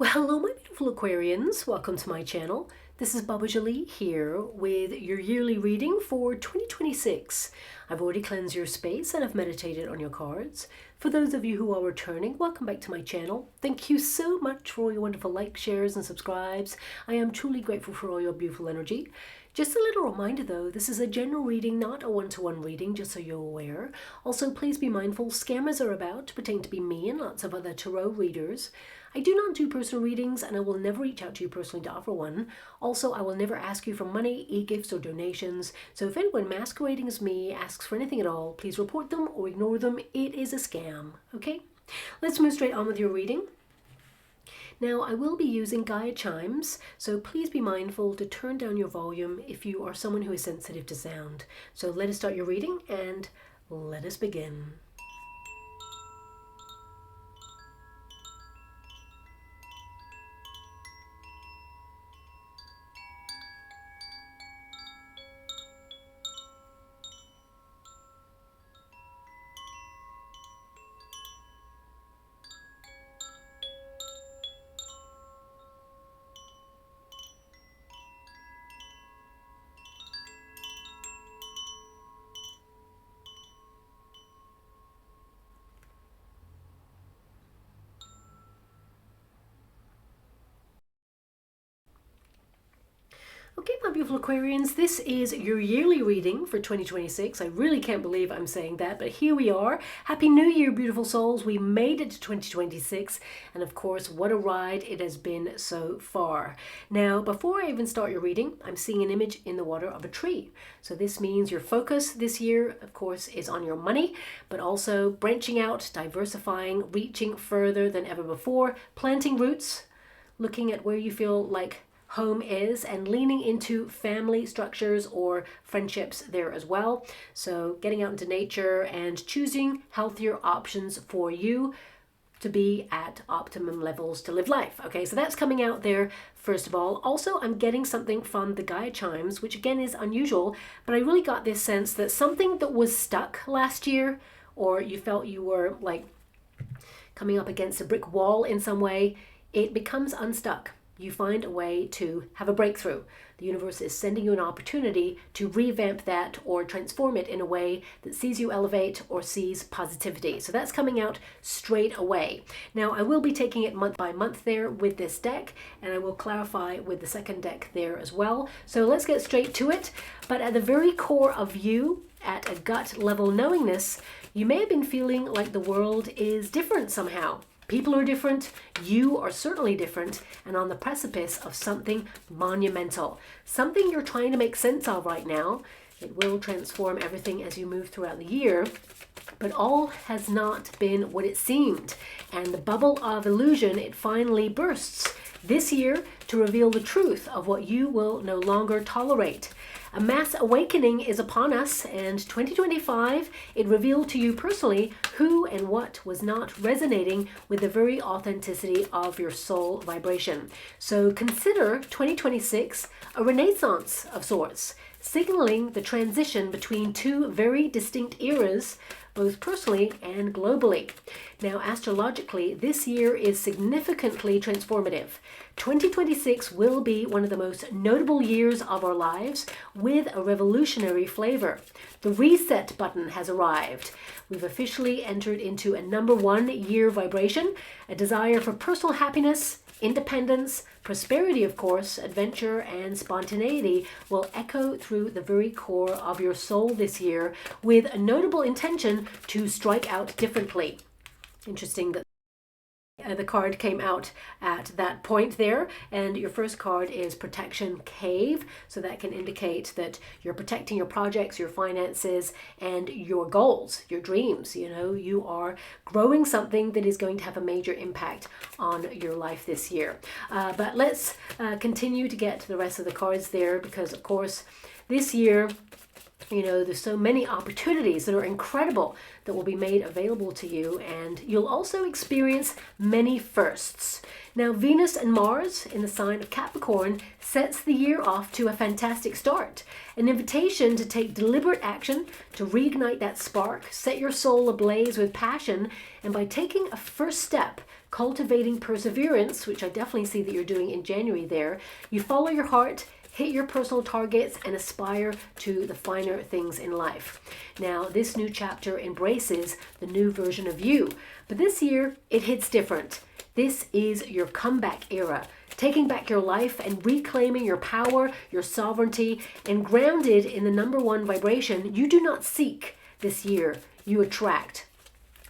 Well, hello my beautiful Aquarians, welcome to my channel. This is Baba Jolie here with your yearly reading for 2026. I've already cleansed your space and I've meditated on your cards. For those of you who are returning, welcome back to my channel. Thank you so much for all your wonderful likes, shares and subscribes. I am truly grateful for all your beautiful energy. Just a little reminder though, this is a general reading, not a one-to-one reading, just so you're aware. Also, please be mindful, scammers are about to pretend to be me and lots of other tarot readers. I do not do personal readings and I will never reach out to you personally to offer one. Also, I will never ask you for money, e-gifts or donations. So if anyone masquerading as me asks for anything at all, please report them or ignore them. It is a scam, okay? Let's move straight on with your reading. Now, I will be using Gaia chimes, so please be mindful to turn down your volume if you are someone who is sensitive to sound. So let us start your reading and let us begin. Okay, my beautiful Aquarians, this is your yearly reading for 2026. I really can't believe I'm saying that, but here we are. Happy New Year, beautiful souls. We made it to 2026, and of course, what a ride it has been so far. Now, before I even start your reading, I'm seeing an image in the water of a tree. So this means your focus this year, of course, is on your money, but also branching out, diversifying, reaching further than ever before, planting roots, looking at where you feel like home is and leaning into family structures or friendships there as well. So getting out into nature and choosing healthier options for you to be at optimum levels to live life. Okay, so that's coming out there first of all. Also, I'm getting something from the Gaia chimes, which again is unusual, but I really got this sense that something that was stuck last year, or you felt you were like coming up against a brick wall in some way, it becomes unstuck. You find a way to have a breakthrough. The universe is sending you an opportunity to revamp that or transform it in a way that sees you elevate or sees positivity. So that's coming out straight away. Now, I will be taking it month by month there with this deck, and I will clarify with the second deck there as well. So let's get straight to it. But at the very core of you, at a gut level knowingness, you may have been feeling like the world is different somehow. People are different, you are certainly different, and on the precipice of something monumental. Something you're trying to make sense of right now. It will transform everything as you move throughout the year, but all has not been what it seemed. And the bubble of illusion, it finally bursts this year to reveal the truth of what you will no longer tolerate. A mass awakening is upon us, and 2025, it revealed to you personally who and what was not resonating with the very authenticity of your soul vibration. So consider 2026 a renaissance of sorts, signaling the transition between two very distinct eras, both personally and globally. Now, astrologically, this year is significantly transformative. 2026 will be one of the most notable years of our lives with a revolutionary flavor. The reset button has arrived. We've officially entered into a #1 year vibration, a desire for personal happiness, independence, prosperity, of course, adventure, and spontaneity will echo through the very core of your soul this year with a notable intention to strike out differently. Interesting that the card came out at that point there, and your first card is Protection Cave, so that can indicate that you're protecting your projects, your finances, and your goals, your dreams. You know, you are growing something that is going to have a major impact on your life this year. But let's continue to get to the rest of the cards there, because of course this year, you know, there's so many opportunities that are incredible that will be made available to you, and you'll also experience many firsts. Now, Venus and Mars in the sign of Capricorn sets the year off to a fantastic start. An invitation to take deliberate action, to reignite that spark, set your soul ablaze with passion, and by taking a first step cultivating perseverance, which I definitely see that you're doing in January there. You follow your heart, hit your personal targets, and aspire to the finer things in life. Now, this new chapter embraces the new version of you, but this year it hits different. This is your comeback era, taking back your life and reclaiming your power, your sovereignty, and grounded in the number one vibration. You do not seek this year, you attract.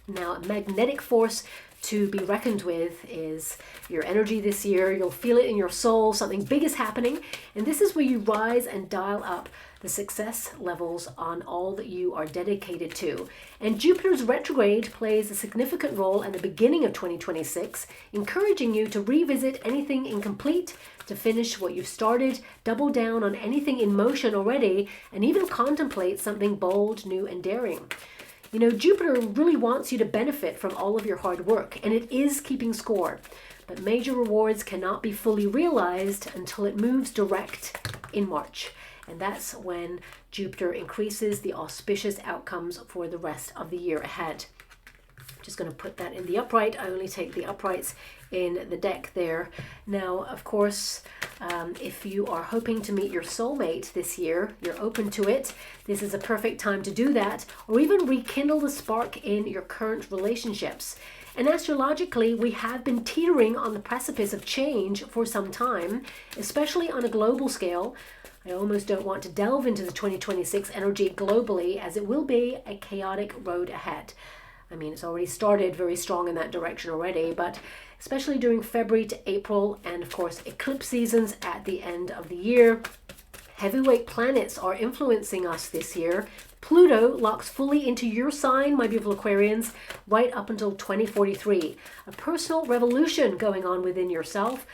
Now, a magnetic force to be reckoned with is your energy this year. You'll feel it in your soul. Something big is happening. And this is where you rise and dial up the success levels on all that you are dedicated to. And Jupiter's retrograde plays a significant role at the beginning of 2026, encouraging you to revisit anything incomplete, to finish what you've started, double down on anything in motion already, and even contemplate something bold, new, and daring. You know, Jupiter really wants you to benefit from all of your hard work, and it is keeping score. But major rewards cannot be fully realized until it moves direct in March. And that's when Jupiter increases the auspicious outcomes for the rest of the year ahead. Just going to put that in the upright. I only take the uprights in the deck there. Now, of course, if you are hoping to meet your soulmate this year, you're open to it, this is a perfect time to do that, or even rekindle the spark in your current relationships. And astrologically, we have been teetering on the precipice of change for some time, especially on a global scale. I almost don't want to delve into the 2026 energy globally, as it will be a chaotic road ahead. I mean, it's already started very strong in that direction already, but especially during February to April, and of course eclipse seasons at the end of the year, heavyweight planets are influencing us this year. Pluto locks fully into your sign, my beautiful Aquarians, right up until 2043. A personal revolution going on within yourself,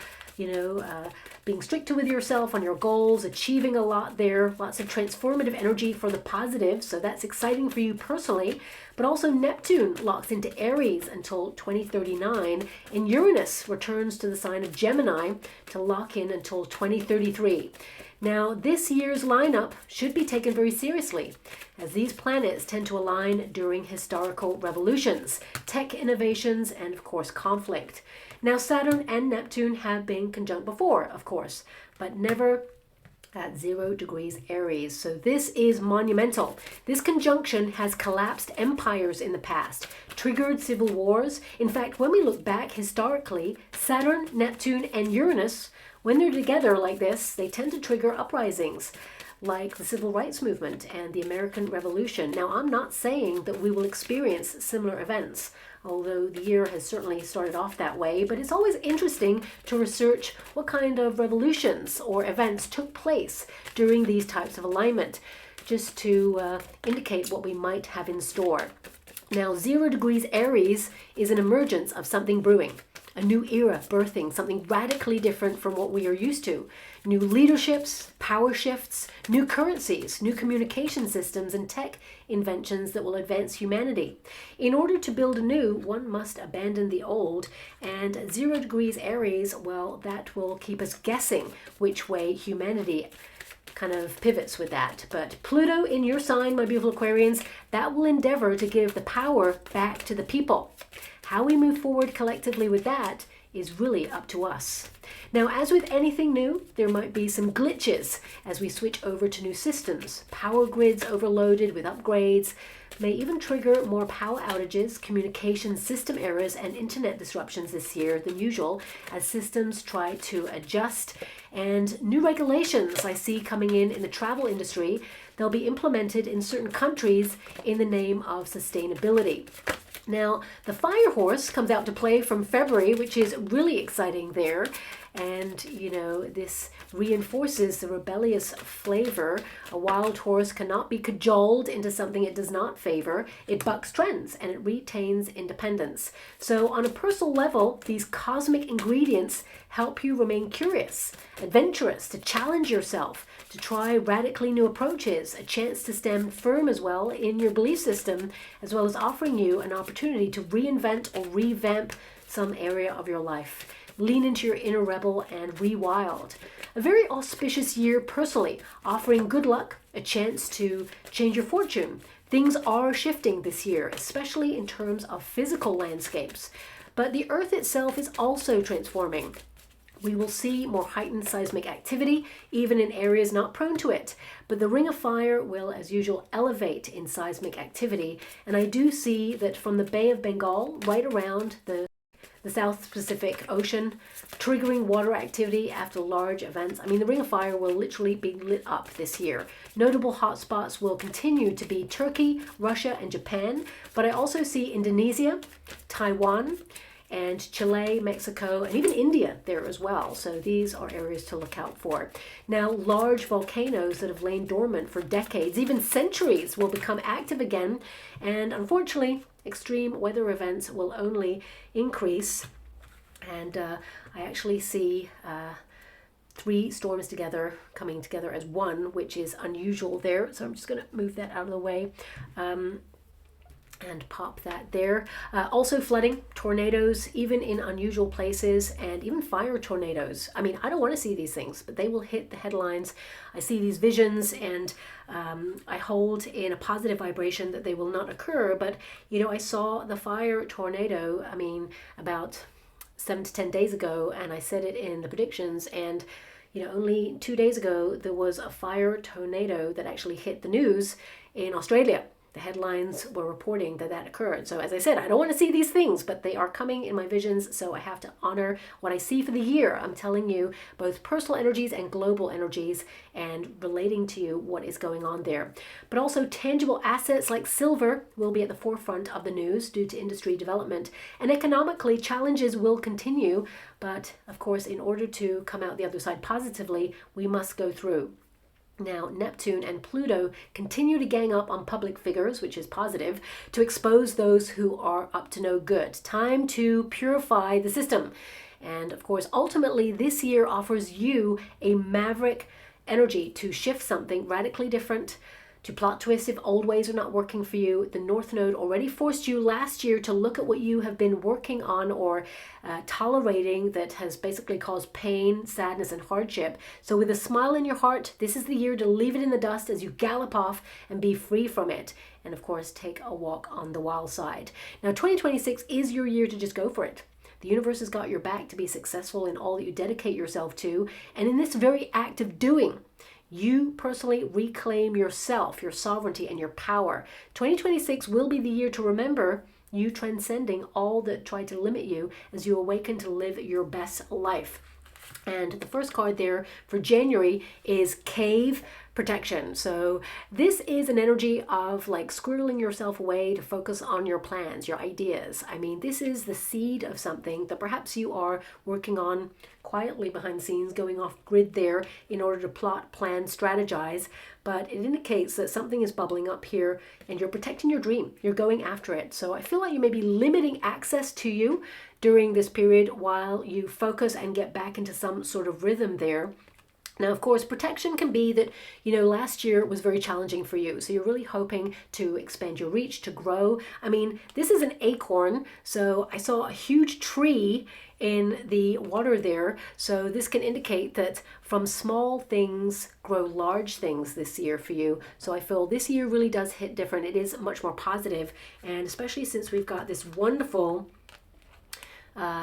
being strict with yourself on your goals, achieving a lot there, lots of transformative energy for the positive, so that's exciting for you personally. But also Neptune locks into Aries until 2039, and Uranus returns to the sign of Gemini to lock in until 2033. Now, this year's lineup should be taken very seriously, as these planets tend to align during historical revolutions, tech innovations, and of course conflict. Now, Saturn and Neptune have been conjunct before, of course, but never at 0 degrees Aries. So this is monumental. This conjunction has collapsed empires in the past, triggered civil wars. In fact, when we look back historically, Saturn, Neptune, and Uranus, when they're together like this, they tend to trigger uprisings, like the Civil Rights Movement and the American Revolution. Now, I'm not saying that we will experience similar events, although the year has certainly started off that way, but it's always interesting to research what kind of revolutions or events took place during these types of alignment, just to indicate what we might have in store. Now, 0 degrees Aries is an emergence of something brewing, a new era birthing, something radically different from what we are used to. New leaderships, power shifts, new currencies, new communication systems, and tech inventions that will advance humanity. In order to build anew, one must abandon the old, and 0 degrees Aries, well, that will keep us guessing which way humanity kind of pivots with that. But Pluto in your sign, my beautiful Aquarians, that will endeavor to give the power back to the people. How we move forward collectively with that is really up to us. Now, as with anything new, there might be some glitches as we switch over to new systems. Power grids overloaded with upgrades may even trigger more power outages, communication system errors, and internet disruptions this year than usual as systems try to adjust. And new regulations I see coming in the travel industry. They'll be implemented in certain countries in the name of sustainability. Now, the fire horse comes out to play from February, which is really exciting there. And, this reinforces the rebellious flavor. A wild horse cannot be cajoled into something it does not favor. It bucks trends and it retains independence. So on a personal level, these cosmic ingredients help you remain curious, adventurous, to challenge yourself, to try radically new approaches, a chance to stand firm as well in your belief system, as well as offering you an opportunity to reinvent or revamp some area of your life. Lean into your inner rebel and rewild. A very auspicious year personally, offering good luck, a chance to change your fortune. Things are shifting this year, especially in terms of physical landscapes. But the Earth itself is also transforming. We will see more heightened seismic activity, even in areas not prone to it. But the Ring of Fire will, as usual, elevate in seismic activity. And I do see that from the Bay of Bengal, right around the South Pacific Ocean, triggering water activity after large events. I mean, the Ring of Fire will literally be lit up this year. Notable hotspots will continue to be Turkey, Russia, and Japan. But I also see Indonesia, Taiwan, and Chile, Mexico, and even India there as well. So these are areas to look out for. Now, large volcanoes that have lain dormant for decades, even centuries, will become active again. And unfortunately, extreme weather events will only increase. And I actually see 3 storms coming together as one, which is unusual there. So I'm just going to move that out of the way. And pop that there. Also flooding, tornadoes, even in unusual places, and even fire tornadoes. I mean, I don't want to see these things, but they will hit the headlines. I see these visions, and I hold in a positive vibration that they will not occur. But, you know, I saw the fire tornado, I mean, about 7 to 10 days ago, and I said it in the predictions, and you know, only 2 days ago, there was a fire tornado that actually hit the news in Australia. The headlines were reporting that that occurred. So as I said, I don't want to see these things, but they are coming in my visions, so I have to honor what I see for the year. I'm telling you both personal energies and global energies, and relating to you what is going on there. But also tangible assets like silver will be at the forefront of the news due to industry development. And economically, challenges will continue, but of course, in order to come out the other side positively, we must go through. Now, Neptune and Pluto continue to gang up on public figures, which is positive, to expose those who are up to no good. Time to purify the system. And of course, ultimately, this year offers you a maverick energy to shift something radically different, to plot twist if old ways are not working for you. The North Node already forced you last year to look at what you have been working on or tolerating that has basically caused pain, sadness, and hardship. So with a smile in your heart, this is the year to leave it in the dust as you gallop off and be free from it. And of course, take a walk on the wild side. Now, 2026 is your year to just go for it. The universe has got your back to be successful in all that you dedicate yourself to. And in this very act of doing, you personally reclaim yourself, your sovereignty, and your power. 2026 will be the year to remember you transcending all that tried to limit you as you awaken to live your best life. And the first card there for January is Cave Protection. So this is an energy of like squirreling yourself away to focus on your plans, your ideas. I mean, this is the seed of something that perhaps you are working on quietly behind the scenes, going off grid there in order to plot, plan, strategize. But it indicates that something is bubbling up here and you're protecting your dream. You're going after it. So I feel like you may be limiting access to you during this period while you focus and get back into some sort of rhythm there. Now, of course, protection can be that, you know, last year was very challenging for you. So you're really hoping to expand your reach, to grow. I mean, this is an acorn. So I saw a huge tree in the water there. So this can indicate that from small things grow large things this year for you. So I feel this year really does hit different. It is much more positive. And especially since we've got this wonderful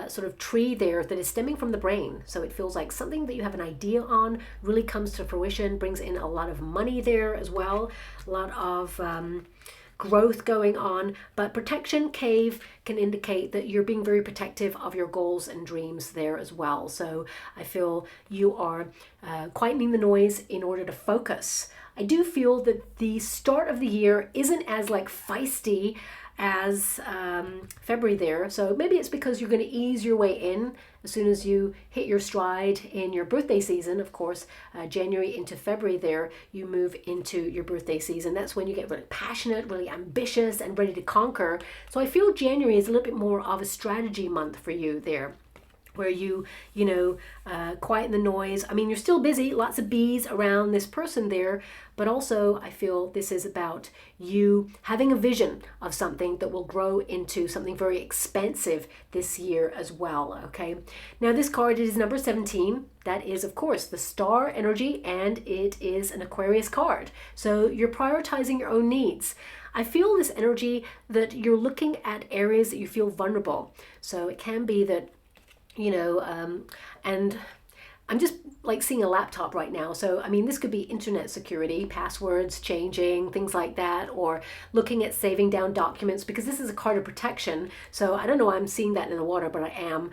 sort of tree there that is stemming from the brain. So it feels like something that you have an idea on really comes to fruition, brings in a lot of money there as well, a lot of growth going on. But protection, cave, can indicate that you're being very protective of your goals and dreams there as well. So I feel you are quietening the noise in order to focus. I do feel that the start of the year isn't as like feisty as February there. So maybe it's because you're going to ease your way in as soon as you hit your stride in your birthday season. Of course, January into February there, you move into your birthday season. That's when you get really passionate, really ambitious, and ready to conquer. So I feel January is a little bit more of a strategy month for you there. where you know, quieten the noise. I mean, you're still busy, lots of bees around this person there, but also I feel this is about you having a vision of something that will grow into something very expensive this year as well, okay? Now this card is number 17. That is, of course, the star energy, and it is an Aquarius card. So you're prioritizing your own needs. I feel this energy that you're looking at areas that you feel vulnerable. So it can be that, you know, and I'm just like seeing a laptop right now. So, I mean, this could be internet security, passwords changing, things like that, or looking at saving down documents, because this is a card of protection. So I don't know why I'm seeing that in the water, but I am.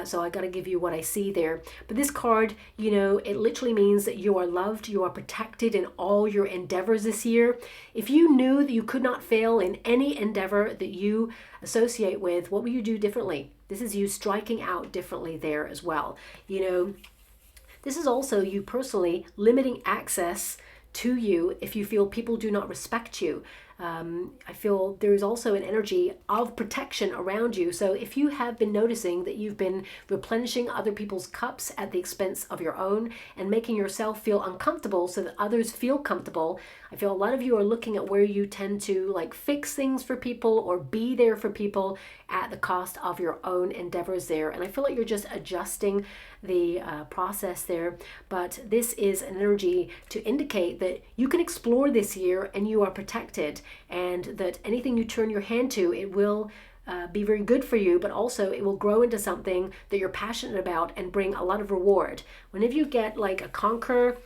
So I got to give you what I see there. But this card, you know, it literally means that you are loved, you are protected in all your endeavors this year. If you knew that you could not fail in any endeavor that you associate with, what would you do differently? This is you striking out differently there as well. You know, this is also you personally limiting access to you if you feel people do not respect you. I feel there is also an energy of protection around you. So if you have been noticing that you've been replenishing other people's cups at the expense of your own and making yourself feel uncomfortable so that others feel comfortable, I feel a lot of you are looking at where you tend to like fix things for people or be there for people at the cost of your own endeavors there. And I feel like you're just adjusting the process there. But this is an energy to indicate that you can explore this year and you are protected, and that anything you turn your hand to, it will be very good for you, but also it will grow into something that you're passionate about and bring a lot of reward. Whenever you get like a conquer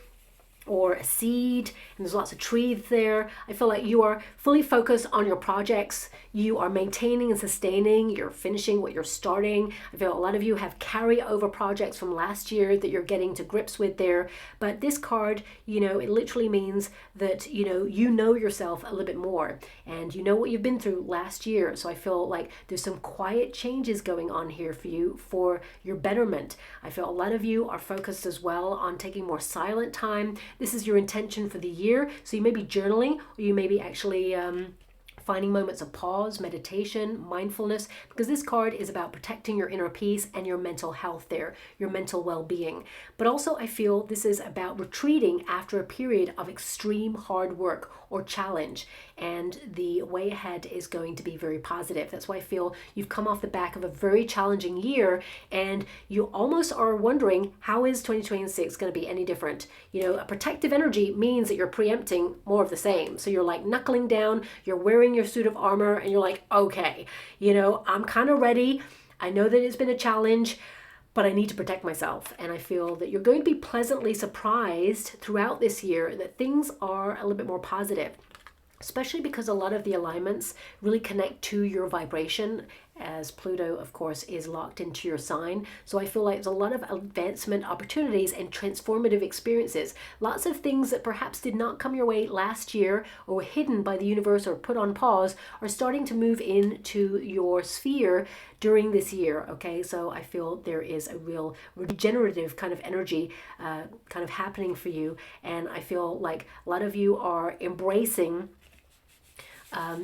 or a seed, and there's lots of trees there, I feel like you are fully focused on your projects. You are maintaining and sustaining, you're finishing what you're starting. I feel a lot of you have carryover projects from last year that you're getting to grips with there. But this card, you know, it literally means that, you know yourself a little bit more, and you know what you've been through last year. So I feel like there's some quiet changes going on here for you for your betterment. I feel a lot of you are focused as well on taking more silent time. This is your intention for the year. So you may be journaling, or you may be actually finding moments of pause, meditation, mindfulness, because this card is about protecting your inner peace and your mental health there, your mental well-being. But also I feel this is about retreating after a period of extreme hard work or challenge, and the way ahead is going to be very positive. That's why I feel you've come off the back of a very challenging year, and you almost are wondering, how is 2026 going to be any different? You know, a protective energy means that you're preempting more of the same. So you're like knuckling down, you're wearing your suit of armor, and you're like, okay, I'm kind of ready. I know that it's been a challenge, but I need to protect myself. And I feel that you're going to be pleasantly surprised throughout this year that things are a little bit more positive, especially because a lot of the alignments really connect to your vibration, as Pluto, of course, is locked into your sign. So I feel like there's a lot of advancement opportunities and transformative experiences. Lots of things that perhaps did not come your way last year or were hidden by the universe or put on pause are starting to move into your sphere during this year, okay? So I feel there is a real regenerative kind of energy kind of happening for you. And I feel like a lot of you are embracing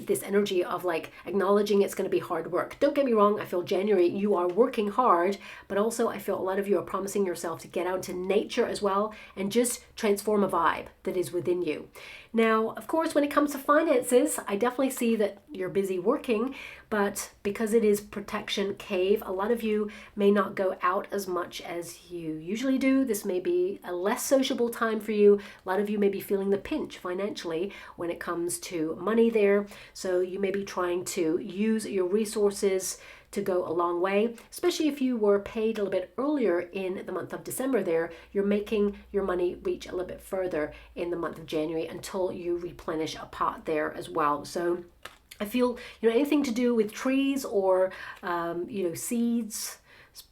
this energy of like acknowledging it's going to be hard work. Don't get me wrong, I feel January you are working hard, but also I feel a lot of you are promising yourself to get out into nature as well and just transform a vibe that is within you. Now, of course, when it comes to finances, I definitely see that you're busy working, but because it is protection cave, a lot of you may not go out as much as you usually do. This may be a less sociable time for you. A lot of you may be feeling the pinch financially when it comes to money there. So you may be trying to use your resources to go a long way, especially if you were paid a little bit earlier in the month of December there. You're making your money reach a little bit further in the month of January until you replenish a pot there as well. So I feel, anything to do with trees or, seeds,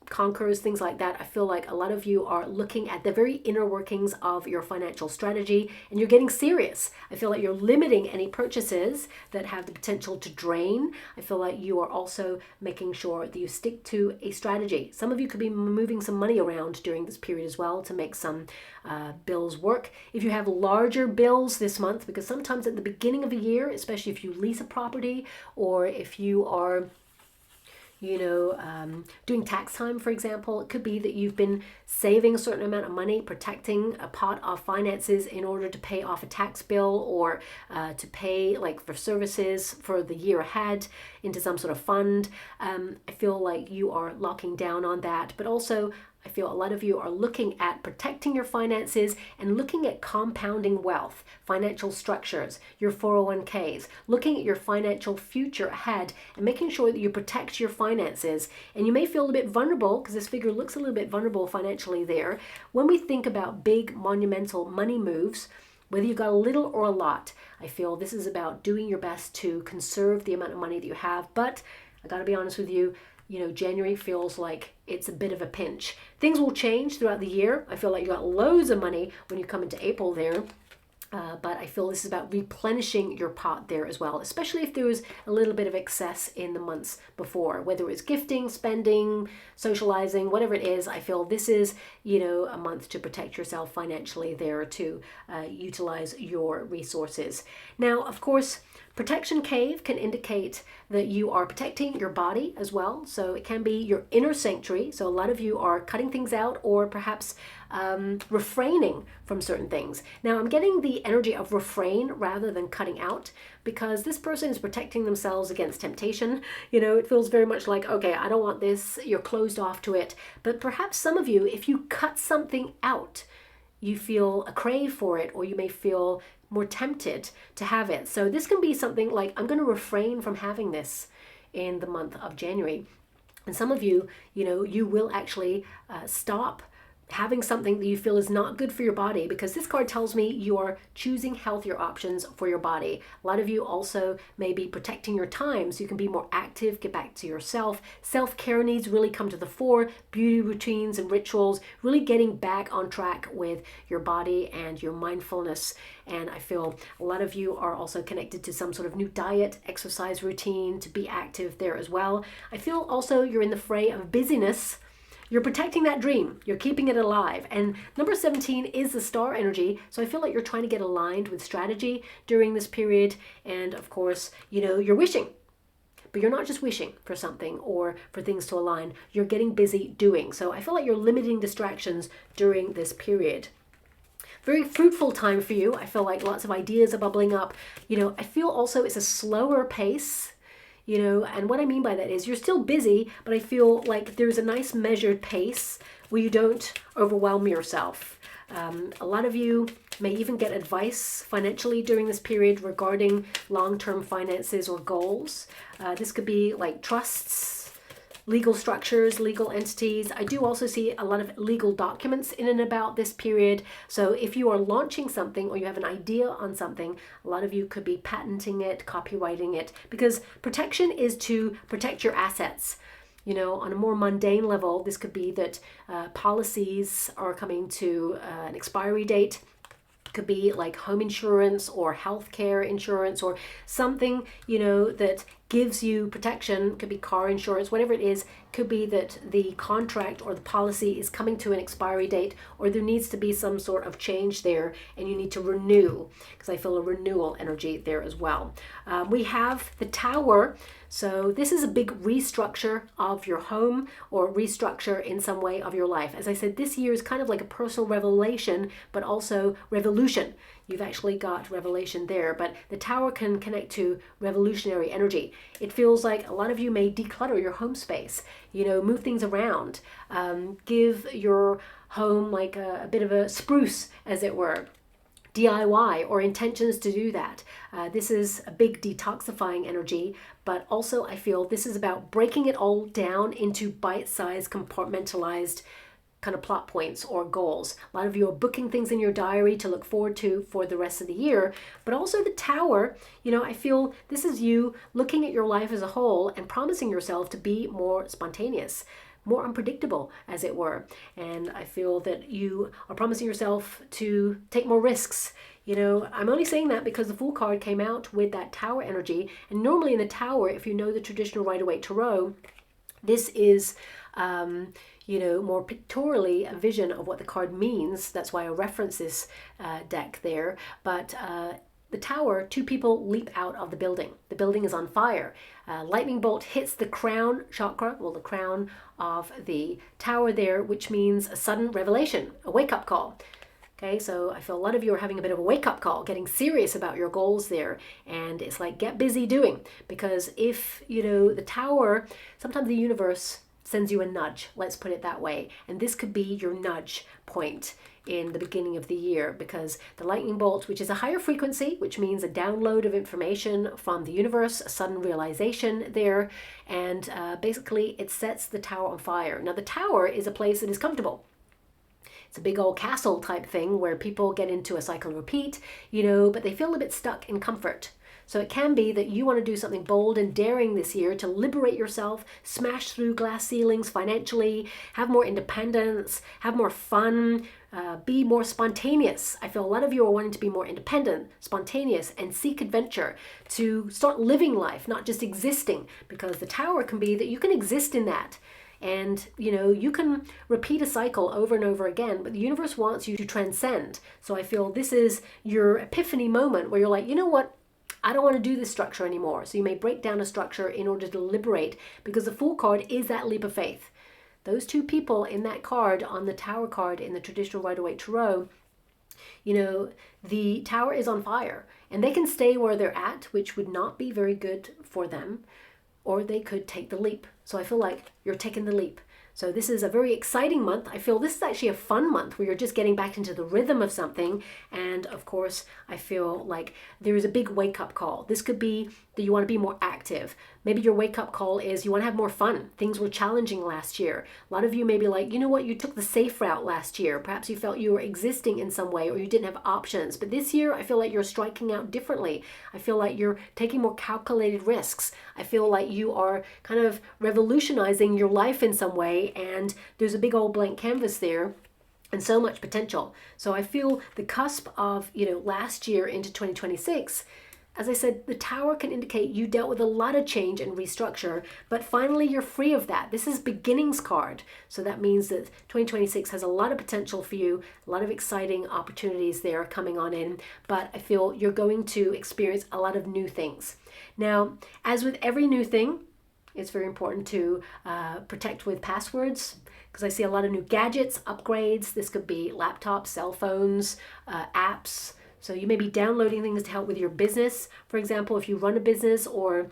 conquers, things like that, I feel like a lot of you are looking at the very inner workings of your financial strategy, and you're getting serious. I feel like you're limiting any purchases that have the potential to drain. I feel like you are also making sure that you stick to a strategy. Some of you could be moving some money around during this period as well to make some bills work. If you have larger bills this month, because sometimes at the beginning of a year, especially if you lease a property or if you are doing tax time, for example. It could be that you've been saving a certain amount of money, protecting a pot of finances in order to pay off a tax bill, or to pay like for services for the year ahead into some sort of fund. I feel like you are locking down on that, but also I feel a lot of you are looking at protecting your finances and looking at compounding wealth, financial structures, your 401ks, looking at your financial future ahead and making sure that you protect your finances. And you may feel a bit vulnerable because this figure looks a little bit vulnerable financially there. When we think about big monumental money moves, whether you've got a little or a lot, I feel this is about doing your best to conserve the amount of money that you have. But I got to be honest with you, January feels like it's a bit of a pinch. Things will change throughout the year. I feel like you got loads of money when you come into April there. But I feel this is about replenishing your pot there as well, especially if there was a little bit of excess in the months before, whether it's gifting, spending, socializing, whatever it is. I feel this is, a month to protect yourself financially there, to utilize your resources. Now, of course, Protection Cave can indicate that you are protecting your body as well. So it can be your inner sanctuary. So a lot of you are cutting things out, or perhaps refraining from certain things. Now I'm getting the energy of refrain rather than cutting out, because this person is protecting themselves against temptation. It feels very much like, okay, I don't want this. You're closed off to it. But perhaps some of you, if you cut something out, you feel a crave for it, or you may feel more tempted to have it. So this can be something like, I'm going to refrain from having this in the month of January. And some of you, you will actually stop having something that you feel is not good for your body, because this card tells me you are choosing healthier options for your body. A lot of you also may be protecting your time so you can be more active, get back to yourself. Self-care needs really come to the fore, beauty routines and rituals, really getting back on track with your body and your mindfulness. And I feel a lot of you are also connected to some sort of new diet, exercise routine to be active there as well. I feel also you're in the fray of busyness. You're protecting that dream. You're keeping it alive. And number 17 is the star energy. So I feel like you're trying to get aligned with strategy during this period. And of course, you're wishing. But you're not just wishing for something or for things to align. You're getting busy doing. So I feel like you're limiting distractions during this period. Very fruitful time for you. I feel like lots of ideas are bubbling up. I feel also it's a slower pace. And what I mean by that is you're still busy, but I feel like there's a nice measured pace where you don't overwhelm yourself. A lot of you may even get advice financially during this period regarding long-term finances or goals. This could be like trusts, legal structures, legal entities. I do also see a lot of legal documents in and about this period. So if you are launching something or you have an idea on something, a lot of you could be patenting it, copywriting it, because protection is to protect your assets. On a more mundane level, this could be that policies are coming to an expiry date. Could be like home insurance or healthcare insurance or something, that gives you protection. Could be car insurance, whatever it is. Could be that the contract or the policy is coming to an expiry date, or there needs to be some sort of change there and you need to renew, because I feel a renewal energy there as well. We have the Tower. So this is a big restructure of your home, or restructure in some way of your life. As I said, this year is kind of like a personal revelation, but also revolution. You've actually got revelation there, but the Tower can connect to revolutionary energy. It feels like a lot of you may declutter your home space, move things around, give your home like a bit of a spruce, as it were. DIY or intentions to do that. This is a big detoxifying energy, but also I feel this is about breaking it all down into bite-sized, compartmentalized kind of plot points or goals. A lot of you are booking things in your diary to look forward to for the rest of the year, but also the Tower, I feel this is you looking at your life as a whole and promising yourself to be more spontaneous, more unpredictable, as it were. And I feel that you are promising yourself to take more risks. I'm only saying that because the Fool card came out with that Tower energy. And normally in the Tower, if you know the traditional Rider-Waite Tarot, this is, more pictorially a vision of what the card means. That's why I reference this deck there. But the tower, two people leap out of the building. The building is on fire. Lightning bolt hits the crown chakra, well, the crown of the tower there, which means a sudden revelation, a wake-up call. Okay, so I feel a lot of you are having a bit of a wake-up call, getting serious about your goals there. And it's like, get busy doing. Because if, you know, the tower, sometimes the universe sends you a nudge, let's put it that way. And this could be your nudge point in the beginning of the year, because the lightning bolt, which is a higher frequency, which means a download of information from the universe, a sudden realization there, and basically it sets the tower on fire. Now the tower is a place that is comfortable. It's a big old castle type thing where people get into a cycle repeat, you know, but they feel a bit stuck in comfort. So it can be that you want to do something bold and daring this year to liberate yourself, smash through glass ceilings financially, have more independence, have more fun, be more spontaneous. I feel a lot of you are wanting to be more independent, spontaneous, and seek adventure, to start living life, not just existing, because the tower can be that you can exist in that. And, you know, you can repeat a cycle over and over again, but the universe wants you to transcend. So I feel this is your epiphany moment where you're like, you know what? I don't want to do this structure anymore. So you may break down a structure in order to liberate, because the Fool card is that leap of faith. Those two people in that card, on the Tower card in the traditional Rider-Waite Tarot, you know, the tower is on fire and they can stay where they're at, which would not be very good for them, or they could take the leap. So I feel like you're taking the leap. So this is a very exciting month. I feel this is actually a fun month where you're just getting back into the rhythm of something. And of course, I feel like there is a big wake-up call. This could be that you want to be more active. Maybe your wake-up call is you want to have more fun. Things were challenging last year. A lot of you may be like, you know what, you took the safe route last year. Perhaps you felt you were existing in some way, or you didn't have options. But this year, I feel like you're striking out differently. I feel like you're taking more calculated risks. I feel like you are kind of revolutionizing your life in some way, and there's a big old blank canvas there and so much potential. So I feel the cusp of, you know, last year into 2026, as I said, the tower can indicate you dealt with a lot of change and restructure, but finally you're free of that. This is beginnings card. So that means that 2026 has a lot of potential for you, a lot of exciting opportunities there coming on in, but I feel you're going to experience a lot of new things. Now, as with every new thing, it's very important to protect with passwords, because I see a lot of new gadgets, upgrades. This could be laptops, cell phones, apps. So you may be downloading things to help with your business. For example, if you run a business, or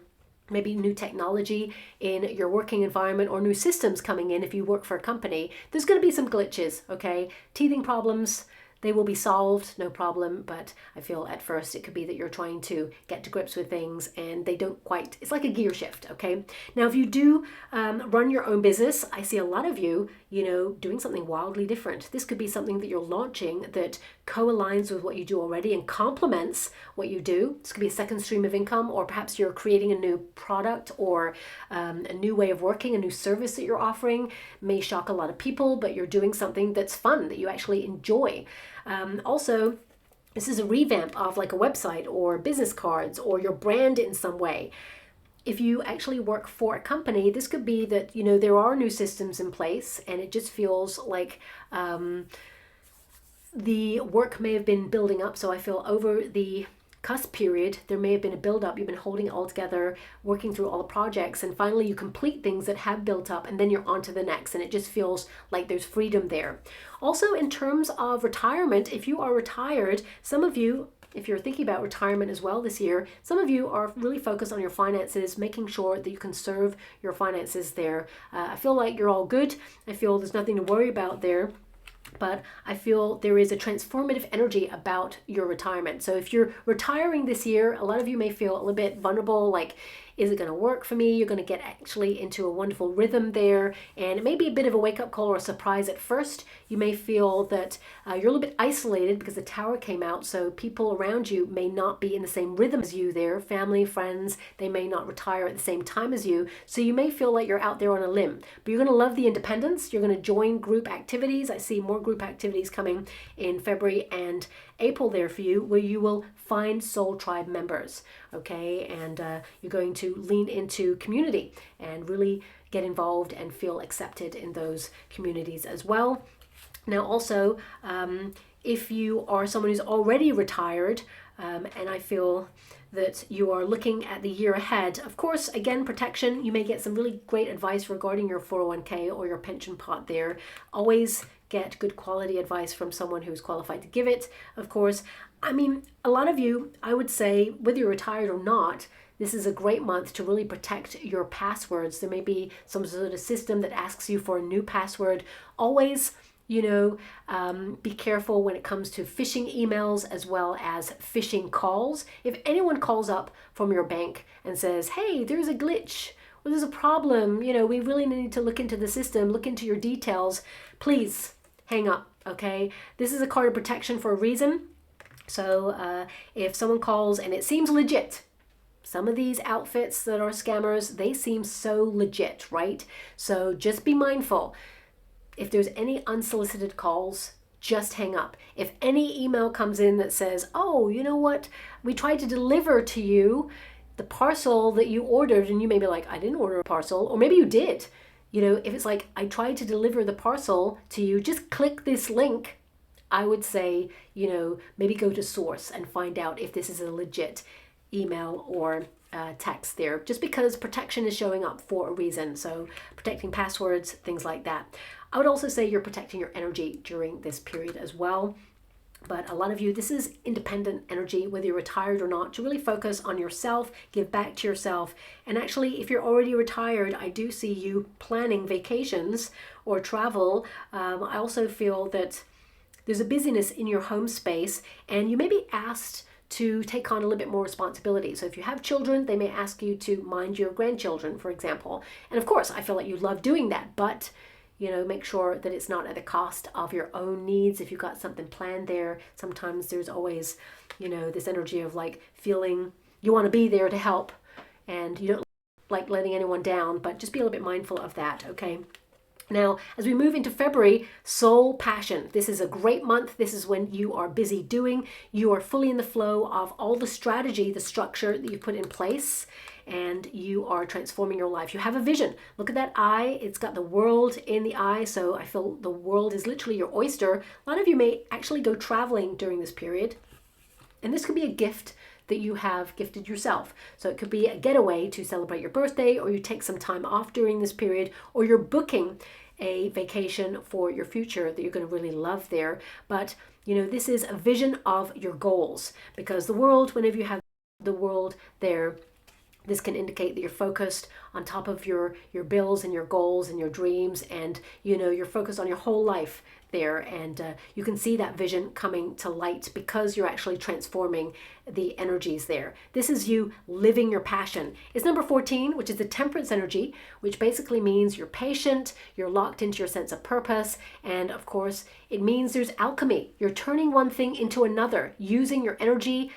maybe new technology in your working environment, or new systems coming in if you work for a company, there's going to be some glitches, okay? Teething problems, they will be solved, no problem, but I feel at first it could be that you're trying to get to grips with things and they don't quite, it's like a gear shift, okay? Now, if you do run your own business, I see a lot of you, you know, doing something wildly different. This could be something that you're launching that co-aligns with what you do already and complements what you do. This could be a second stream of income, or perhaps you're creating a new product, or a new way of working, a new service that you're offering. May shock a lot of people, but you're doing something that's fun, that you actually enjoy. Also, this is a revamp of like a website or business cards or your brand in some way. If you actually work for a company, this could be that, you know, there are new systems in place and it just feels like the work may have been building up. So I feel over the cusp period, there may have been a build-up. You've been holding it all together, working through all the projects, and finally you complete things that have built up, and then you're on to the next, and it just feels like there's freedom there. Also, in terms of retirement, if you are retired, some of you, if you're thinking about retirement as well this year, some of you are really focused on your finances, making sure that you conserve your finances there. I feel like you're all good. I feel there's nothing to worry about there. But I feel there is a transformative energy about your retirement. So if you're retiring this year, a lot of you may feel a little bit vulnerable, like, is it going to work for me? You're going to get actually into a wonderful rhythm there. And it may be a bit of a wake-up call or a surprise at first. You may feel that you're a little bit isolated because the tower came out. So people around you may not be in the same rhythm as you there. Family, friends, they may not retire at the same time as you. So you may feel like you're out there on a limb. But you're going to love the independence. You're going to join group activities. I see more group activities coming in February and April there for you, where you will find soul tribe members, okay? And you're going to lean into community and really get involved and feel accepted in those communities as well. Now also, if you are someone who's already retired, and I feel that you are looking at the year ahead. Of course, again, protection, you may get some really great advice regarding your 401k or your pension pot there. Always get good quality advice from someone who's qualified to give it, of course. I mean, a lot of you, I would say, whether you're retired or not, this is a great month to really protect your passwords. There may be some sort of system that asks you for a new password. Always, be careful when it comes to phishing emails as well as phishing calls. If anyone calls up from your bank and says, hey, there's a glitch, or there's a problem, we really need to look into the system, look into your details, please hang up, okay? This is a card of protection for a reason. So if someone calls and it seems legit, some of these outfits that are scammers, they seem so legit, right? So just be mindful. If there's any unsolicited calls, just hang up. If any email comes in that says, oh, you know what, we tried to deliver to you the parcel that you ordered, and you may be like, I didn't order a parcel, or maybe you did. If it's like, I tried to deliver the parcel to you, just click this link. I would say, maybe go to source and find out if this is a legit email or text there, just because protection is showing up for a reason. So protecting passwords, things like that. I would also say you're protecting your energy during this period as well. But a lot of you, this is independent energy, whether you're retired or not, to really focus on yourself, give back to yourself. And actually, if you're already retired, I do see you planning vacations or travel. I also feel that there's a busyness in your home space, and you may be asked to take on a little bit more responsibility. So if you have children, they may ask you to mind your grandchildren, for example. And of course, I feel like you love doing that, but make sure that it's not at the cost of your own needs. If you've got something planned there, sometimes there's always, this energy of like feeling you want to be there to help and you don't like letting anyone down, but just be a little bit mindful of that, okay? Now, as we move into February, soul passion. This is a great month. This is when you are busy doing. You are fully in the flow of all the strategy, the structure that you put in place, and you are transforming your life. You have a vision. Look at that eye. It's got the world in the eye, so I feel the world is literally your oyster. A lot of you may actually go traveling during this period, and this could be a gift that you have gifted yourself. So it could be a getaway to celebrate your birthday, or you take some time off during this period, or you're booking a vacation for your future that you're going to really love there. But this is a vision of your goals, because the world, whenever you have the world there, this can indicate that you're focused on top of your bills and your goals and your dreams, and you're focused on your whole life there, and you can see that vision coming to light because you're actually transforming the energies there. This is you living your passion. It's number 14, which is the temperance energy, which basically means you're patient, you're locked into your sense of purpose, and of course it means there's alchemy. You're turning one thing into another, using your energy,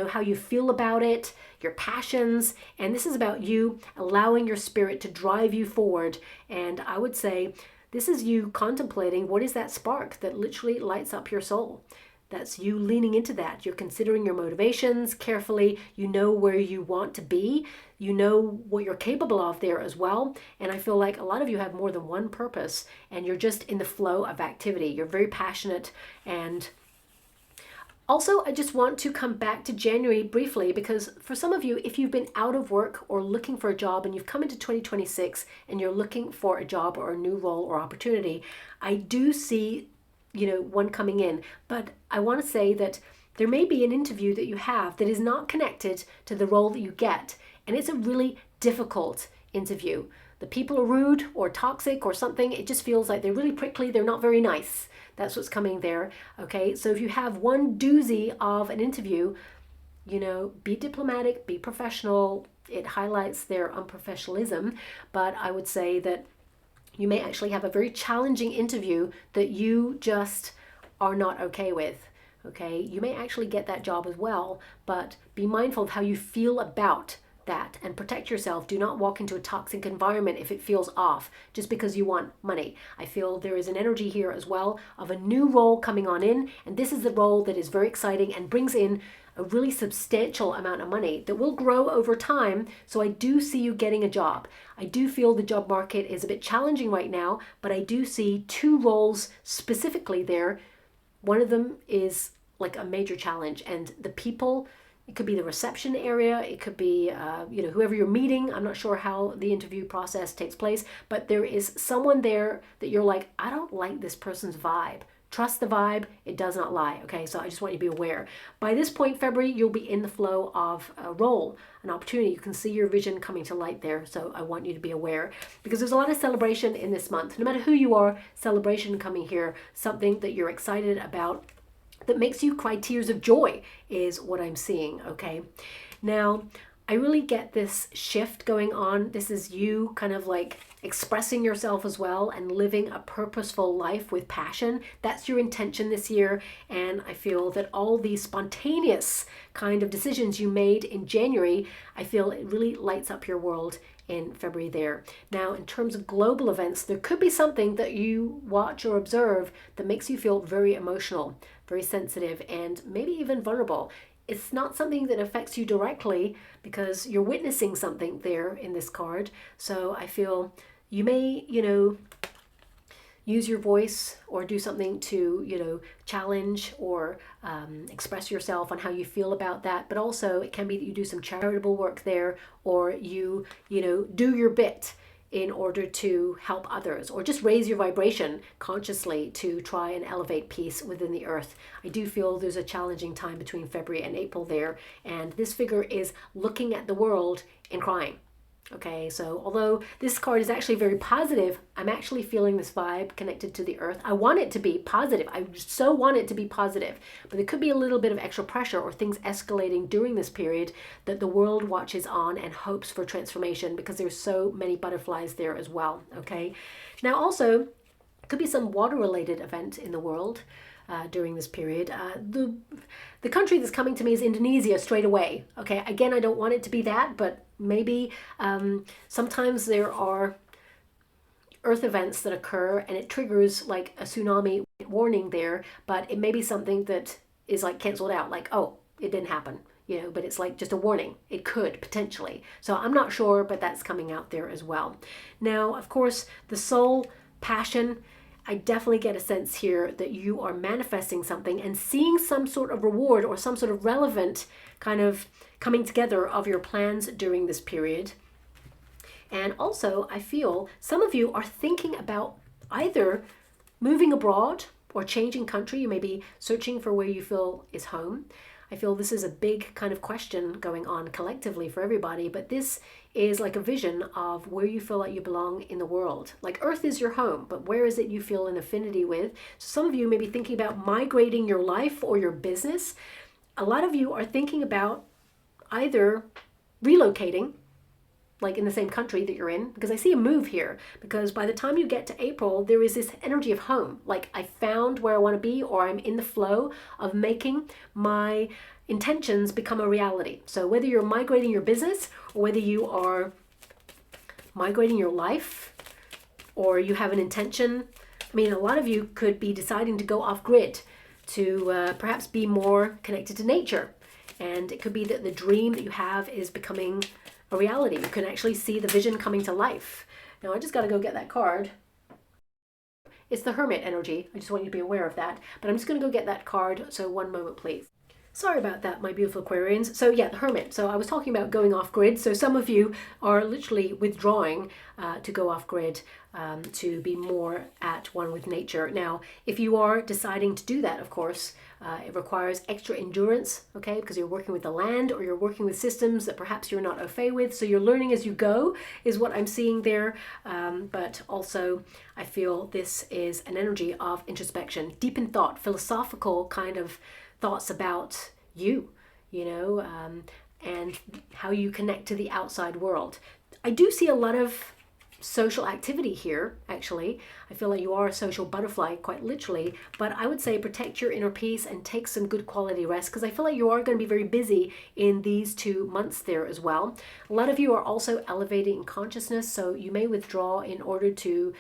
how you feel about it, your passions, and this is about you allowing your spirit to drive you forward. And I would say this is you contemplating what is that spark that literally lights up your soul. That's you leaning into that. You're considering your motivations carefully. You know where you want to be. You know what you're capable of there as well. And I feel like a lot of you have more than one purpose, and you're just in the flow of activity. You're very passionate. And also, I just want to come back to January briefly, because for some of you, if you've been out of work or looking for a job and you've come into 2026 and you're looking for a job or a new role or opportunity, I do see, one coming in. But I want to say that there may be an interview that you have that is not connected to the role that you get. And it's a really difficult interview. The people are rude or toxic or something. It just feels like they're really prickly. They're not very nice. That's what's coming there, okay? So if you have one doozy of an interview, be diplomatic, be professional. It highlights their unprofessionalism, but I would say that you may actually have a very challenging interview that you just are not okay with, okay? You may actually get that job as well, but be mindful of how you feel about that and protect yourself. Do not walk into a toxic environment if it feels off just because you want money. I feel there is an energy here as well of a new role coming on in, and this is the role that is very exciting and brings in a really substantial amount of money that will grow over time. So I do see you getting a job. I do feel the job market is a bit challenging right now, but I do see two roles specifically there one of them is like a major challenge, and the people, it could be the reception area, it could be whoever you're meeting. I'm not sure how the interview process takes place, but there is someone there that you're like, I don't like this person's vibe. Trust the vibe, it does not lie. Okay, so I just want you to be aware. By this point, February, you'll be in the flow of a role, an opportunity. You can see your vision coming to light there, so I want you to be aware, because there's a lot of celebration in this month. No matter who you are, celebration coming here, something that you're excited about, that makes you cry tears of joy is what I'm seeing, okay? Now, I really get this shift going on. This is you kind of like expressing yourself as well and living a purposeful life with passion. That's your intention this year. And I feel that all these spontaneous kind of decisions you made in January, I feel it really lights up your world in February there. Now, in terms of global events, there could be something that you watch or observe that makes you feel very emotional, very sensitive, and maybe even vulnerable. It's not something that affects you directly because you're witnessing something there in this card. So I feel you may, use your voice or do something to, challenge or express yourself on how you feel about that. But also it can be that you do some charitable work there, or you do your bit in order to help others, or just raise your vibration consciously to try and elevate peace within the earth. I do feel there's a challenging time between February and April there, and this figure is looking at the world and crying. Okay, so although this card is actually very positive, I'm actually feeling this vibe connected to the earth. I want it to be positive. I so want it to be positive, but there could be a little bit of extra pressure or things escalating during this period that the world watches on and hopes for transformation, because there's so many butterflies there as well. Okay, now also could be some water related event in the world during this period. The country that's coming to me is Indonesia straight away. Okay, again, I don't want it to be that, but maybe sometimes there are earth events that occur and it triggers like a tsunami warning there, but it may be something that is like canceled out, like, oh, it didn't happen, but it's like just a warning. It could potentially. So I'm not sure, but that's coming out there as well. Now, of course, the soul, passion, I definitely get a sense here that you are manifesting something and seeing some sort of reward or some sort of relevant kind of coming together of your plans during this period. And also, I feel some of you are thinking about either moving abroad or changing country. You may be searching for where you feel is home. I feel this is a big kind of question going on collectively for everybody, but this is like a vision of where you feel like you belong in the world. Like Earth is your home, but where is it you feel an affinity with? So some of you may be thinking about migrating your life or your business. A lot of you are thinking about either relocating, like in the same country that you're in, because I see a move here, because by the time you get to April, there is this energy of home. Like I found where I want to be, or I'm in the flow of making my intentions become a reality. So whether you're migrating your business or whether you are migrating your life or you have an intention, I mean, a lot of you could be deciding to go off grid to perhaps be more connected to nature. And it could be that the dream that you have is becoming a reality. You can actually see the vision coming to life. Now I just got to go get that card. It's the Hermit energy. I just want you to be aware of that. But I'm just going to go get that card. So one moment, please. Sorry about that, my beautiful Aquarians. So yeah, the Hermit. So I was talking about going off grid. So some of you are literally withdrawing to go off grid, to be more at one with nature. Now, if you are deciding to do that, of course, it requires extra endurance, okay, because you're working with the land or you're working with systems that perhaps you're not au fait with. So you're learning as you go is what I'm seeing there. But also I feel this is an energy of introspection, deep in thought, philosophical kind of thoughts about you, and how you connect to the outside world. I do see a lot of social activity here, actually. I feel like you are a social butterfly, quite literally, but I would say protect your inner peace and take some good quality rest, because I feel like you are going to be very busy in these 2 months there as well. A lot of you are also elevating in consciousness, so you may withdraw in order to,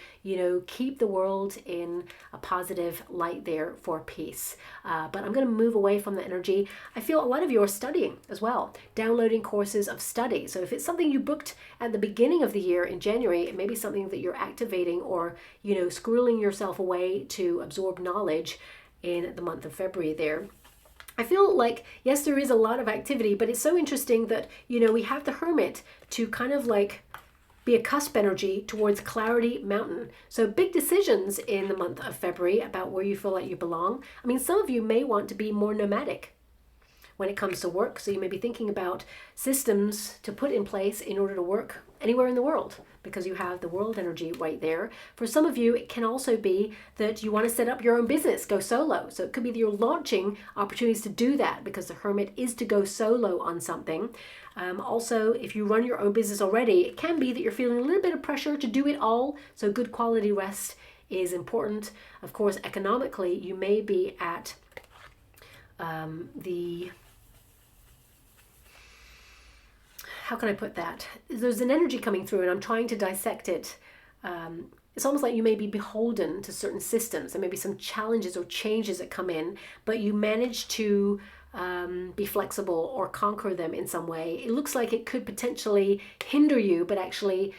keep the world in a positive light there for peace. But I'm going to move away from the energy. I feel a lot of you are studying as well, downloading courses of study. So if it's something you booked at the beginning of the year in January, it may be something that you're activating or, squirreling yourself away to absorb knowledge in the month of February there. I feel like, yes, there is a lot of activity, but it's so interesting that, you know, we have the Hermit to kind of like be a cusp energy towards Clarity Mountain. So big decisions in the month of February about where you feel like you belong. I mean, some of you may want to be more nomadic when it comes to work. So you may be thinking about systems to put in place in order to work anywhere in the world, because you have the world energy right there. For some of you, it can also be that you want to set up your own business, go solo. So it could be that you're launching opportunities to do that, because the Hermit is to go solo on something. Also, if you run your own business already, it can be that you're feeling a little bit of pressure to do it all. So good quality rest is important. Of course, economically, you may be at how can I put that? There's an energy coming through and I'm trying to dissect it. It's almost like you may be beholden to certain systems. There may be some challenges or changes that come in, but you manage to be flexible or conquer them in some way. It looks like it could potentially hinder you, but actually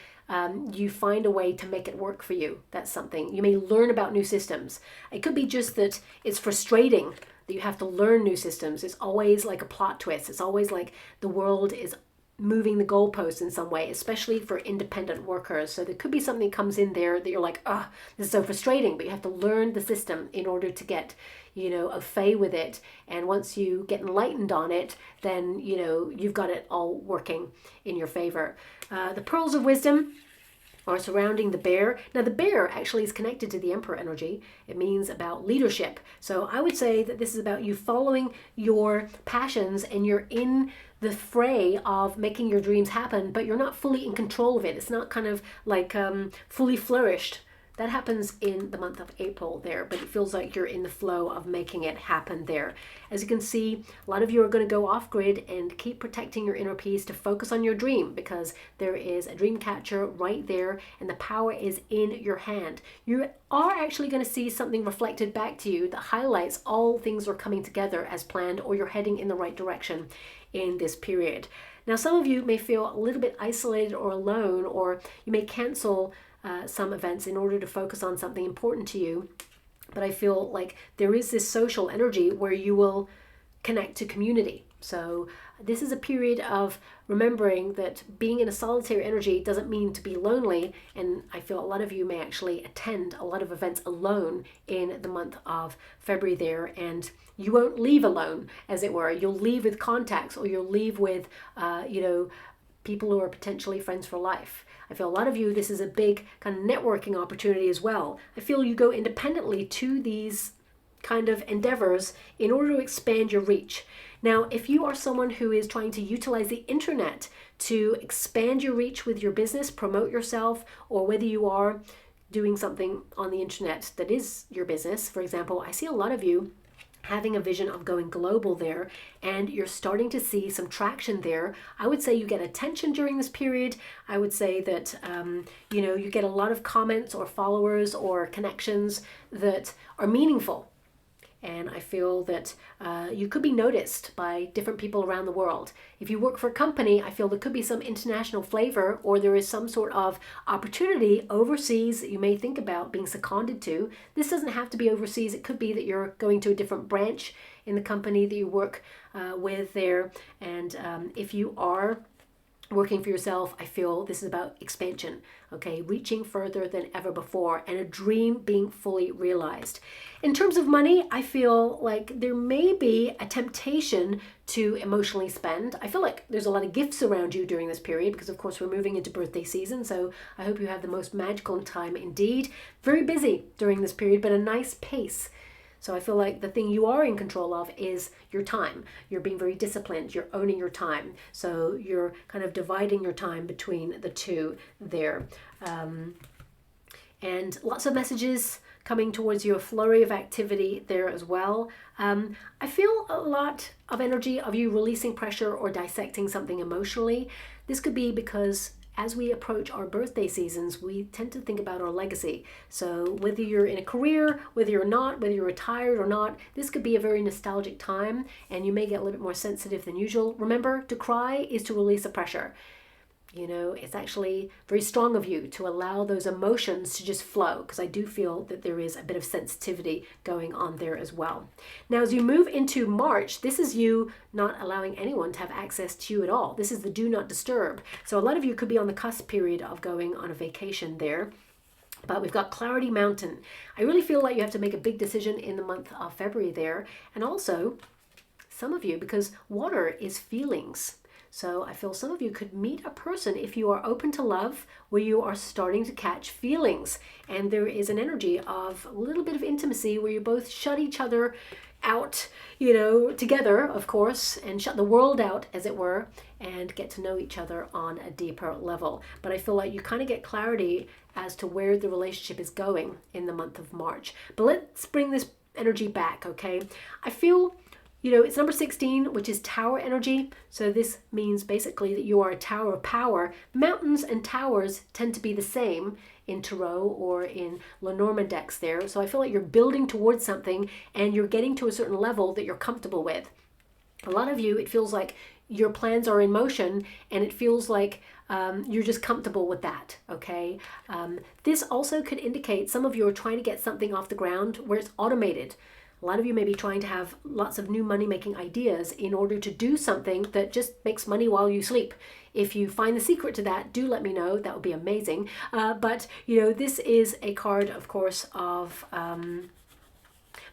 you find a way to make it work for you. That's something. You may learn about new systems. It could be just that it's frustrating that you have to learn new systems. It's always like a plot twist. It's always like the world is moving the goalposts in some way, especially for independent workers. So there could be something comes in there that you're like, oh, this is so frustrating, but you have to learn the system in order to get, you know, au fait with it. And once you get enlightened on it, then, you know, you've got it all working in your favor. The pearls of wisdom are surrounding the bear. Now the bear actually is connected to the Emperor energy. It means about leadership. So I would say that this is about you following your passions and you're in the fray of making your dreams happen, but you're not fully in control of it. It's not kind of like fully flourished. That happens in the month of April there, but it feels like you're in the flow of making it happen there. As you can see, a lot of you are going to go off grid and keep protecting your inner peace to focus on your dream, because there is a dream catcher right there and the power is in your hand. You are actually going to see something reflected back to you that highlights all things are coming together as planned, or you're heading in the right direction in this period. Now, some of you may feel a little bit isolated or alone, or you may cancel some events in order to focus on something important to you. But I feel like there is this social energy where you will connect to community. So this is a period of remembering that being in a solitary energy doesn't mean to be lonely. And I feel a lot of you may actually attend a lot of events alone in the month of February there. And you won't leave alone, as it were. You'll leave with contacts, or you'll leave with, you know, people who are potentially friends for life. I feel a lot of you, this is a big kind of networking opportunity as well. I feel you go independently to these kind of endeavors in order to expand your reach. Now, if you are someone who is trying to utilize the internet to expand your reach with your business, promote yourself, or whether you are doing something on the internet that is your business, for example, I see a lot of you having a vision of going global there, and you're starting to see some traction there. I would say you get attention during this period. I would say that, you know, you get a lot of comments or followers or connections that are meaningful. And I feel that you could be noticed by different people around the world. If you work for a company, I feel there could be some international flavor, or there is some sort of opportunity overseas that you may think about being seconded to. This doesn't have to be overseas. It could be that you're going to a different branch in the company that you work with there. And if you are working for yourself, I feel this is about expansion, okay? Reaching further than ever before, and a dream being fully realized. In terms of money, I feel like there may be a temptation to emotionally spend. I feel like there's a lot of gifts around you during this period, because of course we're moving into birthday season, so I hope you have the most magical time indeed. Very busy during this period, but a nice pace. So I feel like the thing you are in control of is your time. You're being very disciplined. You're owning your time. So you're kind of dividing your time between the two there. And lots of messages coming towards you, a flurry of activity there as well. I feel a lot of energy of you releasing pressure or dissecting something emotionally. This could be because as we approach our birthday seasons, we tend to think about our legacy. So whether you're in a career, whether you're not, whether you're retired or not, this could be a very nostalgic time, and you may get a little bit more sensitive than usual. Remember, to cry is to release the pressure. You know, it's actually very strong of you to allow those emotions to just flow, because I do feel that there is a bit of sensitivity going on there as well. Now, as you move into March, this is you not allowing anyone to have access to you at all. This is the do not disturb. So a lot of you could be on the cusp period of going on a vacation there. But we've got Clarity Mountain. I really feel like you have to make a big decision in the month of February there. And also, some of you, because water is feelings. So I feel some of you could meet a person, if you are open to love, where you are starting to catch feelings. And there is an energy of a little bit of intimacy where you both shut each other out, you know, together, of course, and shut the world out, as it were, and get to know each other on a deeper level. But I feel like you kind of get clarity as to where the relationship is going in the month of March. But let's bring this energy back, okay? I feel, you know, it's number 16, which is tower energy. So this means basically that you are a tower of power. Mountains and towers tend to be the same in tarot or in Lenormand decks there. So I feel like you're building towards something and you're getting to a certain level that you're comfortable with. A lot of you, it feels like your plans are in motion, and it feels like you're just comfortable with that, okay? This also could indicate some of you are trying to get something off the ground where it's automated. A lot of you may be trying to have lots of new money-making ideas in order to do something that just makes money while you sleep. If you find the secret to that, do let me know. That would be amazing. But, you know, this is a card, of course, of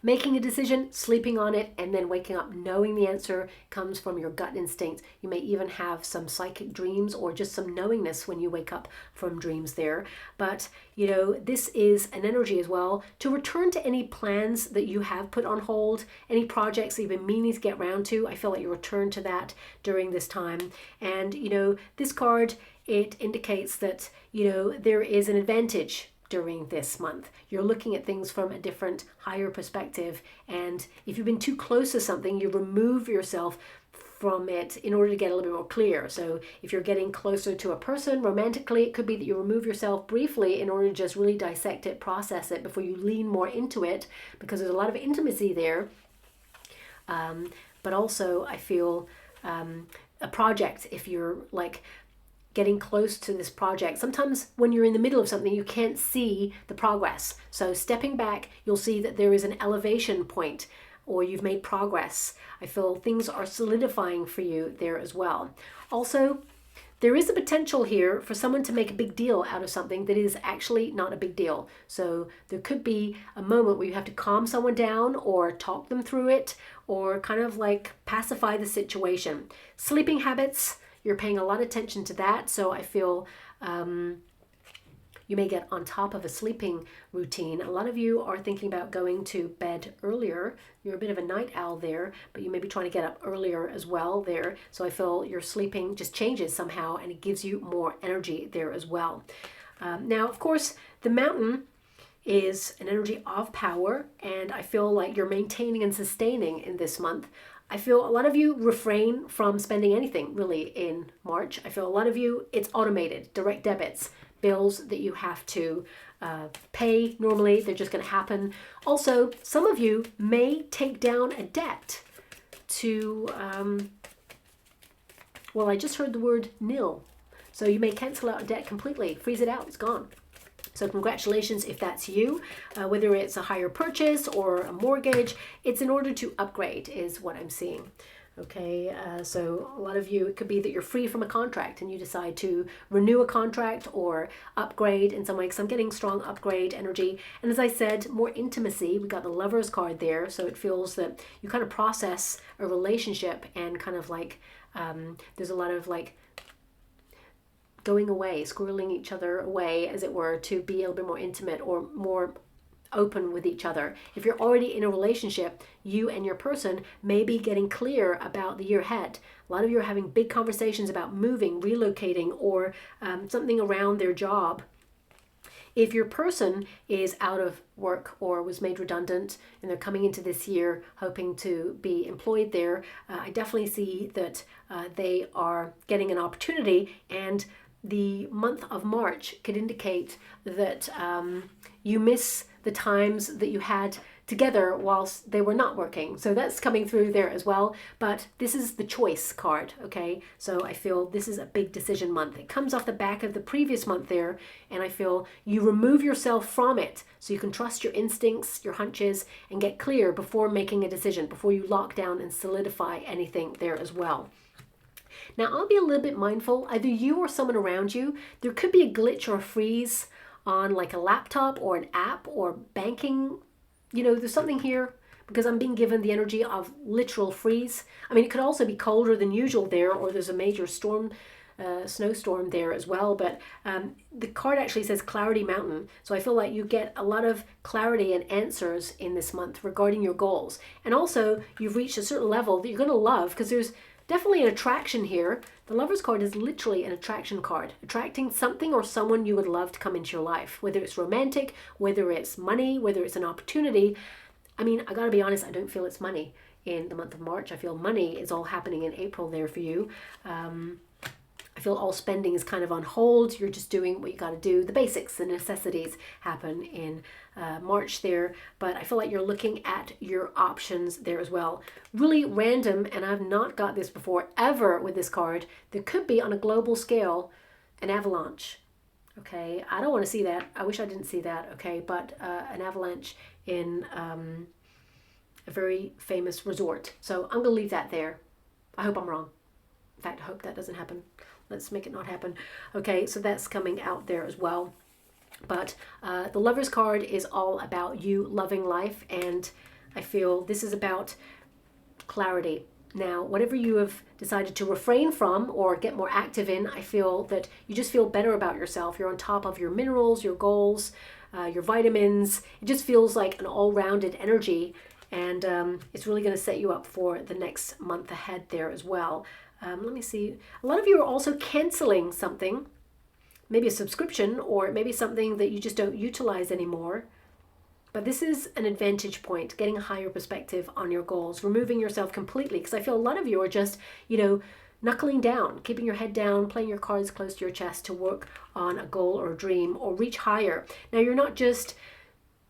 making a decision, sleeping on it, and then waking up knowing the answer comes from your gut instinct. You may even have some psychic dreams or just some knowingness when you wake up from dreams there. But, you know, this is an energy as well to return to any plans that you have put on hold, any projects that you've been meaning to get around to. I feel like you return to that during this time. And, you know, this card, it indicates that, you know, there is an advantage during this month. You're looking at things from a different, higher perspective. And if you've been too close to something, you remove yourself from it in order to get a little bit more clear. So if you're getting closer to a person romantically, it could be that you remove yourself briefly in order to just really dissect it, process it before you lean more into it, because there's a lot of intimacy there. But also I feel a project, if you're like getting close to this project. Sometimes when you're in the middle of something, you can't see the progress. So stepping back, you'll see that there is an elevation point, or you've made progress. I feel things are solidifying for you there as well. Also, there is a potential here for someone to make a big deal out of something that is actually not a big deal. So there could be a moment where you have to calm someone down or talk them through it, or kind of like pacify the situation. Sleeping habits, you're paying a lot of attention to that. So I feel you may get on top of a sleeping routine. A lot of you are thinking about going to bed earlier. You're a bit of a night owl there, but you may be trying to get up earlier as well there. So I feel your sleeping just changes somehow, and it gives you more energy there as well. Now, of course, the mountain is an energy of power, and I feel like you're maintaining and sustaining in this month. I feel a lot of you refrain from spending anything really in March. I feel a lot of you, it's automated, direct debits, bills that you have to pay normally, they're just going to happen. Also, some of you may take down a debt to, well, I just heard the word nil. So you may cancel out a debt completely, freeze it out, it's gone. So congratulations if that's you, whether it's a higher purchase or a mortgage, it's in order to upgrade is what I'm seeing. Okay, so a lot of you, it could be that you're free from a contract and you decide to renew a contract or upgrade in some way, because I'm getting strong upgrade energy. And as I said, more intimacy. We got the Lover's card there, so it feels that you kind of process a relationship and kind of like there's a lot of like going away, squirreling each other away, as it were, to be a little bit more intimate or more open with each other. If you're already in a relationship, you and your person may be getting clear about the year ahead. A lot of you are having big conversations about moving, relocating, or something around their job. If your person is out of work or was made redundant and they're coming into this year hoping to be employed there, I definitely see that they are getting an opportunity, and the month of March could indicate that you miss the times that you had together whilst they were not working. So that's coming through there as well. But this is the choice card, okay? So I feel this is a big decision month. It comes off the back of the previous month there, and I feel you remove yourself from it so you can trust your instincts, your hunches, and get clear before making a decision, before you lock down and solidify anything there as well. Now, I'll be a little bit mindful, either you or someone around you, there could be a glitch or a freeze on like a laptop or an app or banking. You know, there's something here because I'm being given the energy of literal freeze. I mean, it could also be colder than usual there, or there's a major storm, snowstorm there as well. But the card actually says Clarity Mountain. So I feel like you get a lot of clarity and answers in this month regarding your goals. And also you've reached a certain level that you're going to love, because there's definitely an attraction here. The Lover's card is literally an attraction card, attracting something or someone you would love to come into your life, whether it's romantic, whether it's money, whether it's an opportunity. I mean, I gotta be honest, I don't feel it's money in the month of March. I feel money is all happening in April there for you. I feel all spending is kind of on hold. You're just doing what you got to do. The basics, the necessities happen in March there. But I feel like you're looking at your options there as well. Really random, and I've not got this before ever with this card. There could be on a global scale an avalanche. Okay, I don't want to see that. I wish I didn't see that. Okay, but an avalanche in a very famous resort. So I'm going to leave that there. I hope I'm wrong. In fact, I hope that doesn't happen. Let's make it not happen. Okay, so that's coming out there as well. But the Lover's card is all about you loving life, and I feel this is about clarity. Now, whatever you have decided to refrain from or get more active in, I feel that you just feel better about yourself. You're on top of your minerals, your goals, your vitamins. It just feels like an all-rounded energy, and it's really going to set you up for the next month ahead there as well. Let me see. A lot of you are also canceling something, maybe a subscription, or maybe something that you just don't utilize anymore. But this is an advantage point, getting a higher perspective on your goals, removing yourself completely. Because I feel a lot of you are just, you know, knuckling down, keeping your head down, playing your cards close to your chest to work on a goal or a dream or reach higher. Now, you're not just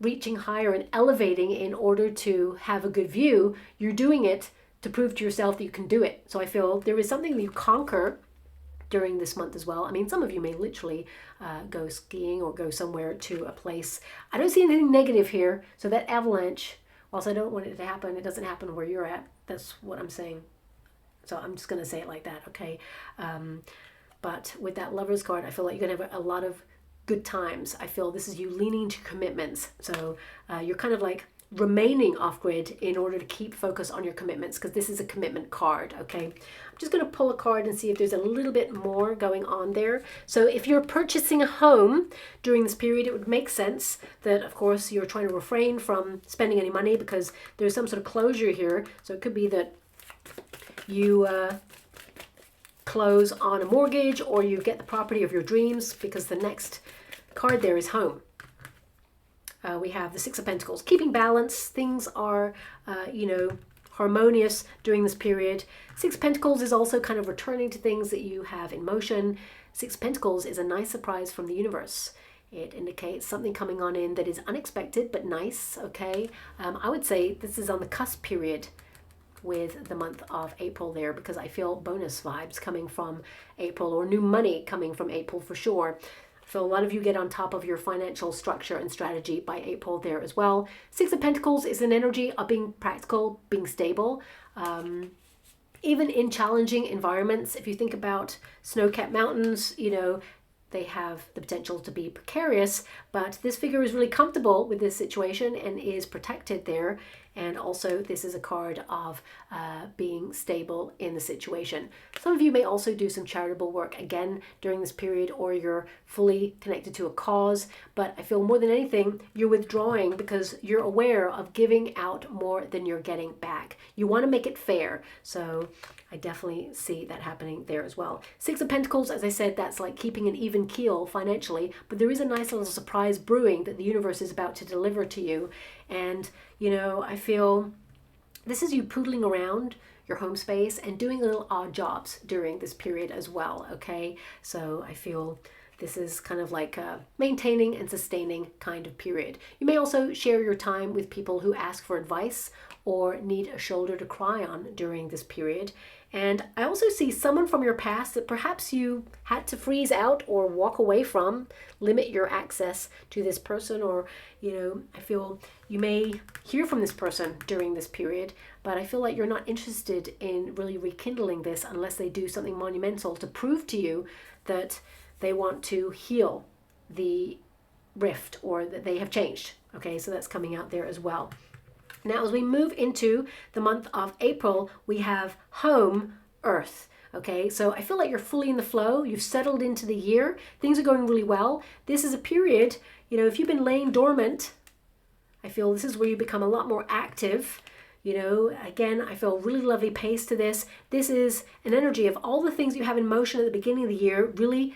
reaching higher and elevating in order to have a good view. You're doing it to prove to yourself that you can do it. So I feel there is something that you conquer during this month as well. I mean, some of you may literally go skiing or go somewhere to a place. I don't see anything negative here. So that avalanche, whilst I don't want it to happen, it doesn't happen where you're at. That's what I'm saying. So I'm just going to say it like that, okay? But with that Lover's card, I feel like you're going to have a lot of good times. I feel this is you leaning to commitments. So you're kind of like remaining off-grid in order to keep focus on your commitments, because this is a commitment card, okay? I'm just going to pull a card and see if there's a little bit more going on there. So if you're purchasing a home during this period, it would make sense that, of course, you're trying to refrain from spending any money because there's some sort of closure here. So it could be that you close on a mortgage, or you get the property of your dreams, because the next card there is home. We have the Six of Pentacles, keeping balance. Things are, you know, harmonious during this period. Six of Pentacles is also kind of returning to things that you have in motion. Six of Pentacles is a nice surprise from the universe. It indicates something coming on in that is unexpected but nice, okay? I would say this is on the cusp period with the month of April there, because I feel bonus vibes coming from April, or new money coming from April for sure. So a lot of you get on top of your financial structure and strategy by April there as well. Six of Pentacles is an energy of being practical, being stable. Even in challenging environments, if you think about snow-capped mountains, you know, they have the potential to be precarious, but this figure is really comfortable with this situation and is protected there. And also this is a card of being stable in the situation. Some of you may also do some charitable work again during this period, or you're fully connected to a cause. But I feel more than anything, you're withdrawing because you're aware of giving out more than you're getting back. You want to make it fair. So I definitely see that happening there as well. Six of Pentacles, as I said, that's like keeping an even keel financially, but there is a nice little surprise brewing that the universe is about to deliver to you. And, you know, I feel this is you poodling around your home space and doing little odd jobs during this period as well, okay? So I feel this is kind of like a maintaining and sustaining kind of period. You may also share your time with people who ask for advice or need a shoulder to cry on during this period. And I also see someone from your past that perhaps you had to freeze out or walk away from, limit your access to this person, or, I feel you may hear from this person during this period, but I feel like you're not interested in really rekindling this unless they do something monumental to prove to you that they want to heal the rift or that they have changed. Okay, so that's coming out there as well. Now, as we move into the month of April, we have home, earth. Okay, so I feel like you're fully in the flow. You've settled into the year. Things are going really well. This is a period, if you've been laying dormant, I feel this is where you become a lot more active. Again, I feel really lovely pace to this. This is an energy of all the things you have in motion at the beginning of the year, really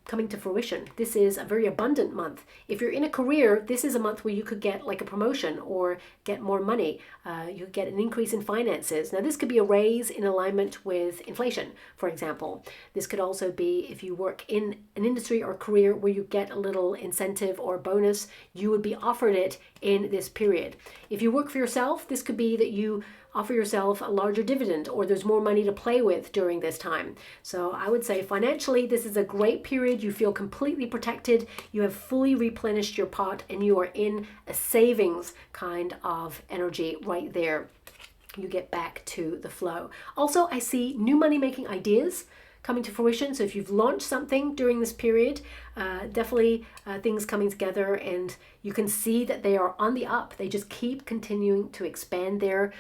coming to fruition. This is a very abundant month. If you're in a career, this is a month where you could get like a promotion or get more money. You get an increase in finances. Now, this could be a raise in alignment with inflation, for example. This could also be if you work in an industry or career where you get a little incentive or bonus, you would be offered it in this period. If you work for yourself, this could be that you offer yourself a larger dividend or there's more money to play with during this time. So I would say financially, this is a great period. You feel completely protected. You have fully replenished your pot and you are in a savings kind of energy right there. You get back to the flow. Also, I see new money making ideas coming to fruition. So if you've launched something during this period, definitely things coming together and you can see that they are on the up. They just keep continuing to expand there.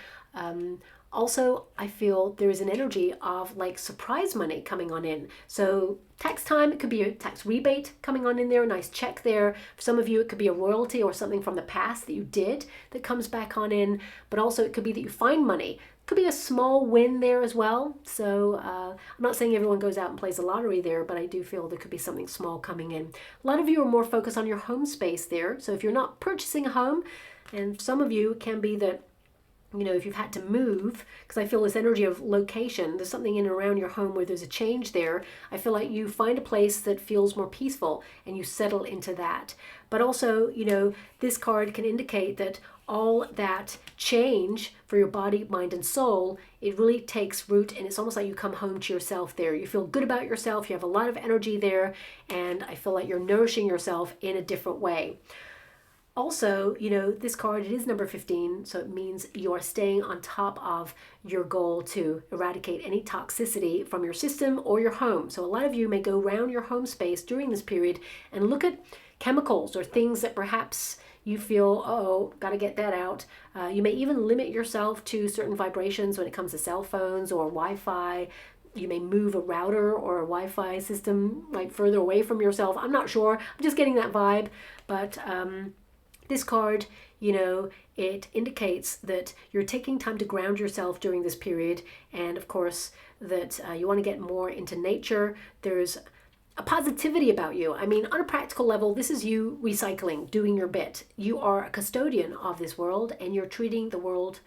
Also, I feel there is an energy of like surprise money coming on in. So tax time, it could be a tax rebate coming on in there, a nice check there. For some of you, it could be a royalty or something from the past that you did that comes back on in. But also it could be that you find money. Could be a small win there as well. So I'm not saying everyone goes out and plays the lottery there, but I do feel there could be something small coming in. A lot of you are more focused on your home space there. So if you're not purchasing a home, and some of you can be that if you've had to move, because I feel this energy of location, there's something in and around your home where there's a change there. I feel like you find a place that feels more peaceful and you settle into that. But also, this card can indicate that all that change for your body, mind, and soul, it really takes root and it's almost like you come home to yourself there. You feel good about yourself, you have a lot of energy there, and I feel like you're nourishing yourself in a different way. Also, this card, it is number 15, so it means you are staying on top of your goal to eradicate any toxicity from your system or your home. So a lot of you may go around your home space during this period and look at chemicals or things that perhaps you feel, oh, got to get that out. You may even limit yourself to certain vibrations when it comes to cell phones or Wi-Fi. You may move a router or a Wi-Fi system like further away from yourself. I'm not sure. I'm just getting that vibe. But this card, it indicates that you're taking time to ground yourself during this period. And of course, that you want to get more into nature. There's a positivity about you. I mean, on a practical level, this is you recycling, doing your bit. You are a custodian of this world and you're treating the world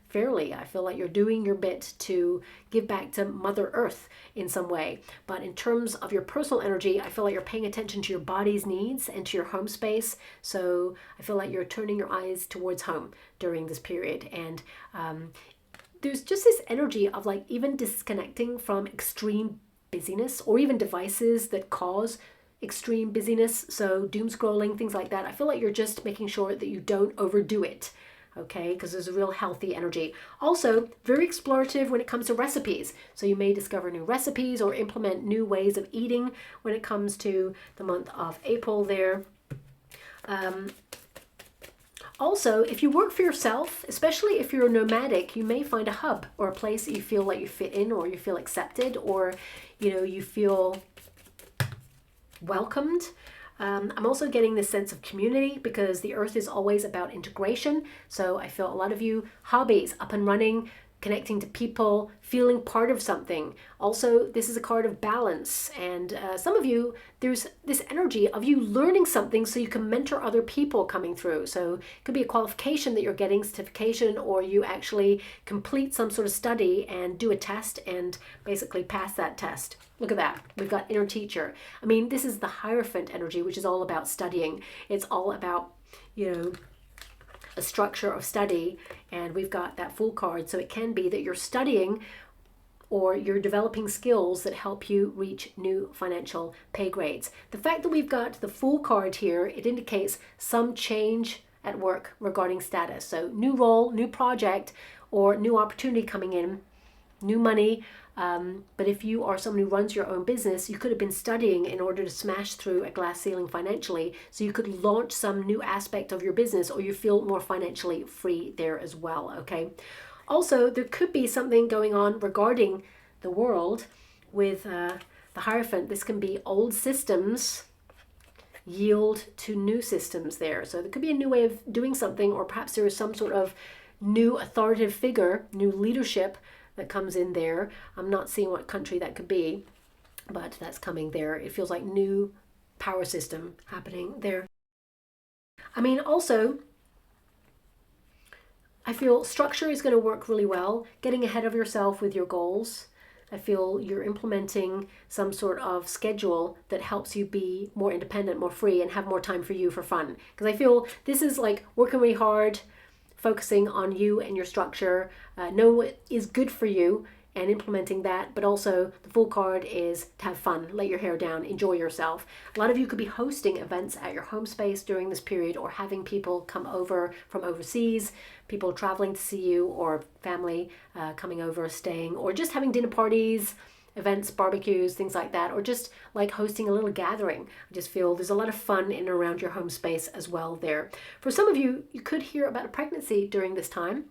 fairly. I feel like you're doing your bit to give back to Mother Earth in some way. But in terms of your personal energy, I feel like you're paying attention to your body's needs and to your home space. So I feel like you're turning your eyes towards home during this period. And there's just this energy of like even disconnecting from extreme busyness or even devices that cause extreme busyness. So doom scrolling, things like that. I feel like you're just making sure that you don't overdo it. Okay, because there's a real healthy energy. Also, very explorative when it comes to recipes. So you may discover new recipes or implement new ways of eating when it comes to the month of April there. Also, if you work for yourself, especially if you're nomadic, you may find a hub or a place that you feel like you fit in or you feel accepted or, you feel welcomed. I'm also getting this sense of community because the earth is always about integration. So I feel a lot of you hobbies up and running, connecting to people, feeling part of something. Also, this is a card of balance. And some of you, there's this energy of you learning something so you can mentor other people coming through. So it could be a qualification that you're getting, certification, or you actually complete some sort of study and do a test and basically pass that test. Look at that. We've got inner teacher. I mean, this is the Hierophant energy, which is all about studying. It's all about, you know, a structure of study, and we've got that Fool card. So it can be that you're studying or you're developing skills that help you reach new financial pay grades. The fact that we've got the Fool card here, it indicates some change at work regarding status. So new role, new project, or new opportunity coming in, new money. But if you are someone who runs your own business, you could have been studying in order to smash through a glass ceiling financially. So you could launch some new aspect of your business, or you feel more financially free there as well, okay? Also, there could be something going on regarding the world with the Hierophant. This can be old systems yield to new systems there. So there could be a new way of doing something, or perhaps there is some sort of new authoritative figure, new leadership that comes in there. I'm not seeing what country that could be, but that's coming there. It feels like new power system happening there. I mean, also, I feel structure is going to work really well, getting ahead of yourself with your goals. I feel you're implementing some sort of schedule that helps you be more independent, more free, and have more time for you for fun. Because I feel this is like working really hard, focusing on you and your structure, know what is good for you and implementing that. But also the Fool card is to have fun, let your hair down, enjoy yourself. A lot of you could be hosting events at your home space during this period, or having people come over from overseas, people traveling to see you, or family coming over, staying, or just having dinner parties, events, barbecues, things like that, or just like hosting a little gathering. I just feel there's a lot of fun in and around your home space as well there. For some of you, you could hear about a pregnancy during this time.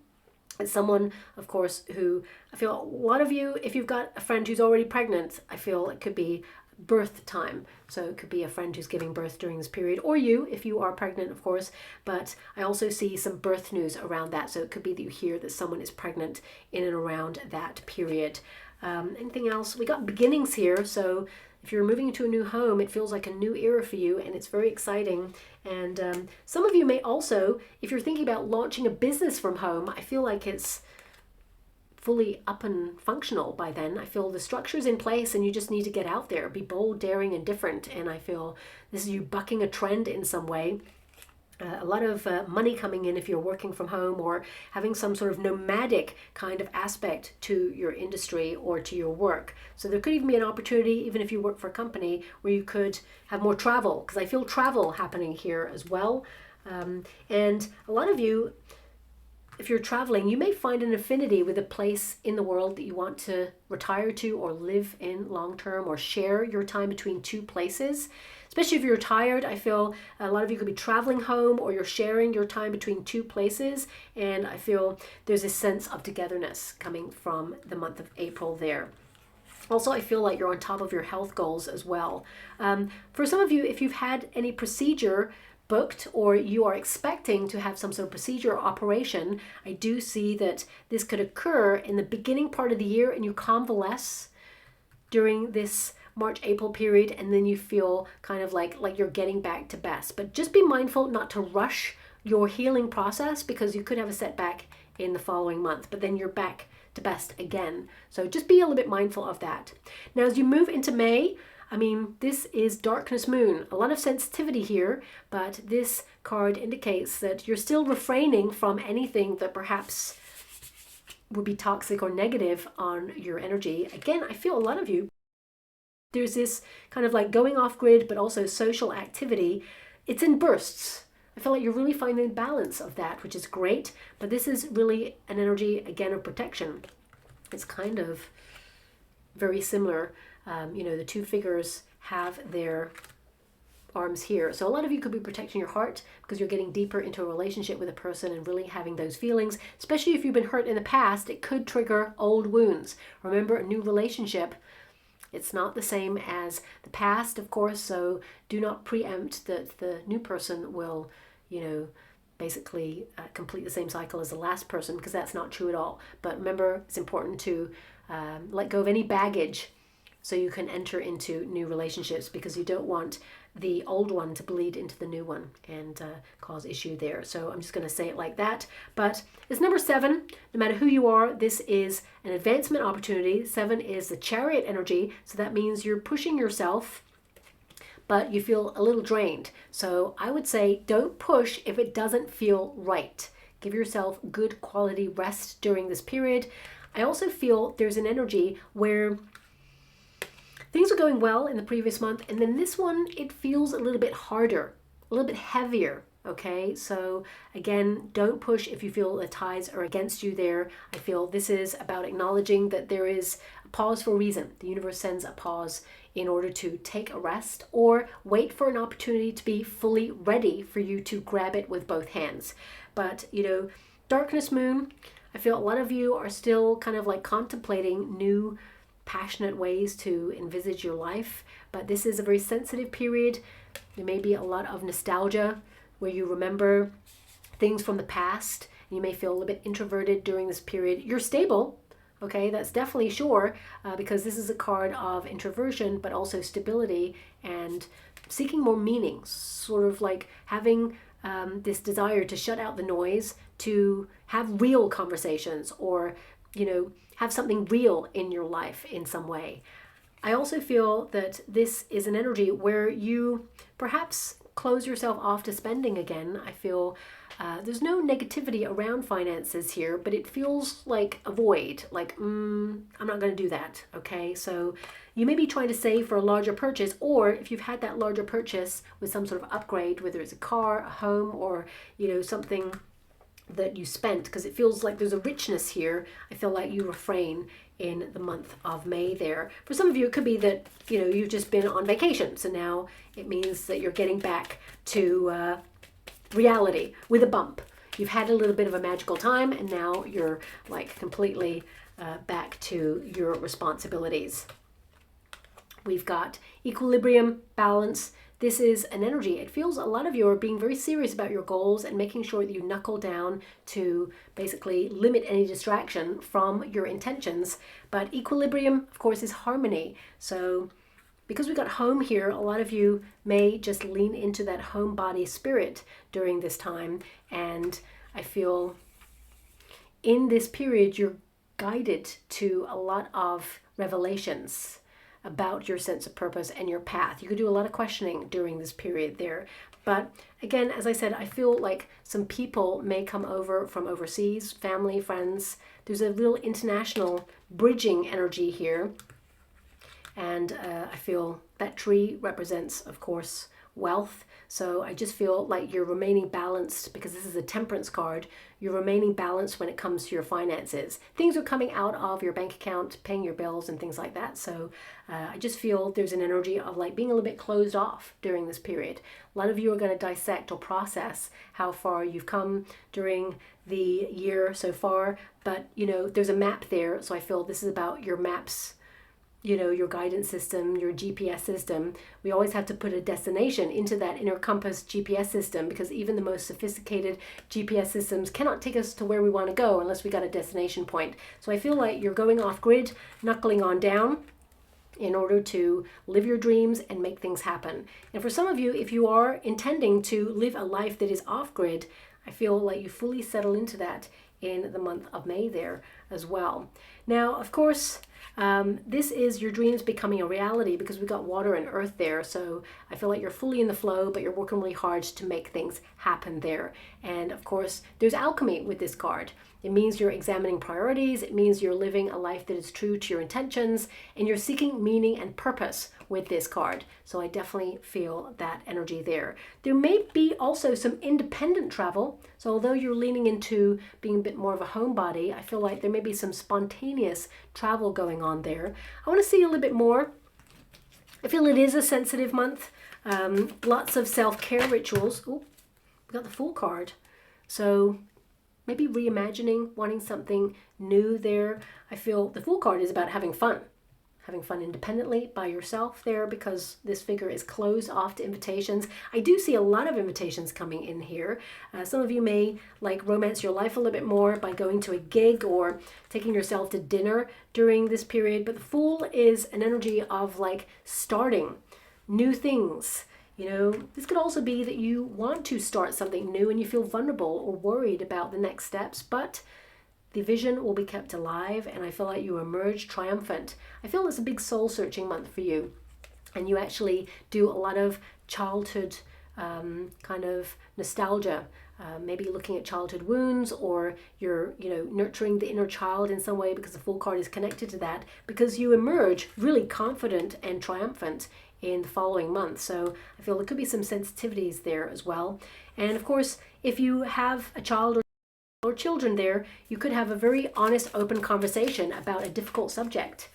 It's someone, of course, who I feel a lot of you, if you've got a friend who's already pregnant, I feel it could be birth time. So it could be a friend who's giving birth during this period, or you, if you are pregnant, of course. But I also see some birth news around that. So it could be that you hear that someone is pregnant in and around that period. Anything else? We got beginnings here. So if you're moving into a new home, it feels like a new era for you, and it's very exciting. And some of you may also, if you're thinking about launching a business from home, I feel like it's fully up and functional by then. I feel the structure's in place and you just need to get out there, be bold, daring, and different. And I feel this is you bucking a trend in some way. A lot of money coming in if you're working from home, or having some sort of nomadic kind of aspect to your industry or to your work. So there could even be an opportunity, even if you work for a company, where you could have more travel, because I feel travel happening here as well. And a lot of you, if you're traveling, you may find an affinity with a place in the world that you want to retire to or live in long term, or share your time between two places. Especially if you're retired, I feel a lot of you could be traveling home, or you're sharing your time between two places. And I feel there's a sense of togetherness coming from the month of April there. Also, I feel like you're on top of your health goals as well. For some of you, if you've had any procedure booked, or you are expecting to have some sort of procedure or operation, I do see that this could occur in the beginning part of the year, and you convalesce during this March-April period, and then you feel kind of like you're getting back to best. But just be mindful not to rush your healing process, because you could have a setback in the following month, but then you're back to best again. So just be a little bit mindful of that. Now, as you move into May, I mean, this is darkness moon, a lot of sensitivity here, but this card indicates that you're still refraining from anything that perhaps would be toxic or negative on your energy. Again, I feel a lot of you, there's this kind of like going off grid, but also social activity. It's in bursts. I feel like you're really finding the balance of that, which is great. But this is really an energy, again, of protection. It's kind of very similar. You know, the two figures have their arms here. So a lot of you could be protecting your heart, because you're getting deeper into a relationship with a person and really having those feelings. Especially if you've been hurt in the past, it could trigger old wounds. Remember, a new relationship, it's not the same as the past, of course, so do not preempt that the new person will, you know, basically complete the same cycle as the last person, because that's not true at all. But remember, it's important to let go of any baggage so you can enter into new relationships, because you don't want the old one to bleed into the new one and cause issue there. So I'm just going to say it like that. But it's number 7. No matter who you are, this is an advancement opportunity. 7 is the Chariot energy. So that means you're pushing yourself, but you feel a little drained. So I would say don't push if it doesn't feel right. Give yourself good quality rest during this period. I also feel there's an energy where things are going well in the previous month, and then this one, it feels a little bit harder, a little bit heavier, okay? So again, don't push if you feel the tides are against you there. I feel this is about acknowledging that there is a pause for a reason. The universe sends a pause in order to take a rest or wait for an opportunity to be fully ready for you to grab it with both hands. But, you know, darkness moon, I feel a lot of you are still kind of like contemplating new passionate ways to envisage your life, but this is a very sensitive period. There may be a lot of nostalgia where you remember things from the past. You may feel a little bit introverted during this period. You're stable, okay, that's definitely sure, because this is a card of introversion, but also stability and seeking more meaning, sort of like having this desire to shut out the noise, to have real conversations, or, you know, have something real in your life in some way. I also feel that this is an energy where you perhaps close yourself off to spending again. I feel there's no negativity around finances here, but it feels like a void, like, I'm not going to do that, okay? So you may be trying to save for a larger purchase, or if you've had that larger purchase with some sort of upgrade, whether it's a car, a home, or, you know, something that you spent, because it feels like there's a richness here. I feel like you refrain in the month of May there. For some of you, it could be that, you know, you've just been on vacation, so now it means that you're getting back to reality with a bump. You've had a little bit of a magical time, and now you're like completely back to your responsibilities. We've got equilibrium, balance. This is an energy. It feels a lot of you are being very serious about your goals and making sure that you knuckle down to basically limit any distraction from your intentions. But equilibrium, of course, is harmony. So because we've got home here, a lot of you may just lean into that home body spirit during this time. And I feel in this period, you're guided to a lot of revelations about your sense of purpose and your path. You could do a lot of questioning during this period there. But again, as I said, I feel like some people may come over from overseas, family, friends. There's a real international bridging energy here. And I feel that tree represents, of course, wealth. So I just feel like you're remaining balanced, because this is a temperance card. You're remaining balanced when it comes to your finances. Things are coming out of your bank account, paying your bills and things like that. So I just feel there's an energy of like being a little bit closed off during this period. A lot of you are going to dissect or process how far you've come during the year so far. But, you know, there's a map there. So I feel this is about your maps, you know, your guidance system, your GPS system. We always have to put a destination into that inner compass GPS system, because even the most sophisticated GPS systems cannot take us to where we want to go unless we got a destination point. So I feel like you're going off grid, knuckling on down in order to live your dreams and make things happen. And for some of you, if you are intending to live a life that is off grid, I feel like you fully settle into that in the month of May there as well. Now, of course, this is your dreams becoming a reality, because we've got water and earth there. So I feel like you're fully in the flow, but you're working really hard to make things happen there. And of course, there's alchemy with this card. It means you're examining priorities. It means you're living a life that is true to your intentions, and you're seeking meaning and purpose with this card. So I definitely feel that energy there. There may be also some independent travel. So although you're leaning into being a bit more of a homebody, I feel like there may be some spontaneous travel going on there. I want to see a little bit more. I feel it is a sensitive month. Lots of self-care rituals. Oh, we got the Fool card. So maybe reimagining, wanting something new there. I feel the Fool card is about having fun. having fun independently by yourself there, because this figure is closed off to invitations. I do see a lot of invitations coming in here. Some of you may like romance your life a little bit more by going to a gig or taking yourself to dinner during this period. But the Fool is an energy of like starting new things. You know, this could also be that you want to start something new and you feel vulnerable or worried about the next steps, but the vision will be kept alive, and I feel like you emerge triumphant. I feel it's a big soul-searching month for you, and you actually do a lot of childhood kind of nostalgia, maybe looking at childhood wounds, or you're, you know, nurturing the inner child in some way, because the Fool card is connected to that, because you emerge really confident and triumphant in the following month. So I feel there could be some sensitivities there as well. And of course, if you have a child or children there, you could have a very honest, open conversation about a difficult subject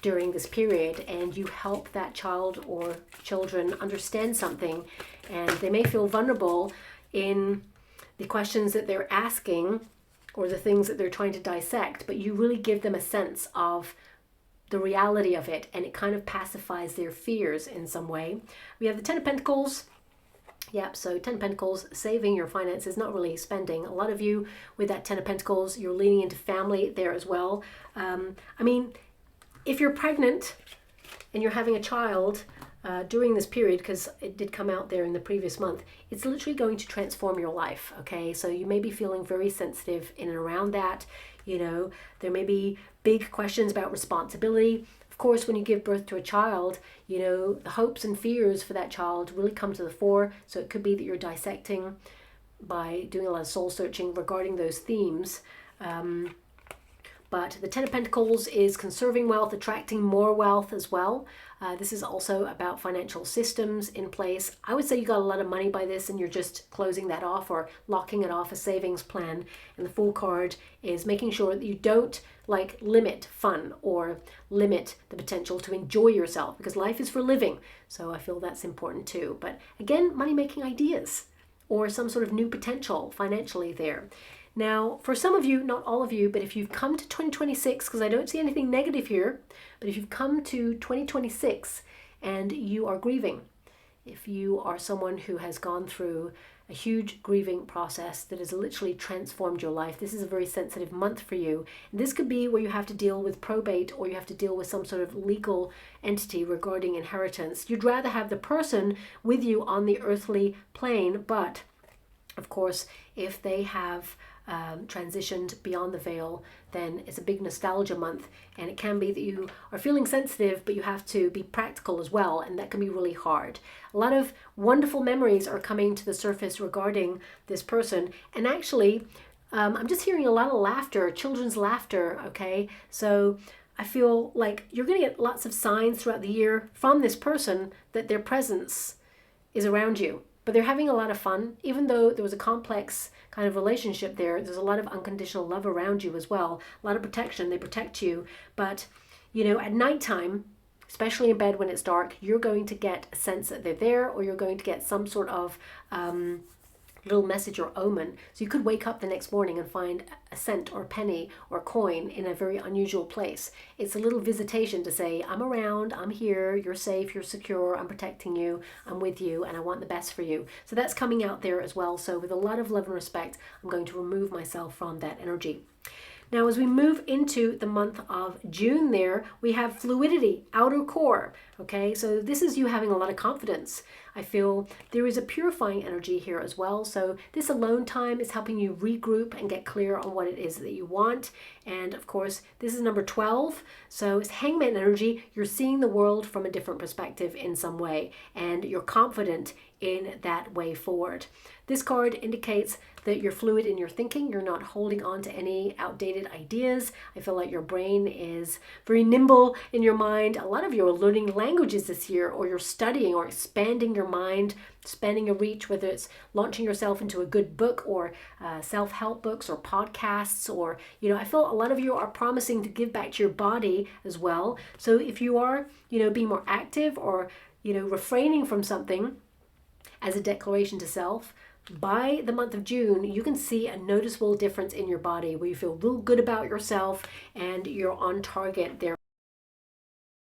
during this period, and you help that child or children understand something, and they may feel vulnerable in the questions that they're asking or the things that they're trying to dissect, but you really give them a sense of the reality of it, and it kind of pacifies their fears in some way. We have the Ten of Pentacles. Yep, so Ten of Pentacles, saving your finances, not really spending. A lot of you with that Ten of Pentacles, you're leaning into family there as well. I mean, if you're pregnant and you're having a child during this period, because it did come out there in the previous month, it's literally going to transform your life, okay? So you may be feeling very sensitive in and around that. You know, there may be big questions about responsibility. Of course, when you give birth to a child, you know, the hopes and fears for that child really come to the fore. So it could be that you're dissecting by doing a lot of soul searching regarding those themes. But the Ten of Pentacles is conserving wealth, attracting more wealth as well. This is also about financial systems in place. I would say you got a lot of money by this and you're just closing that off or locking it off, a savings plan. And the Fool card is making sure that you don't like limit fun or limit the potential to enjoy yourself, because life is for living. So I feel that's important too. But again, money-making ideas or some sort of new potential financially there. Now, for some of you, not all of you, but if you've come to 2026, because I don't see anything negative here, but if you've come to 2026 and you are grieving, if you are someone who has gone through a huge grieving process that has literally transformed your life, this is a very sensitive month for you. And this could be where you have to deal with probate, or you have to deal with some sort of legal entity regarding inheritance. You'd rather have the person with you on the earthly plane, but of course, if they have transitioned beyond the veil, then it's a big nostalgia month, and it can be that you are feeling sensitive, but you have to be practical as well, and that can be really hard. A lot of wonderful memories are coming to the surface regarding this person, and actually I'm just hearing a lot of laughter, children's laughter, okay? So I feel like you're going to get lots of signs throughout the year from this person that their presence is around you. But they're having a lot of fun, even though there was a complex kind of relationship there. There's a lot of unconditional love around you as well, a lot of protection. They protect you. But, you know, at nighttime, especially in bed when it's dark, you're going to get a sense that they're there, or you're going to get some sort of little message or omen. So you could wake up the next morning and find a cent or penny or coin in a very unusual place. It's a little visitation to say, I'm around, I'm here, you're safe, you're secure, I'm protecting you, I'm with you, and I want the best for you. So that's coming out there as well. So with a lot of love and respect, I'm going to remove myself from that energy. Now, as we move into the month of June there, we have fluidity, outer core, okay? So this is you having a lot of confidence. I feel there is a purifying energy here as well. So this alone time is helping you regroup and get clear on what it is that you want. And of course, this is number 12. So it's Hangman energy. You're seeing the world from a different perspective in some way, and you're confident in that way forward. This card indicates that you're fluid in your thinking. You're not holding on to any outdated ideas. I feel like your brain is very nimble in your mind. A lot of you are learning languages this year, or you're studying or expanding your mind, expanding your reach, whether it's launching yourself into a good book or self-help books or podcasts, or, you know, I feel a lot of you are promising to give back to your body as well. So if you are, you know, being more active or, you know, refraining from something as a declaration to self, by the month of June, you can see a noticeable difference in your body where you feel real good about yourself and you're on target there.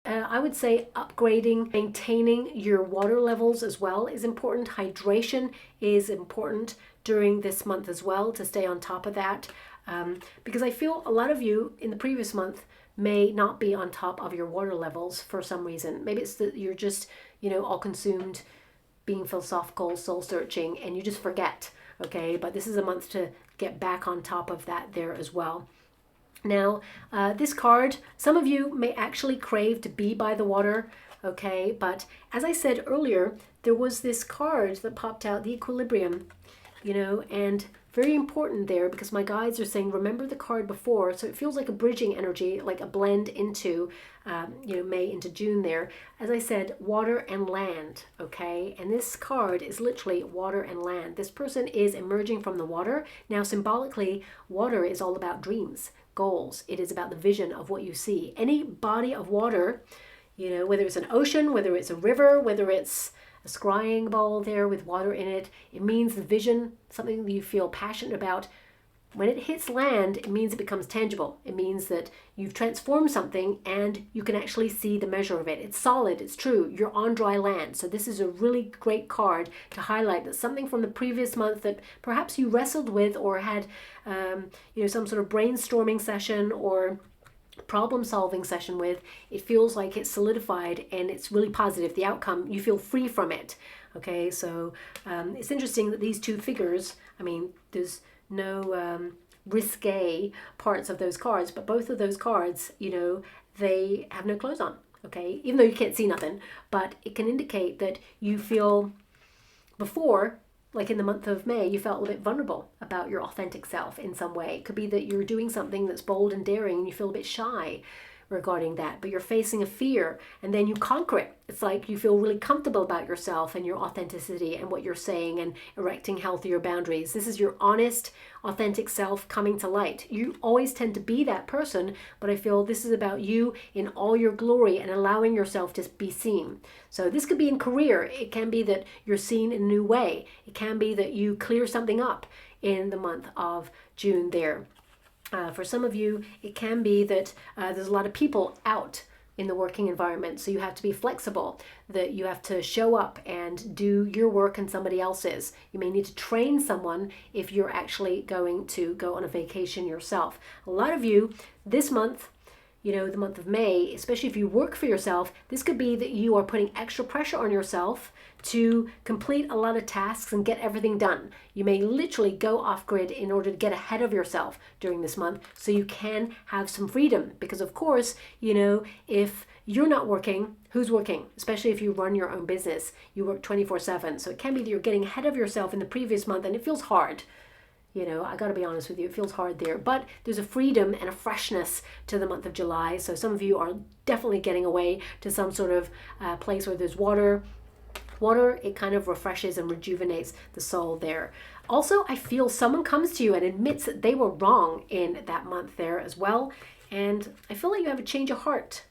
I would say upgrading, maintaining your water levels as well is important. Hydration is important during this month as well, to stay on top of that. Because I feel a lot of you in the previous month may not be on top of your water levels for some reason. Maybe it's that you're just, all consumed being philosophical, soul searching, and you just forget, okay? But this is a month to get back on top of that there as well. Now, this card, some of you may actually crave to be by the water, okay? But as I said earlier, there was this card that popped out, the equilibrium, and very important there, because my guides are saying, remember the card before. So it feels like a bridging energy, like a blend into, May into June there. As I said, water and land, okay? And this card is literally water and land. This person is emerging from the water. Now, symbolically, water is all about dreams, goals. It is about the vision of what you see. Any body of water, whether it's an ocean, whether it's a river, whether it's a scrying bowl there with water in it, it means the vision, something that you feel passionate about. When it hits land, it means it becomes tangible. It means that you've transformed something and you can actually see the measure of it. It's solid, it's true, you're on dry land. So this is a really great card to highlight that something from the previous month that perhaps you wrestled with or had some sort of brainstorming session or problem-solving session with, it feels like it's solidified and it's really positive. The outcome, you feel free from it. Okay, so it's interesting that these two figures, there's no risque parts of those cards, but both of those cards, they have no clothes on. Okay, even though you can't see nothing, but it can indicate that you feel before, like in the month of May, you felt a little bit vulnerable about your authentic self in some way. It could be that you're doing something that's bold and daring and you feel a bit shy regarding that, but you're facing a fear and then you conquer it. It's like you feel really comfortable about yourself and your authenticity and what you're saying and erecting healthier boundaries. This is your honest, authentic self coming to light. You always tend to be that person, but I feel this is about you in all your glory and allowing yourself to be seen. So this could be in career. It can be that you're seen in a new way. It can be that you clear something up in the month of June there. For some of you, it can be that there's a lot of people out in the working environment, so you have to be flexible, that you have to show up and do your work and somebody else's. You may need to train someone if you're actually going to go on a vacation yourself. A lot of you this month, the month of May, especially if you work for yourself, this could be that you are putting extra pressure on yourself to complete a lot of tasks and get everything done. You may literally go off grid in order to get ahead of yourself during this month so you can have some freedom. Because of course, if you're not working, who's working? Especially if you run your own business, you work 24/7. So it can be that you're getting ahead of yourself in the previous month and it feels hard. I got to be honest with you, it feels hard there. But there's a freedom and a freshness to the month of July. So some of you are definitely getting away to some sort of place where there's water. Water, it kind of refreshes and rejuvenates the soul there. Also, I feel someone comes to you and admits that they were wrong in that month there as well. And I feel like you have a change of heart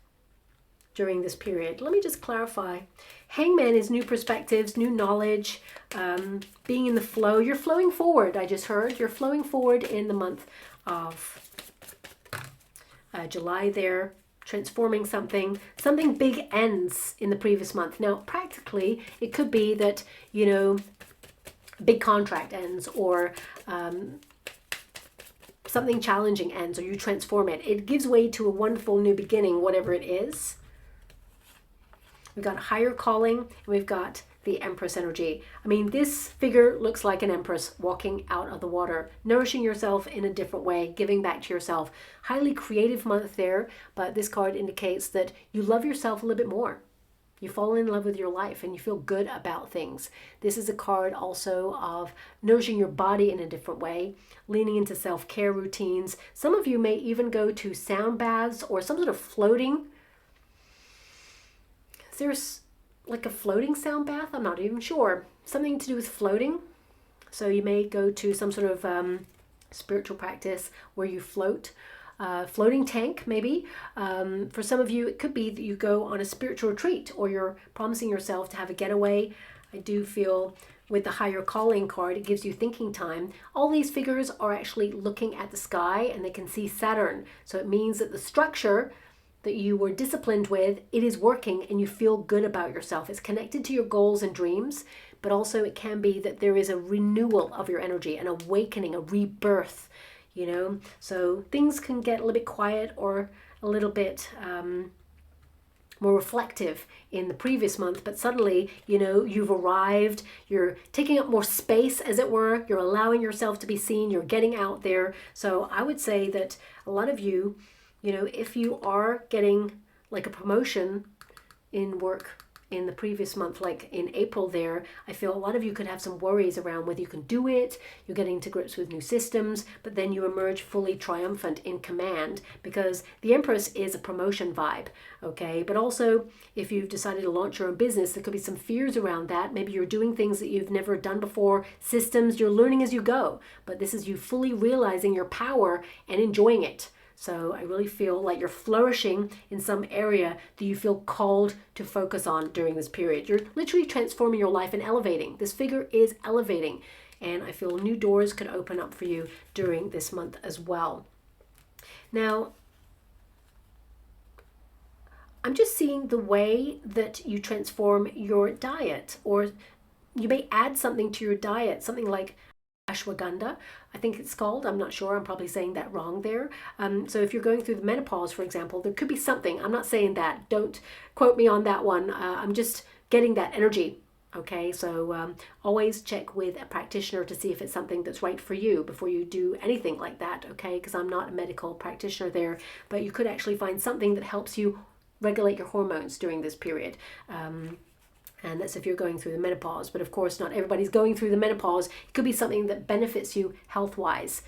during this period. Let me just clarify. Hangman is new perspectives, new knowledge, being in the flow. You're flowing forward, I just heard. You're flowing forward in the month of July there, transforming something. Something big ends in the previous month. Now, practically, it could be that, big contract ends or something challenging ends or you transform it. It gives way to a wonderful new beginning, whatever it is. We've got higher calling, and we've got the Empress energy. This figure looks like an Empress walking out of the water, nourishing yourself in a different way, giving back to yourself. Highly creative month there, but this card indicates that you love yourself a little bit more. You fall in love with your life and you feel good about things. This is a card also of nourishing your body in a different way, leaning into self-care routines. Some of you may even go to sound baths or some sort of floating. There's like a floating sound bath. I'm not even sure. Something to do with floating. So you may go to some sort of spiritual practice where you float. Floating tank, maybe. For some of you, it could be that you go on a spiritual retreat or you're promising yourself to have a getaway. I do feel with the higher calling card, it gives you thinking time. All these figures are actually looking at the sky and they can see Saturn. So it means that the structure that you were disciplined with, it is working and you feel good about yourself. It's connected to your goals and dreams, but also it can be that there is a renewal of your energy, an awakening, a rebirth, you know. So things can get a little bit quiet or a little bit more reflective in the previous month, but suddenly, you know, you've arrived, you're taking up more space, as it were, you're allowing yourself to be seen, you're getting out there. So I would say that a lot of you, you know, if you are getting like a promotion in work in the previous month, like in April there, I feel a lot of you could have some worries around whether you can do it. You're getting to grips with new systems, but then you emerge fully triumphant in command, because the Empress is a promotion vibe, okay? But also, if you've decided to launch your own business, there could be some fears around that. Maybe you're doing things that you've never done before, systems, you're learning as you go, but this is you fully realizing your power and enjoying it. So I really feel like you're flourishing in some area that you feel called to focus on during this period. You're literally transforming your life and elevating. This figure is elevating. And I feel new doors could open up for you during this month as well. Now, I'm just seeing the way that you transform your diet, or you may add something to your diet, something like ashwagandha, I think it's called. I'm not sure. I'm probably saying that wrong there. So if you're going through the menopause, for example, there could be something. I'm not saying that. Don't quote me on that one. I'm just getting that energy. Okay, so always check with a practitioner to see if it's something that's right for you before you do anything like that, okay? Because I'm not a medical practitioner there, but you could actually find something that helps you regulate your hormones during this period. And that's if you're going through the menopause. But of course, not everybody's going through the menopause. It could be something that benefits you health-wise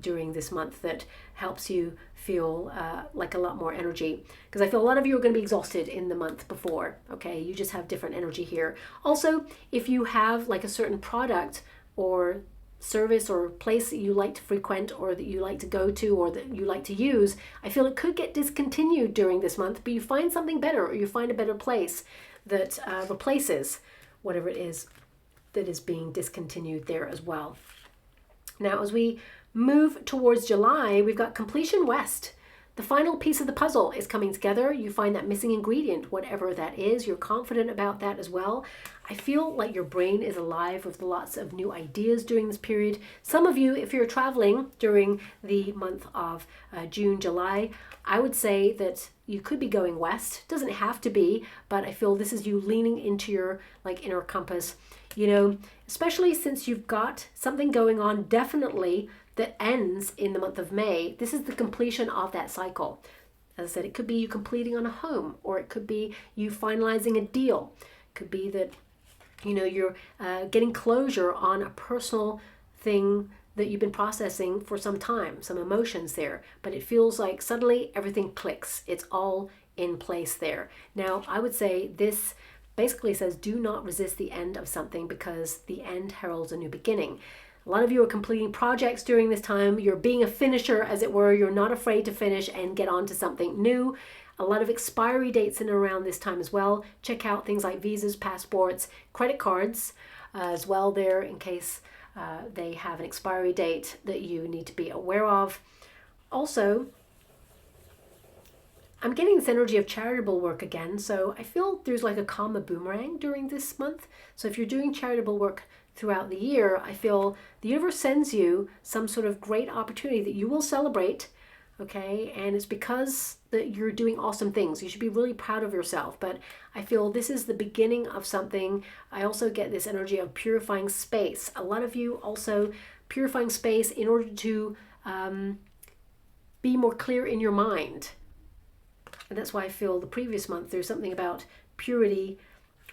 during this month, that helps you feel like a lot more energy. Because I feel a lot of you are going to be exhausted in the month before, okay? You just have different energy here. Also, if you have like a certain product or service or place that you like to frequent, or that you like to go to, or that you like to use, I feel it could get discontinued during this month, but you find something better, or you find a better place that replaces whatever it is that is being discontinued there as well. Now, as we move towards July, we've got completion west. The final piece of the puzzle is coming together. You find that missing ingredient, whatever that is. You're confident about that as well. I feel like your brain is alive with lots of new ideas during this period. Some of you, if you're traveling during the month of June, July, I would say that you could be going west. Doesn't have to be, but I feel this is you leaning into your like inner compass, you know, especially since you've got something going on definitely that ends in the month of May. This is the completion of that cycle. As I said, it could be you completing on a home, or it could be you finalizing a deal. It could be that, you know, you're getting closure on a personal thing that you've been processing for some time, some emotions there, but it feels like suddenly everything clicks. It's all in place there. Now, I would say this basically says do not resist the end of something, because the end heralds a new beginning. A lot of you are completing projects during this time. You're being a finisher, as it were. You're not afraid to finish and get on to something new. A lot of expiry dates in and around this time as well. Check out things like visas, passports, credit cards as well there, in case they have an expiry date that you need to be aware of. Also, I'm getting this energy of charitable work again, so I feel there's like a karma boomerang during this month. So if you're doing charitable work throughout the year, I feel the universe sends you some sort of great opportunity that you will celebrate, okay? And it's because that you're doing awesome things. You should be really proud of yourself, but I feel this is the beginning of something. I also get this energy of purifying space. A lot of you also purifying space in order to be more clear in your mind. And that's why I feel the previous month there's something about purity,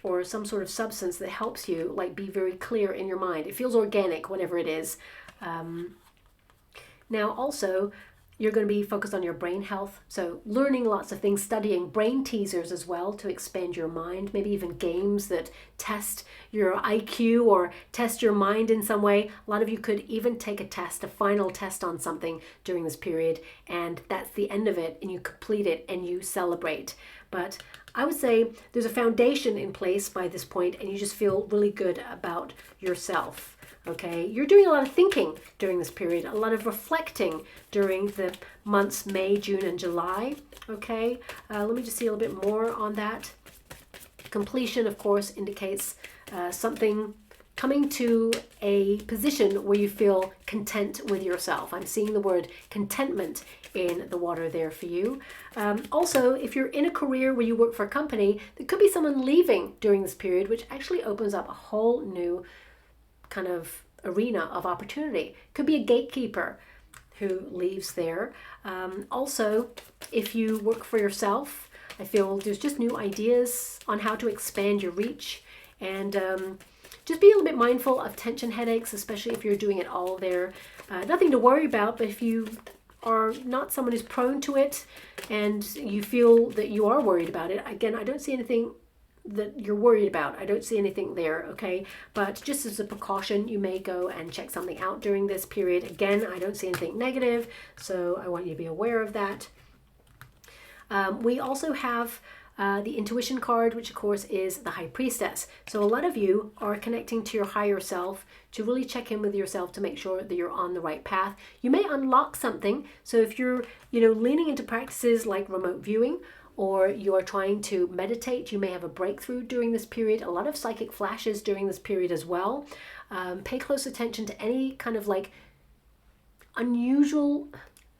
or some sort of substance that helps you like be very clear in your mind. It feels organic, whatever it is. Now also, you're going to be focused on your brain health. So learning lots of things, studying brain teasers as well to expand your mind, maybe even games that test your IQ or test your mind in some way. A lot of you could even take a test, a final test on something during this period, and that's the end of it, and you complete it and you celebrate. But I would say there's a foundation in place by this point, and you just feel really good about yourself. Okay, you're doing a lot of thinking during this period, a lot of reflecting during the months May, June, and July. Okay, let me just see a little bit more on that. Completion, of course, indicates something coming to a position where you feel content with yourself. I'm seeing the word contentment in the water there for you. Also, if you're in a career where you work for a company, there could be someone leaving during this period, which actually opens up a whole new kind of arena of opportunity. Could be a gatekeeper who leaves there. Also, if you work for yourself, I feel there's just new ideas on how to expand your reach, and just be a little bit mindful of tension headaches, especially if you're doing it all there. Nothing to worry about, but if you are not someone who's prone to it and you feel that you are worried about it, again, I don't see anything that you're worried about. I don't see anything there, okay? But just as a precaution, you may go and check something out during this period. Again, I don't see anything negative, so I want you to be aware of that. We also have the intuition card, which of course is the High Priestess. So a lot of you are connecting to your higher self to really check in with yourself to make sure that you're on the right path. You may unlock something. So if you're, leaning into practices like remote viewing, or you are trying to meditate, you may have a breakthrough during this period. A lot of psychic flashes during this period as well. Pay close attention to any kind of like unusual,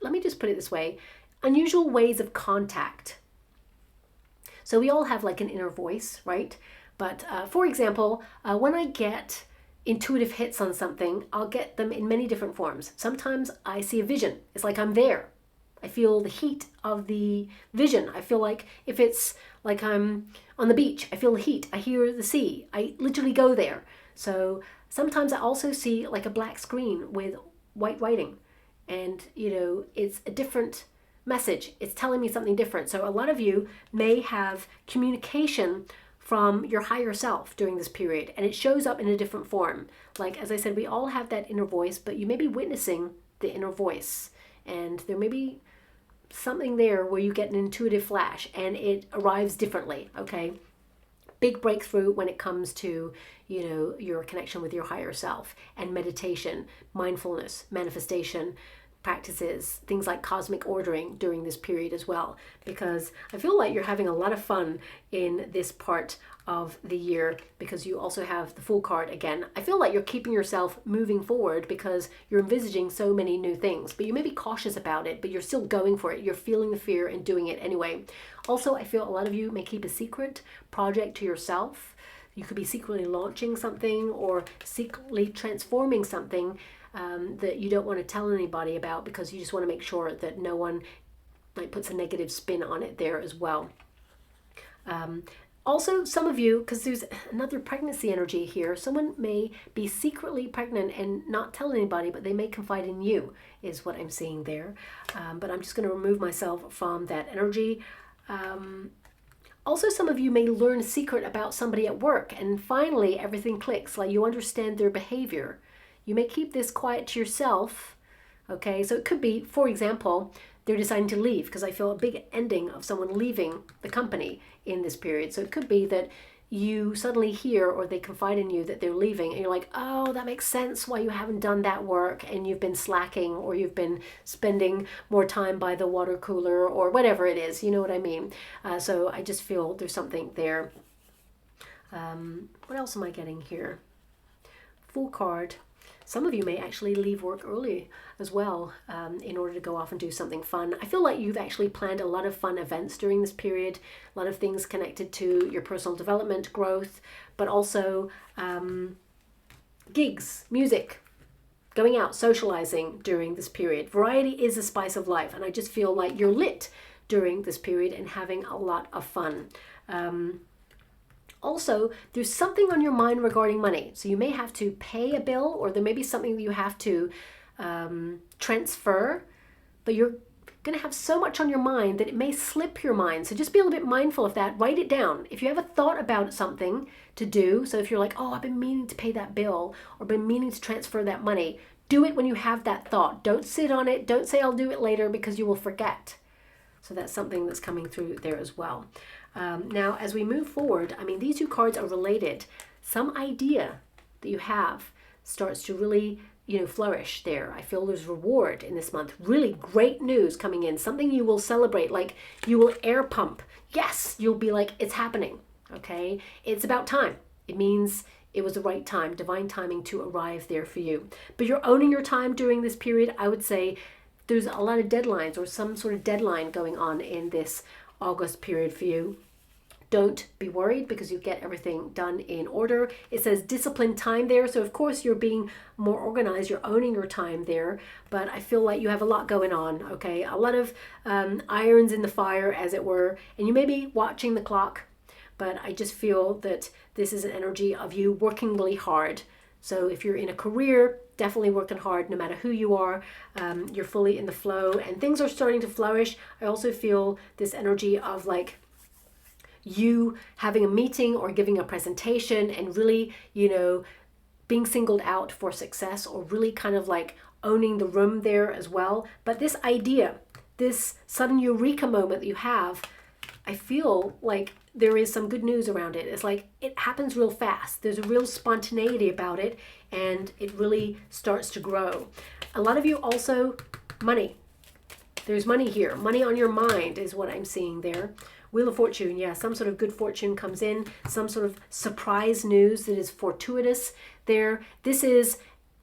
let me just put it this way, unusual ways of contact. So we all have like an inner voice, right? But for example, when I get intuitive hits on something, I'll get them in many different forms. Sometimes I see a vision. It's like I'm there. I feel the heat of the vision. I feel like if it's like I'm on the beach, I feel the heat. I hear the sea. I literally go there. So sometimes I also see like a black screen with white writing. And, it's a different message. It's telling me something different. So a lot of you may have communication from your higher self during this period, and it shows up in a different form. Like, as I said, we all have that inner voice, but you may be witnessing the inner voice, and there may be something there where you get an intuitive flash and it arrives differently, okay? Big breakthrough when it comes to, your connection with your higher self, and meditation, mindfulness, manifestation practices, things like cosmic ordering during this period as well, because I feel like you're having a lot of fun in this part of the year, because you also have the Fool card again. I feel like you're keeping yourself moving forward because you're envisaging so many new things, but you may be cautious about it, but you're still going for it. You're feeling the fear and doing it anyway. Also, I feel a lot of you may keep a secret project to yourself. You could be secretly launching something or secretly transforming something that you don't want to tell anybody about, because you just want to make sure that no one puts a negative spin on it there as well. Also, some of you, because there's another pregnancy energy here, someone may be secretly pregnant and not tell anybody, but they may confide in you, is what I'm seeing there. But I'm just going to remove myself from that energy. Also, some of you may learn a secret about somebody at work, and finally everything clicks, like you understand their behavior. You may keep this quiet to yourself, okay? So it could be, for example, they're deciding to leave, because I feel a big ending of someone leaving the company in this period. So it could be that you suddenly hear, or they confide in you that they're leaving, and you're like, oh, that makes sense why you haven't done that work, and you've been slacking, or you've been spending more time by the water cooler, or whatever it is, you know what I mean? So I just feel there's something there. What else am I getting here? Fool card. Some of you may actually leave work early as well in order to go off and do something fun. I feel like you've actually planned a lot of fun events during this period, a lot of things connected to your personal development, growth, but also gigs, music, going out, socializing during this period. Variety is the spice of life, and I just feel like you're lit during this period and having a lot of fun. Also, there's something on your mind regarding money. So you may have to pay a bill, or there may be something that you have to transfer, but you're going to have so much on your mind that it may slip your mind. So just be a little bit mindful of that. Write it down. If you have a thought about something to do, so if you're like, oh, I've been meaning to pay that bill, or been meaning to transfer that money, do it when you have that thought. Don't sit on it. Don't say I'll do it later, because you will forget. So that's something that's coming through there as well. Now, as we move forward, I mean, these two cards are related. Some idea that you have, starts to really, flourish there. I feel there's reward in this month. Really great news coming in. Something you will celebrate, like you will air pump. Yes, you'll be like, it's happening, okay? It's about time. It means it was the right time, divine timing to arrive there for you. But you're owning your time during this period. I would say there's a lot of deadlines or some sort of deadline going on in this August period for you. Don't be worried because you get everything done in order. It says disciplined time there. So of course you're being more organized. You're owning your time there. But I feel like you have a lot going on, okay? A lot of irons in the fire, as it were. And you may be watching the clock. But I just feel that this is an energy of you working really hard. So if you're in a career, definitely working hard no matter who you are. You're fully in the flow and things are starting to flourish. I also feel this energy of like you having a meeting or giving a presentation and really, being singled out for success or really kind of like owning the room there as well. But this idea, this sudden eureka moment that you have, I feel like there is some good news around it. It's like it happens real fast. There's a real spontaneity about it and it really starts to grow. A lot of you also, money. There's money here. Money on your mind is what I'm seeing there. Wheel of Fortune, yeah, some sort of good fortune comes in, some sort of surprise news that is fortuitous there. This is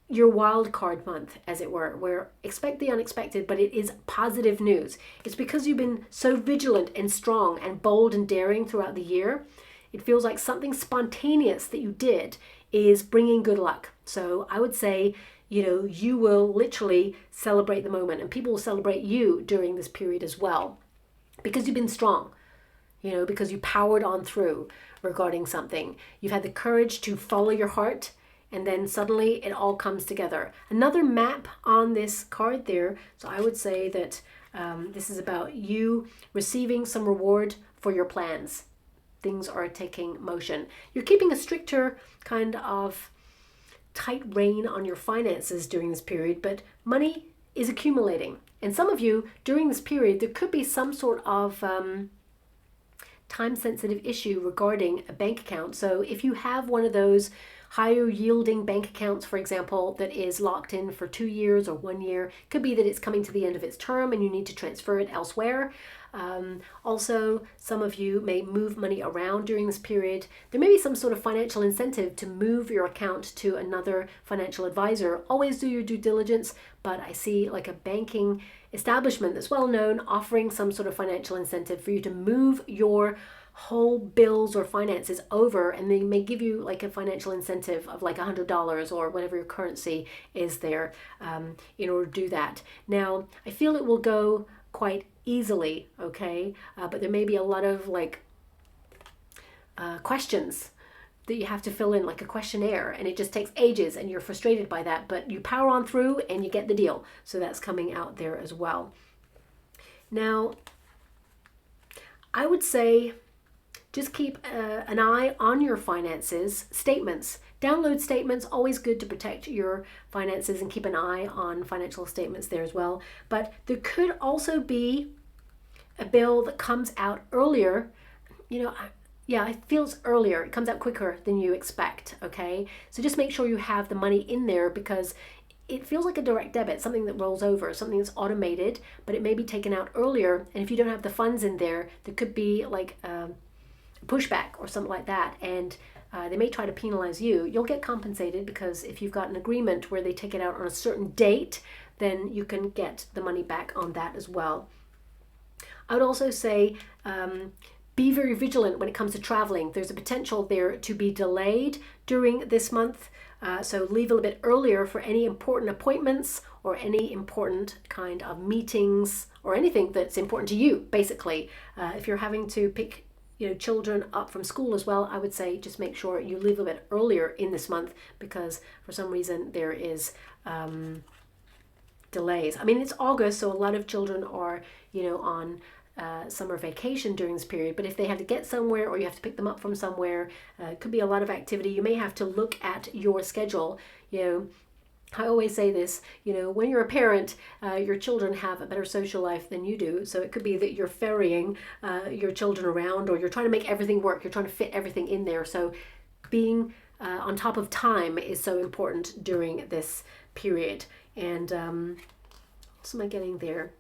your wild card month, as it were, where expect the unexpected, but it is positive news. It's because you've been so vigilant and strong and bold and daring throughout the year. It feels like something spontaneous that you did is bringing good luck. So I would say, you will literally celebrate the moment and people will celebrate you during this period as well because you've been strong. Because you powered on through regarding something. You've had the courage to follow your heart, and then suddenly it all comes together. Another map on this card there. So I would say that this is about you receiving some reward for your plans. Things are taking motion. You're keeping a stricter kind of tight rein on your finances during this period, but money is accumulating. And some of you during this period, there could be some sort of time-sensitive issue regarding a bank account. So if you have one of those higher yielding bank accounts, for example, that is locked in for 2 years or 1 year, could be that it's coming to the end of its term and you need to transfer it elsewhere. Also, some of you may move money around during this period. There may be some sort of financial incentive to move your account to another financial advisor. Always do your due diligence, but I see like a banking establishment that's well known offering some sort of financial incentive for you to move your whole bills or finances over, and they may give you like a financial incentive of like $100 or whatever your currency is there in order to do that. Now, I feel it will go quite easily, okay? But there may be a lot of like questions that you have to fill in, like a questionnaire, and it just takes ages and you're frustrated by that, but you power on through and you get the deal. So that's coming out there as well. Now, I would say just keep an eye on your finances. Statements. Download statements, always good to protect your finances and keep an eye on financial statements there as well. But there could also be a bill that comes out earlier. Yeah, it feels earlier. It comes out quicker than you expect, okay? So just make sure you have the money in there because it feels like a direct debit, something that rolls over, something that's automated, but it may be taken out earlier. And if you don't have the funds in there, there could be like a pushback or something like that. And they may try to penalize you. You'll get compensated because if you've got an agreement where they take it out on a certain date, then you can get the money back on that as well. I would also say be very vigilant when it comes to traveling. There's a potential there to be delayed during this month. So leave a little bit earlier for any important appointments or any important kind of meetings or anything that's important to you, basically. If you're having to pick children up from school as well, I would say just make sure you leave a bit earlier in this month because for some reason there is delays. I mean, it's August, so a lot of children are, on summer vacation during this period, but if they have to get somewhere or you have to pick them up from somewhere, it could be a lot of activity. You may have to look at your schedule. I always say this, when you're a parent, your children have a better social life than you do. So it could be that you're ferrying your children around or you're trying to make everything work. You're trying to fit everything in there. So being on top of time is so important during this period. And what am I getting there?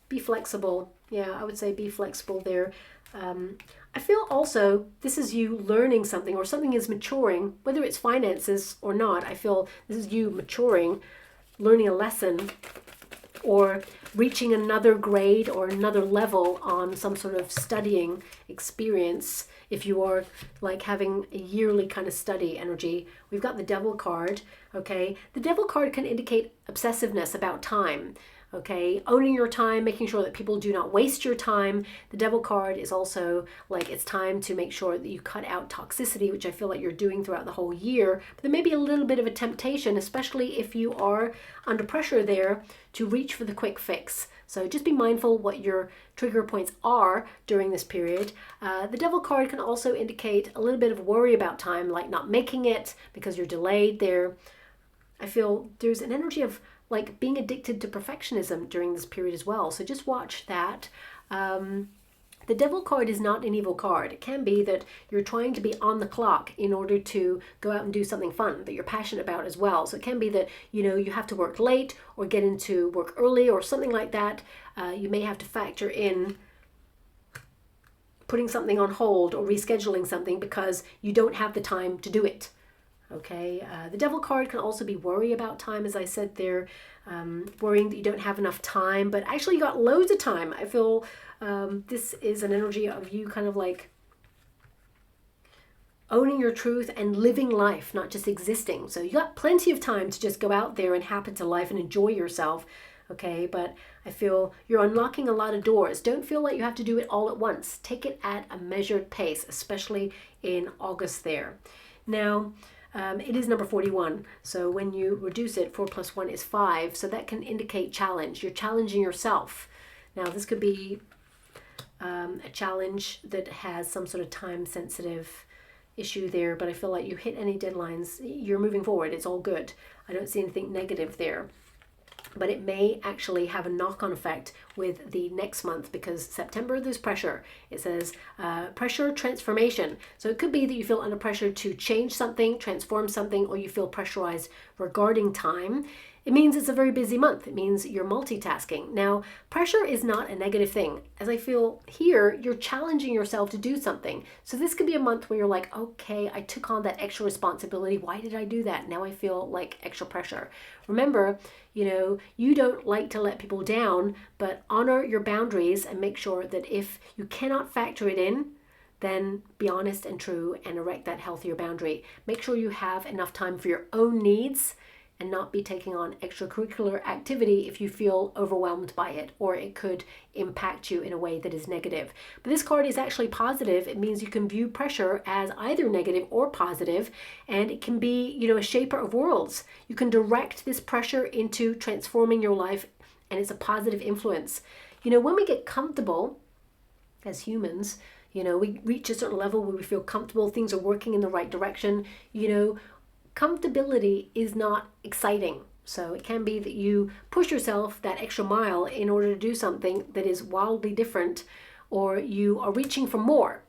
Be flexible. Yeah, I would say be flexible there. I feel also this is you learning something, or something is maturing, whether it's finances or not. I feel this is you maturing, learning a lesson, or reaching another grade or another level on some sort of studying experience. If you are like having a yearly kind of study energy, we've got the Devil card. Okay, the Devil card can indicate obsessiveness about time. Okay, owning your time, making sure that people do not waste your time. The Devil card is also like it's time to make sure that you cut out toxicity, which I feel like you're doing throughout the whole year. But there may be a little bit of a temptation, especially if you are under pressure there, to reach for the quick fix. So just be mindful what your trigger points are during this period. The Devil card can also indicate a little bit of worry about time, like not making it because you're delayed there. I feel there's an energy of like being addicted to perfectionism during this period as well. So just watch that. The Devil card is not an evil card. It can be that you're trying to be on the clock in order to go out and do something fun that you're passionate about as well. So it can be that, you know, you have to work late or get into work early or something like that. You may have to factor in putting something on hold or rescheduling something because you don't have the time to do it. Okay, the Devil card can also be worry about time, as I said there, worrying that you don't have enough time, but actually you got loads of time. I feel this is an energy of you kind of like owning your truth and living life, not just existing. So you got plenty of time to just go out there and happen to life and enjoy yourself. Okay, but I feel you're unlocking a lot of doors. Don't feel like you have to do it all at once. Take it at a measured pace, especially in August there. Now, it is number 41, so when you reduce it, 4 plus 1 is 5, so that can indicate challenge. You're challenging yourself. Now, this could be a challenge that has some sort of time-sensitive issue there, but I feel like you hit any deadlines, you're moving forward, it's all good. I don't see anything negative there. But it may actually have a knock-on effect with the next month, because September there's pressure. It says pressure transformation. So it could be that you feel under pressure to change something, transform something, or you feel pressurized regarding time. It means it's a very busy month. It means you're multitasking. Now, pressure is not a negative thing. As I feel here, you're challenging yourself to do something. So this could be a month where you're like, okay, I took on that extra responsibility. Why did I do that? Now I feel like extra pressure. Remember, you know, you don't like to let people down, but honor your boundaries and make sure that if you cannot factor it in, then be honest and true and erect that healthier boundary. Make sure you have enough time for your own needs and not be taking on extracurricular activity if you feel overwhelmed by it, or it could impact you in a way that is negative. But this card is actually positive. It means you can view pressure as either negative or positive, and it can be, you know, a shaper of worlds. You can direct this pressure into transforming your life, and it's a positive influence. You know, when we get comfortable as humans, you know, we reach a certain level where we feel comfortable, things are working in the right direction, you know, comfortability is not exciting. So it can be that you push yourself that extra mile in order to do something that is wildly different, or you are reaching for more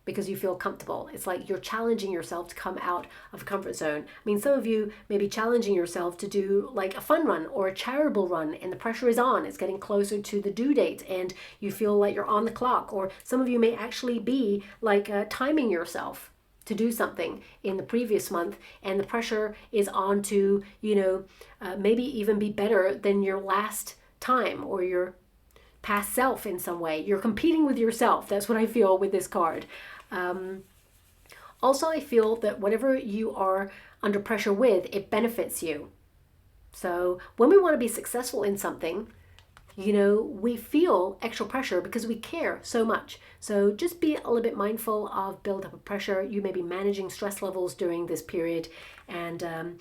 because you feel comfortable. It's like you're challenging yourself to come out of a comfort zone. I mean, some of you may be challenging yourself to do like a fun run or a charitable run, and the pressure is on. It's getting closer to the due date and you feel like you're on the clock. Or some of you may actually be like timing yourself to do something in the previous month, and the pressure is on to, you know, maybe even be better than your last time or your past self in some way. You're competing with yourself. That's what I feel with this card. Also, I feel that whatever you are under pressure with, it benefits you. So when we want to be successful in something, you know, we feel extra pressure because we care so much. So just be a little bit mindful of build-up of pressure. You may be managing stress levels during this period, and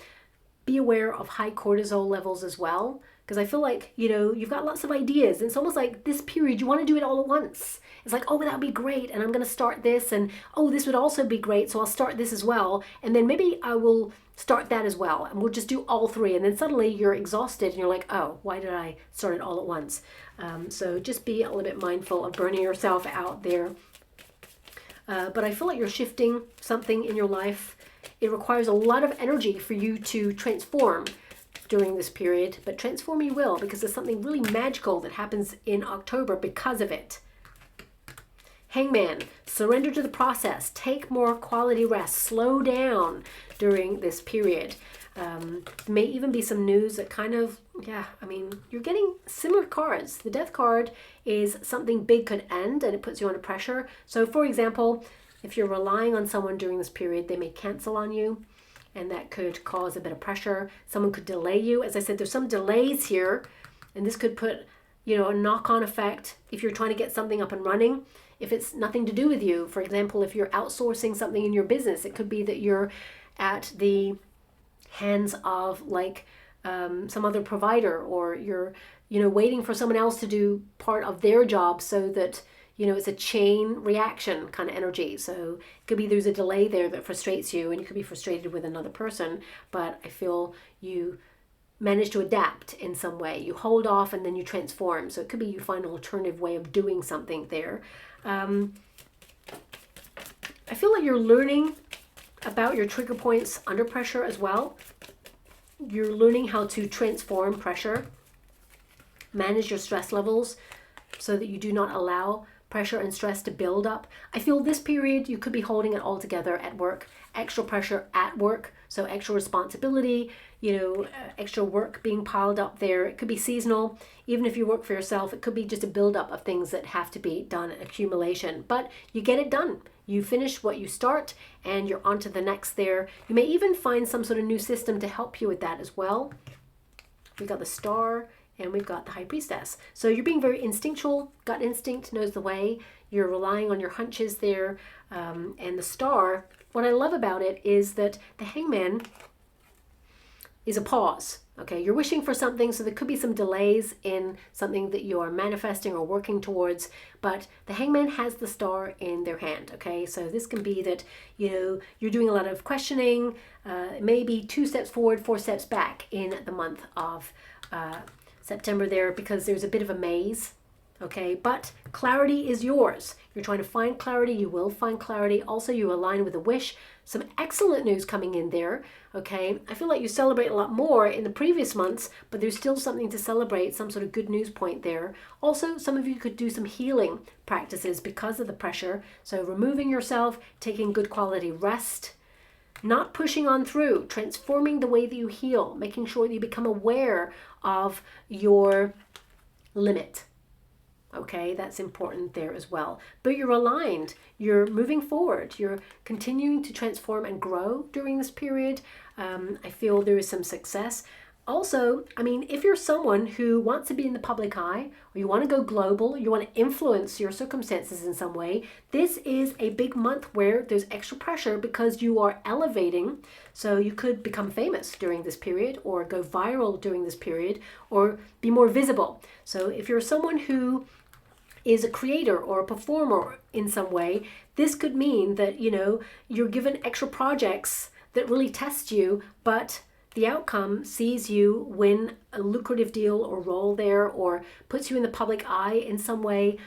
be aware of high cortisol levels as well. Because I feel like, you know, you've got lots of ideas, and it's almost like this period, you want to do it all at once. It's like, oh, that would be great, and I'm going to start this, and oh, this would also be great, so I'll start this as well, and then maybe I will start that as well, and we'll just do all three, and then suddenly you're exhausted, and you're like, oh, why did I start it all at once? So just be a little bit mindful of burning yourself out there. But I feel like you're shifting something in your life, it requires a lot of energy for you to transform during this period, but transform you will, because there's something really magical that happens in October because of it. Hangman, surrender to the process, take more quality rest, slow down during this period. May even be some news that kind of, you're getting similar cards. The Death card is something big could end and it puts you under pressure. So for example, if you're relying on someone during this period, they may cancel on you, and that could cause a bit of pressure. Someone could delay you. As I said, there's some delays here, and this could put, a knock-on effect if you're trying to get something up and running. If it's nothing to do with you, for example, if you're outsourcing something in your business, it could be that you're at the hands of some other provider, or you're waiting for someone else to do part of their job, so that it's a chain reaction kind of energy. So it could be there's a delay there that frustrates you, and you could be frustrated with another person, but I feel you manage to adapt in some way. You hold off and then you transform. So it could be you find an alternative way of doing something there. I feel like you're learning about your trigger points under pressure as well. You're learning how to transform pressure, manage your stress levels so that you do not allow pressure and stress to build up. I feel this period you could be holding it all together at work, extra pressure at work, so extra responsibility, extra work being piled up there. It could be seasonal. Even if you work for yourself, it could be just a buildup of things that have to be done, accumulation. But you get it done. You finish what you start and you're on to the next there. You may even find some sort of new system to help you with that as well. We've got the Star and we've got the High Priestess. So you're being very instinctual. Gut instinct knows the way. You're relying on your hunches there. And the Star, what I love about it is that the Hangman is a pause. Okay, you're wishing for something, so there could be some delays in something that you are manifesting or working towards, but the Hangman has the Star in their hand. Okay, so this can be that you're doing a lot of questioning, maybe 2 steps forward, 4 steps back in the month of September there, because there's a bit of a maze. Okay, but clarity is yours. You're trying to find clarity. You will find clarity. Also, you align with a wish. Some excellent news coming in there. Okay, I feel like you celebrate a lot more in the previous months, but there's still something to celebrate, some sort of good news point there. Also, some of you could do some healing practices because of the pressure. So removing yourself, taking good quality rest, not pushing on through, transforming the way that you heal, making sure that you become aware of your limit. Okay, that's important there as well. But you're aligned, you're moving forward, you're continuing to transform and grow during this period. I feel there is some success. Also, if you're someone who wants to be in the public eye, or you want to go global, you want to influence your circumstances in some way, this is a big month where there's extra pressure because you are elevating. So you could become famous during this period, or go viral during this period, or be more visible. So if you're someone who is a creator or a performer in some way, this could mean that, you're given extra projects that really test you, but the outcome sees you win a lucrative deal or role there, or puts you in the public eye in some way.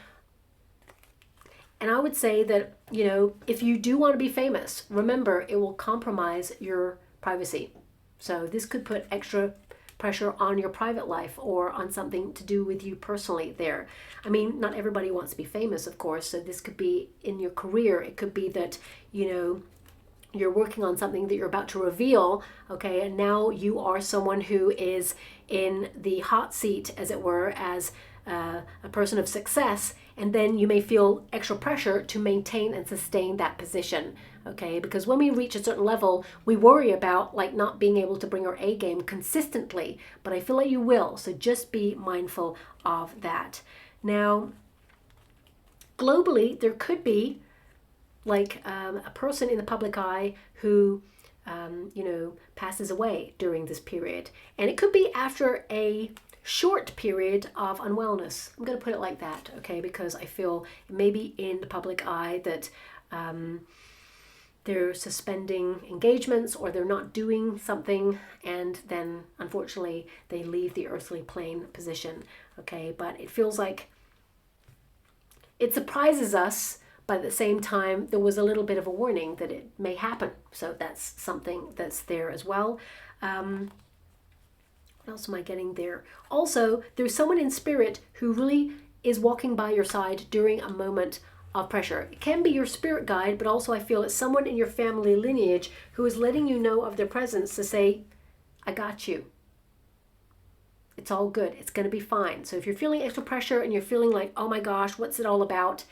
And I would say that, if you do want to be famous, remember, it will compromise your privacy. So this could put extra pressure on your private life, or on something to do with you personally there. Not everybody wants to be famous, of course, so this could be in your career. It could be that, you're working on something that you're about to reveal, okay, and now you are someone who is in the hot seat, as it were, as a person of success, and then you may feel extra pressure to maintain and sustain that position. Okay, because when we reach a certain level, we worry about not being able to bring our A game consistently, but I feel like you will. So just be mindful of that. Now, globally, there could be a person in the public eye who, passes away during this period. And it could be after a short period of unwellness. I'm going to put it like that, okay, because I feel maybe in the public eye that they're suspending engagements, or they're not doing something, and then unfortunately they leave the earthly plane position. Okay, but it feels like it surprises us, but at the same time, there was a little bit of a warning that it may happen. So that's something that's there as well. What else am I getting there? Also, there's someone in spirit who really is walking by your side during a moment of pressure. It can be your spirit guide, but also I feel it's someone in your family lineage who is letting you know of their presence to say, I got you. It's all good. It's going to be fine. So if you're feeling extra pressure and you're feeling like, oh my gosh, what's it all about?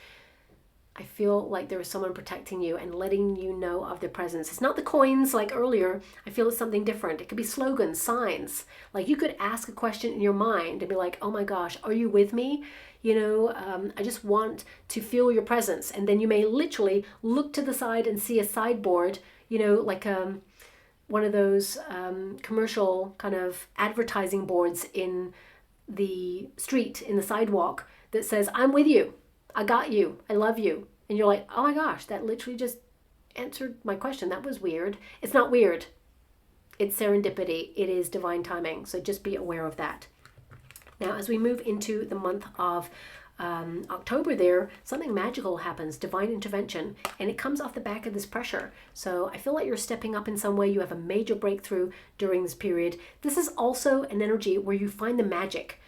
I feel like there is someone protecting you and letting you know of their presence. It's not the coins like earlier. I feel it's something different. It could be slogans, signs. Like you could ask a question in your mind and be like, oh my gosh, are you with me? You know, I just want to feel your presence. And then you may literally look to the side and see a sideboard, you know, like one of those commercial kind of advertising boards in the street, in the sidewalk that says, I'm with you. I got you. I love you. And you're like, oh my gosh, that literally just answered my question. That was weird. It's not weird. It's serendipity. It is divine timing. So just be aware of that. Now, as we move into the month of October there, something magical happens, divine intervention, and it comes off the back of this pressure. So I feel like you're stepping up in some way. You have a major breakthrough during this period. This is also an energy where you find the magic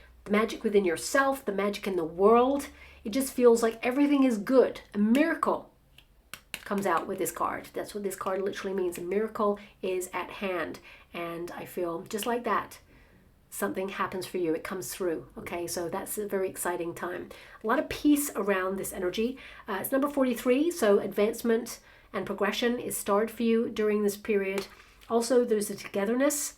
within yourself, the magic in the world. It just feels like everything is good. A miracle comes out with this card. That's what this card literally means. A miracle is at hand. And I feel just like that, something happens for you. It comes through. Okay, so that's a very exciting time. A lot of peace around this energy. It's number 43, so advancement and progression is starred for you during this period. Also, there's a togetherness.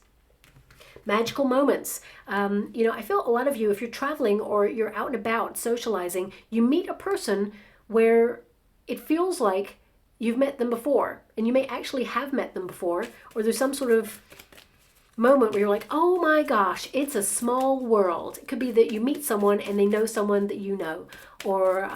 Magical moments. You know, I feel a lot of you, if you're traveling or you're out and about socializing, you meet a person where it feels like you've met them before, and you may actually have met them before, or there's some sort of moment where you're like, oh my gosh, it's a small world. It could be that you meet someone and they know someone that you know, or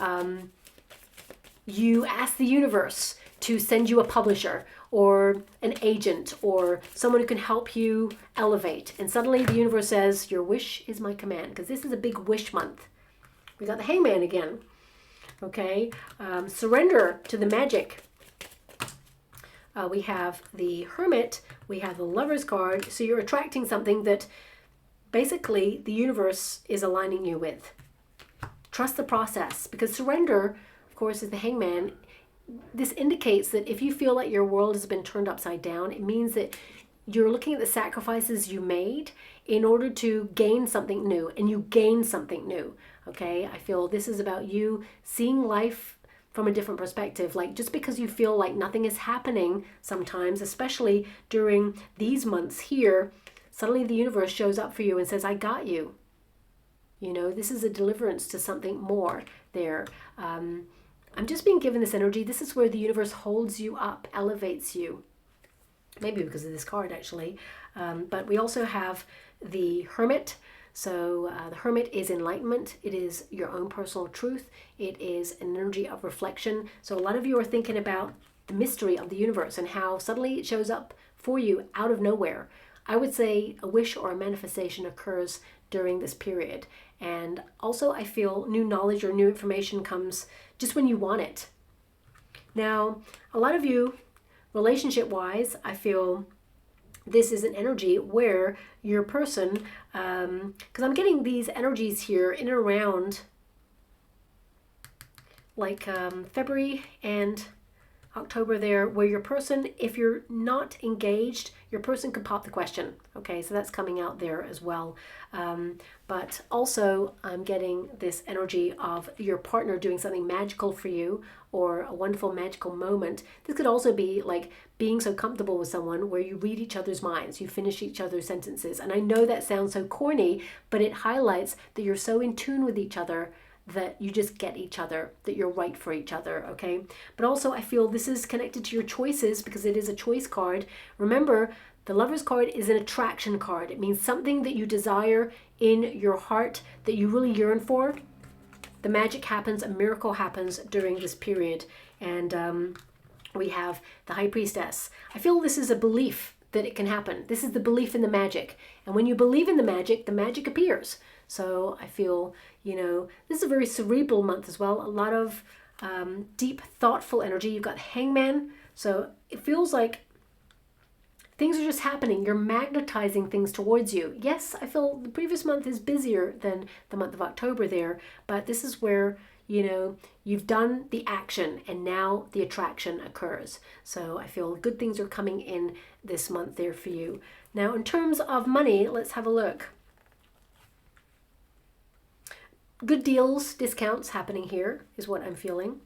you ask the universe to send you a publisher or an agent or someone who can help you elevate. And suddenly the universe says, your wish is my command, because this is a big wish month. We got the Hangman again. Okay. Surrender to the magic. We have the Hermit. We have the Lover's card. So you're attracting something that basically the universe is aligning you with. Trust the process, because surrender, of course, is the Hangman. This indicates that if you feel like your world has been turned upside down, it means that you're looking at the sacrifices you made in order to gain something new, and you gain something new. Okay, I feel this is about you seeing life from a different perspective. Like, just because you feel like nothing is happening sometimes, especially during these months here, suddenly the universe shows up for you and says, I got you. You know, this is a deliverance to something more there. I'm just being given this energy. This is where the universe holds you up, elevates you. Maybe because of this card, actually. But we also have the Hermit. So the Hermit is enlightenment. It is your own personal truth. It is an energy of reflection. So a lot of you are thinking about the mystery of the universe and how suddenly it shows up for you out of nowhere. I would say a wish or a manifestation occurs during this period. And also I feel new knowledge or new information comes just when you want it. Now, a lot of you, relationship-wise, I feel this is an energy where your person, because I'm getting these energies here in and around like February and October there, where your person, if you're not engaged, your person could pop the question. Okay, so that's coming out there as well. But also I'm getting this energy of your partner doing something magical for you, or a wonderful magical moment. This could also be like being so comfortable with someone where you read each other's minds, you finish each other's sentences. And I know that sounds so corny, but it highlights that you're so in tune with each other that you just get each other, that you're right for each other, okay? But also I feel this is connected to your choices, because it is a choice card. Remember, the Lover's card is an attraction card. It means something that you desire in your heart, that you really yearn for. The magic happens, a miracle happens during this period. And we have the High Priestess. I feel this is a belief that it can happen. This is the belief in the magic. And when you believe in the magic appears. So I feel, you know, this is a very cerebral month as well. A lot of deep, thoughtful energy. You've got Hangman. So it feels like things are just happening. You're magnetizing things towards you. Yes, I feel the previous month is busier than the month of October there, but this is where, you know, you've done the action and now the attraction occurs. So I feel good things are coming in this month there for you. Now, in terms of money, let's have a look. Good deals, discounts happening here is what I'm feeling.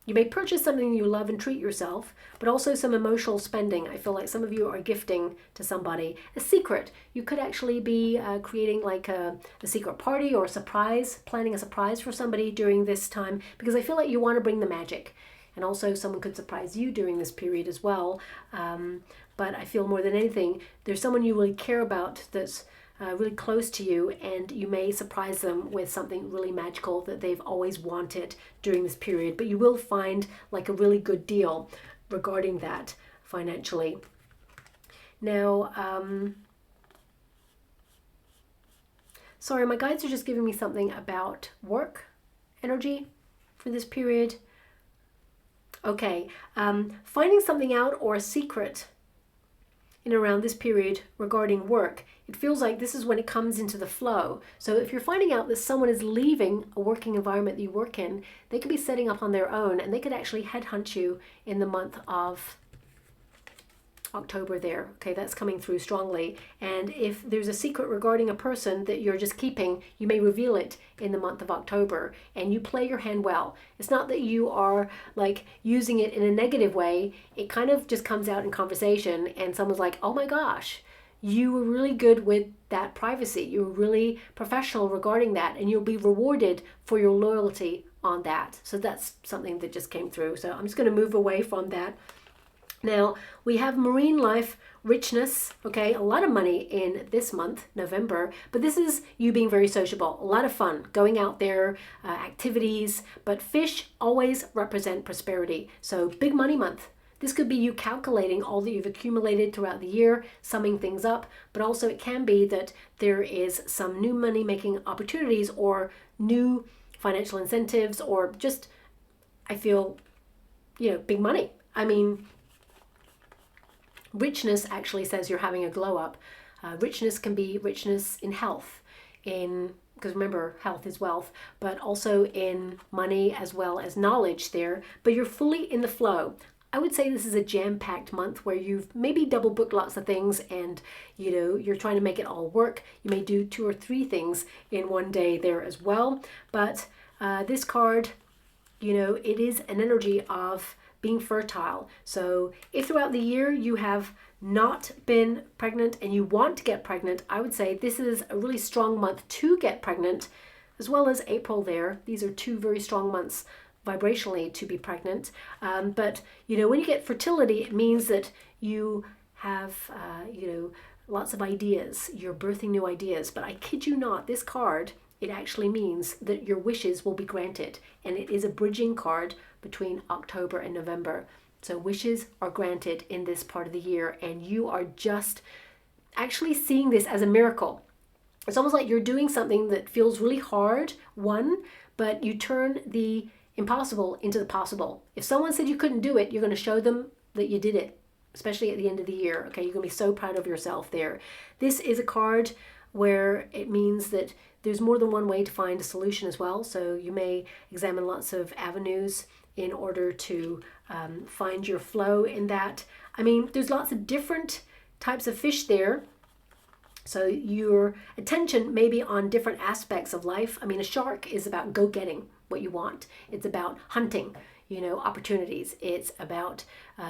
You may purchase something you love and treat yourself, but also some emotional spending. I feel like some of you are gifting to somebody a secret. You could actually be creating like a secret party or a surprise, planning a surprise for somebody during this time, because I feel like you want to bring the magic. And also someone could surprise you during this period as well. But I feel more than anything, there's someone you really care about that's really close to you, and you may surprise them with something really magical that they've always wanted during this period. But you will find like a really good deal regarding that financially. Now, sorry, my guides are just giving me something about work energy for this period. Okay, finding something out or a secret in around this period regarding work. It feels like this is when it comes into the flow. So if you're finding out that someone is leaving a working environment that you work in, they could be setting up on their own, and they could actually headhunt you in the month of October there. Okay, that's coming through strongly. And if there's a secret regarding a person that you're just keeping, you may reveal it in the month of October, and you play your hand well. It's not that you are like using it in a negative way. It kind of just comes out in conversation, and someone's like, oh my gosh, you were really good with that privacy. You were really professional regarding that, and you'll be rewarded for your loyalty on that. So that's something that just came through. So I'm just going to move away from that. Now, we have marine life richness, okay, a lot of money in this month, November, but this is you being very sociable, a lot of fun, going out there, activities, but fish always represent prosperity. So big money month. This could be you calculating all that you've accumulated throughout the year, summing things up, but also it can be that there is some new money making opportunities or new financial incentives, or just, I feel, you know, big money. I mean, richness actually says you're having a glow up. Richness can be richness in health, because remember, health is wealth, but also in money as well as knowledge there, but you're fully in the flow. I would say this is a jam-packed month where you've maybe double booked lots of things, and you know, you're trying to make it all work. You may do 2 or 3 things in one day there as well. But this card, you know, it is an energy of being fertile. So if throughout the year you have not been pregnant and you want to get pregnant, I would say this is a really strong month to get pregnant, as well as April there. These are 2 very strong months vibrationally to be pregnant. But you know, when you get fertility, it means that you have you know, lots of ideas. You're birthing new ideas. But I kid you not, this card, it actually means that your wishes will be granted, and it is a bridging card between October and November. So wishes are granted in this part of the year, and you are just actually seeing this as a miracle. It's almost like you're doing something that feels really hard, but you turn the impossible into the possible. If someone said you couldn't do it, you're going to show them that you did it, especially at the end of the year. Okay, you're going to be so proud of yourself there. This is a card where it means that there's more than one way to find a solution as well. So you may examine lots of avenues in order to find your flow in that. I mean, there's lots of different types of fish there. So your attention may be on different aspects of life. I mean, a shark is about go-getting what you want. It's about hunting, you know, opportunities. It's about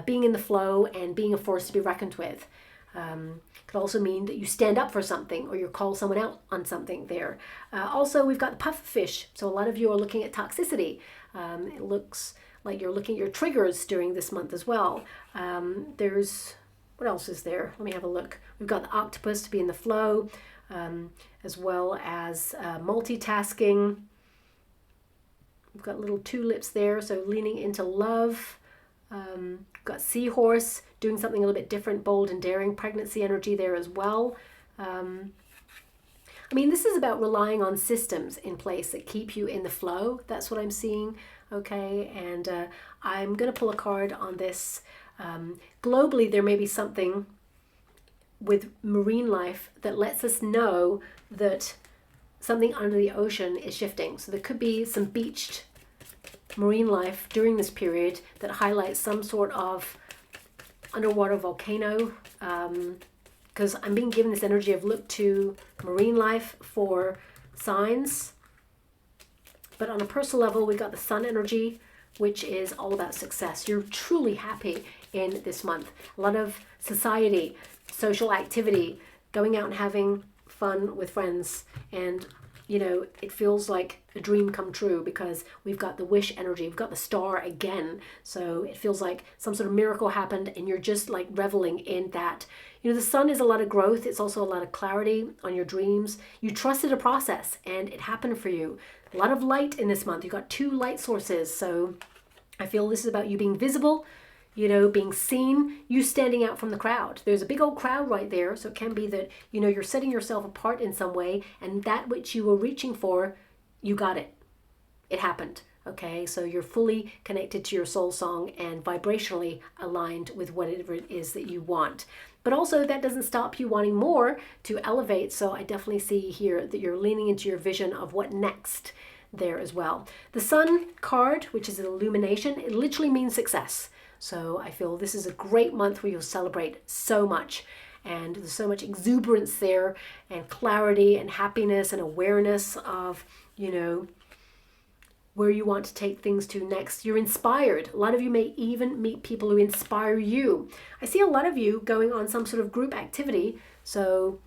being in the flow and being a force to be reckoned with. Could also mean that you stand up for something, or you call someone out on something there. Also, we've got the pufferfish. So a lot of you are looking at toxicity. It looks like you're looking at your triggers during this month as well. There's, what else is there? Let me have a look. We've got the octopus to be in the flow, as well as multitasking. We've got little tulips there, so leaning into love. We've got seahorse, doing something a little bit different, bold and daring. Pregnancy energy there as well. I'm I mean, this is about relying on systems in place that keep you in the flow. That's what I'm seeing, okay? And I'm going to pull a card on this. Globally, there may be something with marine life that lets us know that something under the ocean is shifting. So there could be some beached marine life during this period that highlights some sort of underwater volcano, because I'm being given this energy of look to marine life for signs. But on a personal level, we've got the sun energy, which is all about success. You're truly happy in this month. A lot of society, social activity, going out and having fun with friends, and you know, it feels like a dream come true because we've got the wish energy, we've got the star again. So it feels like some sort of miracle happened and you're just like reveling in that. You know, the sun is a lot of growth. It's also a lot of clarity on your dreams. You trusted a process and it happened for you. A lot of light in this month. You've got 2 light sources. So I feel this is about you being visible, you know, being seen, you standing out from the crowd. There's a big old crowd right there. So it can be that, you know, you're setting yourself apart in some way, and that which you were reaching for, you got it. It happened. Okay, so you're fully connected to your soul song and vibrationally aligned with whatever it is that you want. But also that doesn't stop you wanting more to elevate. So I definitely see here that you're leaning into your vision of what next there as well. The Sun card, which is an illumination, it literally means success. So I feel this is a great month where you'll celebrate so much, and there's so much exuberance there, and clarity and happiness and awareness of, you know, where you want to take things to next. You're inspired. A lot of you may even meet people who inspire you. I see a lot of you going on some sort of group activity. So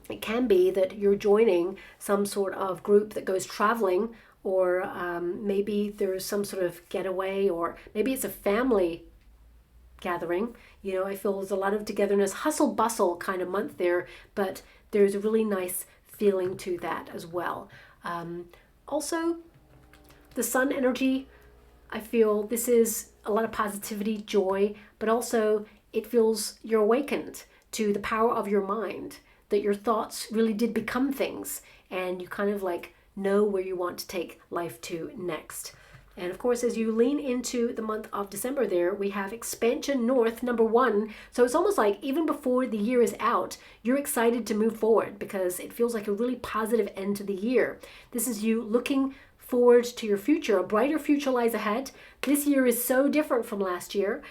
it can be that you're joining some sort of group that goes traveling, or maybe there's some sort of getaway, or maybe it's a family gathering. You know, I feel there's a lot of togetherness, hustle bustle kind of month there, but there's a really nice feeling to that as well. Also, the sun energy, I feel this is a lot of positivity, joy, but also it feels you're awakened to the power of your mind, that your thoughts really did become things, and you kind of like know where you want to take life to next. And of course, as you lean into the month of December there, we have expansion north, number 1. So it's almost like even before the year is out, you're excited to move forward because it feels like a really positive end to the year. This is you looking forward to your future. A brighter future lies ahead. This year is so different from last year.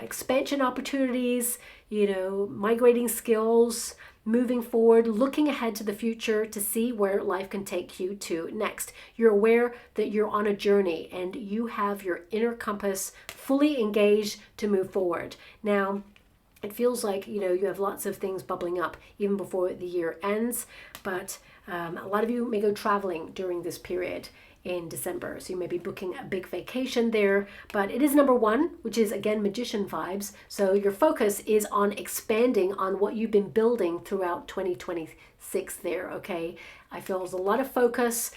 Expansion opportunities, you know, migrating skills, moving forward, looking ahead to the future to see where life can take you to next. You're aware that you're on a journey and you have your inner compass fully engaged to move forward. Now, it feels like, you know, you have lots of things bubbling up even before the year ends, but a lot of you may go traveling during this period in December. So you may be booking a big vacation there, but it is number 1, which is again magician vibes. So your focus is on expanding on what you've been building throughout 2026 there, okay? I feel there's a lot of focus.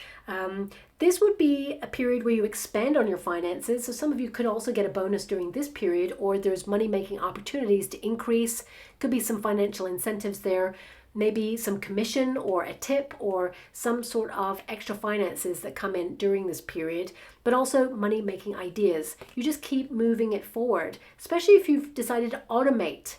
This would be a period where you expand on your finances. So some of you could also get a bonus during this period, or there's money-making opportunities to increase. Could be some financial incentives there. Maybe some commission or a tip or some sort of extra finances that come in during this period, but also money making ideas. You just keep moving it forward, especially if you've decided to automate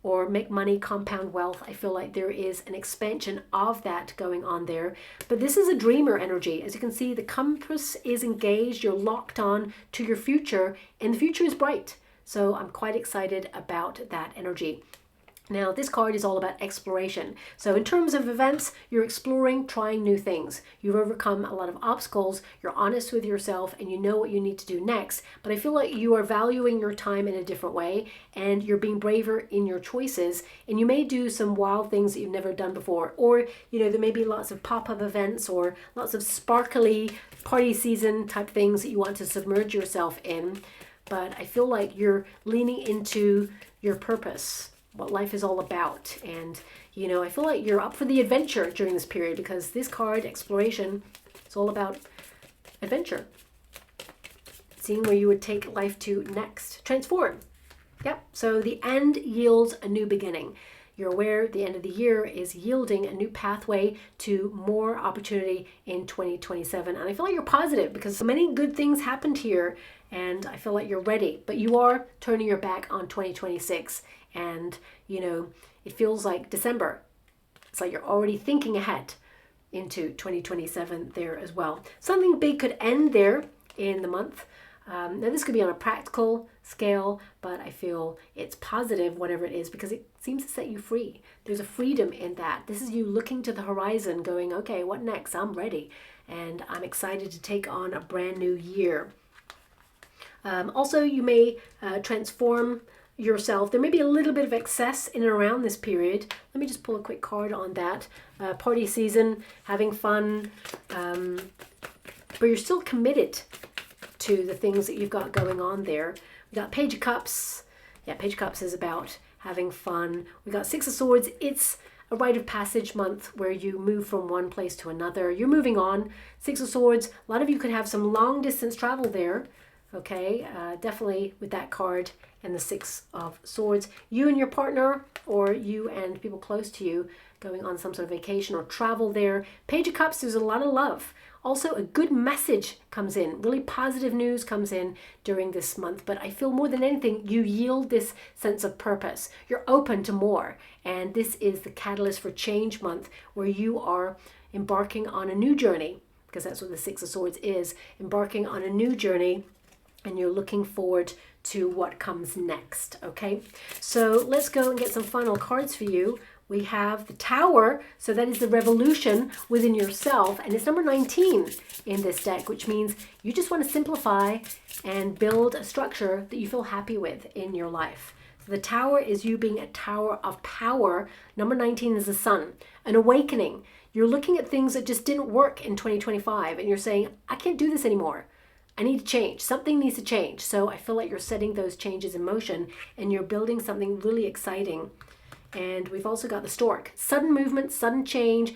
or make money, compound wealth. I feel like there is an expansion of that going on there. But this is a dreamer energy. As you can see, the compass is engaged. You're locked on to your future, and the future is bright. So I'm quite excited about that energy. Now, this card is all about exploration. So in terms of events, you're exploring, trying new things. You've overcome a lot of obstacles. You're honest with yourself and you know what you need to do next. But I feel like you are valuing your time in a different way and you're being braver in your choices. And you may do some wild things that you've never done before. Or, you know, there may be lots of pop-up events or lots of sparkly party season type things that you want to submerge yourself in. But I feel like you're leaning into your purpose, what life is all about. And, you know, I feel like you're up for the adventure during this period because this card, exploration, it's all about adventure. Seeing where you would take life to next. Transform. Yep. So the end yields a new beginning. you're aware the end of the year is yielding a new pathway to more opportunity in 2027. And I feel like you're positive because many good things happened here, and I feel like you're ready. But you are turning your back on 2026, and it feels like December. It's like you're already thinking ahead into 2027 there as well. Something big could end there in the month. Now this could be on a practical scale, but I feel it's positive, whatever it is, because it seems to set you free. There's a freedom in that. This is you looking to the horizon going, okay, what next? I'm ready. And I'm excited to take on a brand new year. Also, you may transform yourself. There may be a little bit of excess in and around this period. Let me just pull a quick card on that. Party season, having fun, but you're still committed to the things that you've got going on there. We got Page of Cups. Yeah, Page of Cups is about having fun. We got Six of Swords. It's a rite of passage month where you move from one place to another. You're moving on. Six of Swords. A lot of you could have some long distance travel there. Okay, definitely with that card and the Six of Swords. You and your partner, or you and people close to you, going on some sort of vacation or travel there. Page of Cups, there's a lot of love. Also, a good message comes in. Really positive news comes in during this month. But I feel more than anything, you yield this sense of purpose. You're open to more. And this is the Catalyst for Change month, where you are embarking on a new journey, because that's what the Six of Swords is, embarking on a new journey, and you're looking forward to what comes next, okay? So let's go and get some final cards for you. We have the Tower, so that is the revolution within yourself, and it's number 19 in this deck, which means you just want to simplify and build a structure that you feel happy with in your life. So the Tower is you being a tower of power. Number 19 is the Sun, an awakening. You're looking at things that just didn't work in 2025, and you're saying, I can't do this anymore. I need to change. Something needs to change. So I feel like you're setting those changes in motion, and you're building something really exciting. And we've also got the Stork. Sudden movement, sudden change.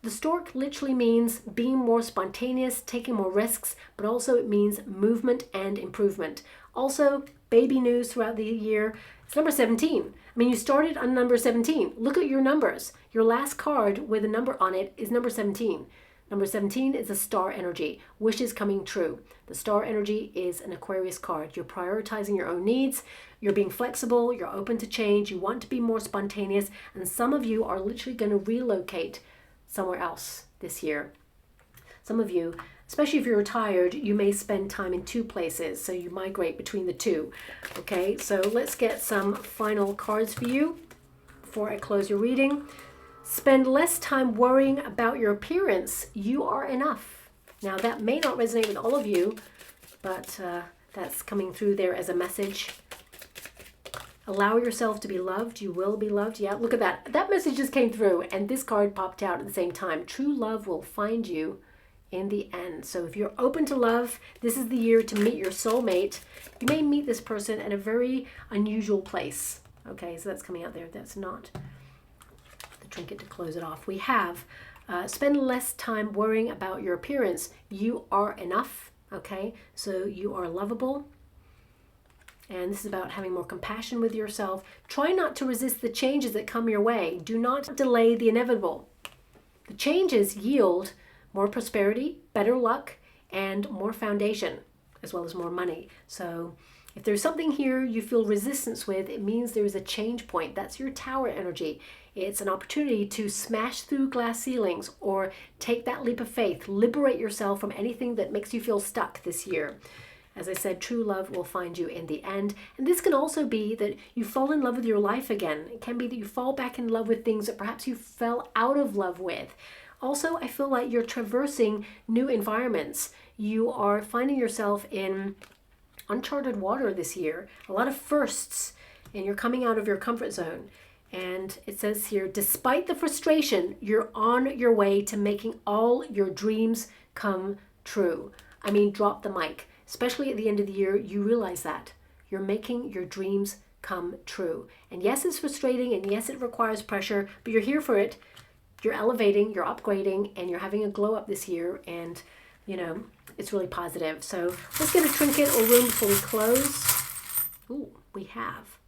The Stork literally means being more spontaneous, taking more risks, but also it means movement and improvement. Also, baby news throughout the year. It's number 17. I mean, you started on number 17. Look at your numbers. Your last card with a number on it is number 17. Number 17 is a star energy, wishes coming true. The star energy is an Aquarius card. You're prioritizing your own needs. You're being flexible. You're open to change. You want to be more spontaneous. And some of you are literally going to relocate somewhere else this year. Some of you, especially if you're retired, you may spend time in two places. So you migrate between the two. Okay, so let's get some final cards for you before I close your reading. Spend less time worrying about your appearance. You are enough. Now, that may not resonate with all of you, but that's coming through there as a message. Allow yourself to be loved. You will be loved. Yeah, look at that. That message just came through, and this card popped out at the same time. True love will find you in the end. So if you're open to love, this is the year to meet your soulmate. You may meet this person at a very unusual place. Okay, so that's coming out there. That's not trinket to close it off. We have spend less time worrying about your appearance. You are enough. Okay, so you are lovable, and this is about having more compassion with yourself. Try not to resist the changes that come your way. Do not delay the inevitable. The changes yield more prosperity, better luck, and more foundation, as well as more money. So if there's something here you feel resistance with, it means there is a change point. That's your Tower energy. It's an opportunity to smash through glass ceilings or take that leap of faith. Liberate yourself from anything that makes you feel stuck this year. As I said, true love will find you in the end. And this can also be that you fall in love with your life again. It can be that you fall back in love with things that perhaps you fell out of love with. Also, I feel like you're traversing new environments. You are finding yourself in uncharted water this year. A lot of firsts, and you're coming out of your comfort zone. And it says here, despite the frustration, you're on your way to making all your dreams come true. I mean, drop the mic. Especially at the end of the year, you realize that. You're making your dreams come true. And yes, it's frustrating, and yes, it requires pressure, but you're here for it. You're elevating, you're upgrading, and you're having a glow up this year, and, you know, it's really positive. So let's get a trinket or room before we close. Ooh, we have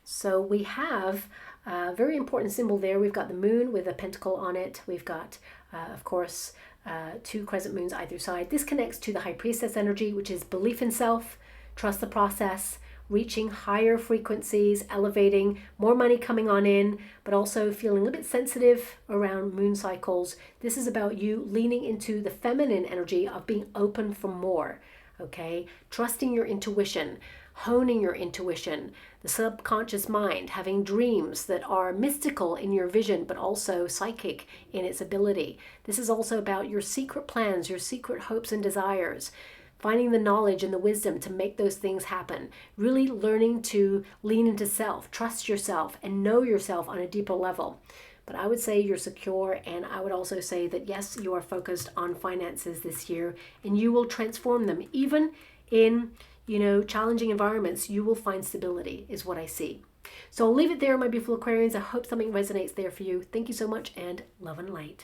So we have a very important symbol there. We've got the moon with a pentacle on it. We've got, of course, two crescent moons either side. This connects to the high priestess energy, which is belief in self, trust the process, reaching higher frequencies, elevating, more money coming on in, but also feeling a little bit sensitive around moon cycles. This is about you leaning into the feminine energy of being open for more, okay? Trusting your intuition, honing your intuition, the subconscious mind, having dreams that are mystical in your vision, but also psychic in its ability. This is also about your secret plans, your secret hopes and desires, finding the knowledge and the wisdom to make those things happen, really learning to lean into self, trust yourself, and know yourself on a deeper level. But I would say you're secure, and I would also say that yes, you are focused on finances this year, and you will transform them. Even in, challenging environments, you will find stability, is what I see. So I'll leave it there, my beautiful Aquarians. I hope something resonates there for you. Thank you so much, and love and light.